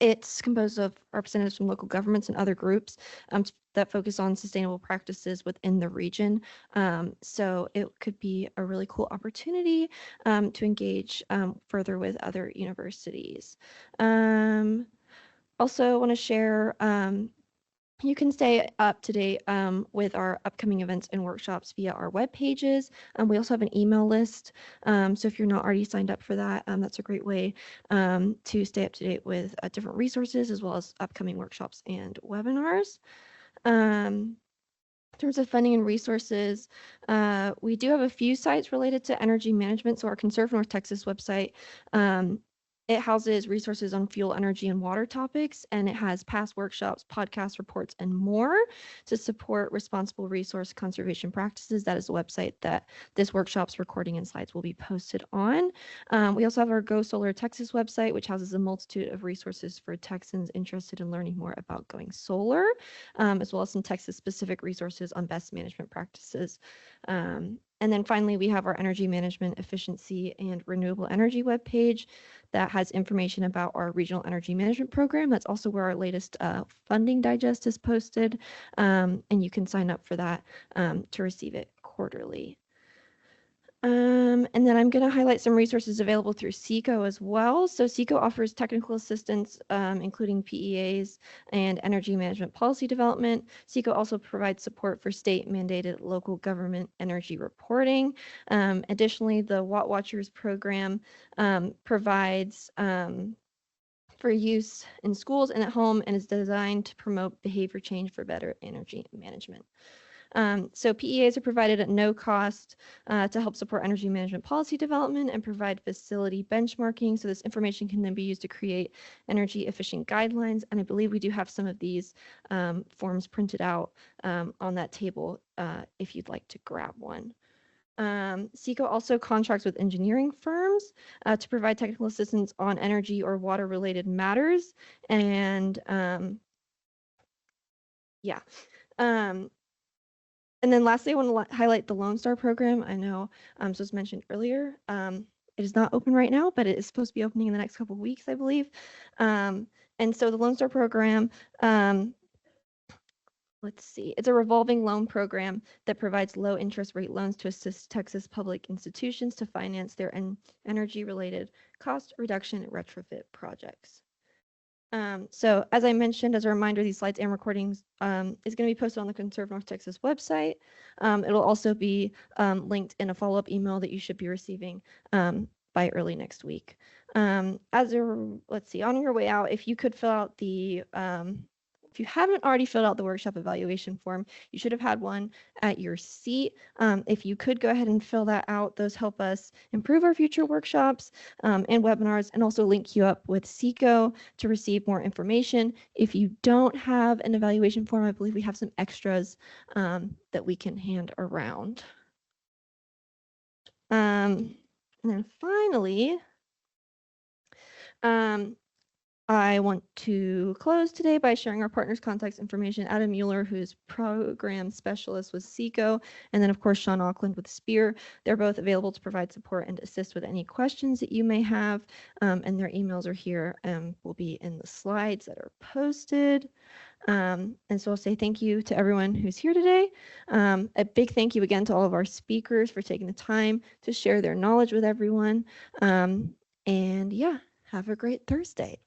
[SPEAKER 1] It's composed of representatives from local governments and other groups that focus on sustainable practices within the region. So it could be a really cool opportunity to engage further with other universities. Also want to share, you can stay up to date with our upcoming events and workshops via our web pages. We also have an email list. So if you're not already signed up for that, that's a great way to stay up to date with different resources as well as upcoming workshops and webinars. In terms of funding and resources, we do have a few sites related to energy management. So our Conserve North Texas website, it houses resources on fuel, energy, and water topics, and it has past workshops, podcasts, reports, and more to support responsible resource conservation practices. That is the website that this workshop's recording and slides will be posted on. We also have our Go Solar Texas website, which houses a multitude of resources for Texans interested in learning more about going solar, as well as some Texas-specific resources on best management practices. And then finally, we have our energy management, efficiency, and renewable energy webpage that has information about our regional energy management program. That's also where our latest funding digest is posted, and you can sign up for that to receive it quarterly. And then I'm going to highlight some resources available through SECO as well. So SECO offers technical assistance, including PEAs and energy management policy development. SECO also provides support for state-mandated local government energy reporting. Additionally, the Watt Watchers program provides for use in schools and at home and is designed to promote behavior change for better energy management. So PEAs are provided at no cost to help support energy management policy development and provide facility benchmarking. So this information can then be used to create energy efficient guidelines. And I believe we do have some of these forms printed out on that table if you'd like to grab one. SECO also contracts with engineering firms to provide technical assistance on energy or water related matters. And yeah. And then lastly, I want to highlight the Lone Star program. I know this was mentioned earlier. It is not open right now, but it is supposed to be opening in the next couple of weeks, I believe. And so the Lone Star program, let's see, it's a revolving loan program that provides low interest rate loans to assist Texas public institutions to finance their energy related cost reduction and retrofit projects. So as I mentioned, as a reminder, these slides and recordings is going to be posted on the Conserve North Texas website. It'll also be linked in a follow-up email that you should be receiving by early next week. Let's see, on your way out, if you could fill out the, if you haven't already filled out the workshop evaluation form, you should have had one at your seat. If you could go ahead and fill that out, those help us improve our future workshops and webinars, and also link you up with SECO to receive more information. If you don't have an evaluation form, I believe we have some extras that we can hand around. And then finally, I want to close today by sharing our partners' contact information. Adam Mueller, who's program specialist with SECO, and then of course Sean Auckland with SPEER. They're both available to provide support and assist with any questions that you may have, and their emails are here and will be in the slides that are posted. And so I'll say thank you to everyone who's here today. A big thank you again to all of our speakers for taking the time to share their knowledge with everyone. And yeah, have a great Thursday.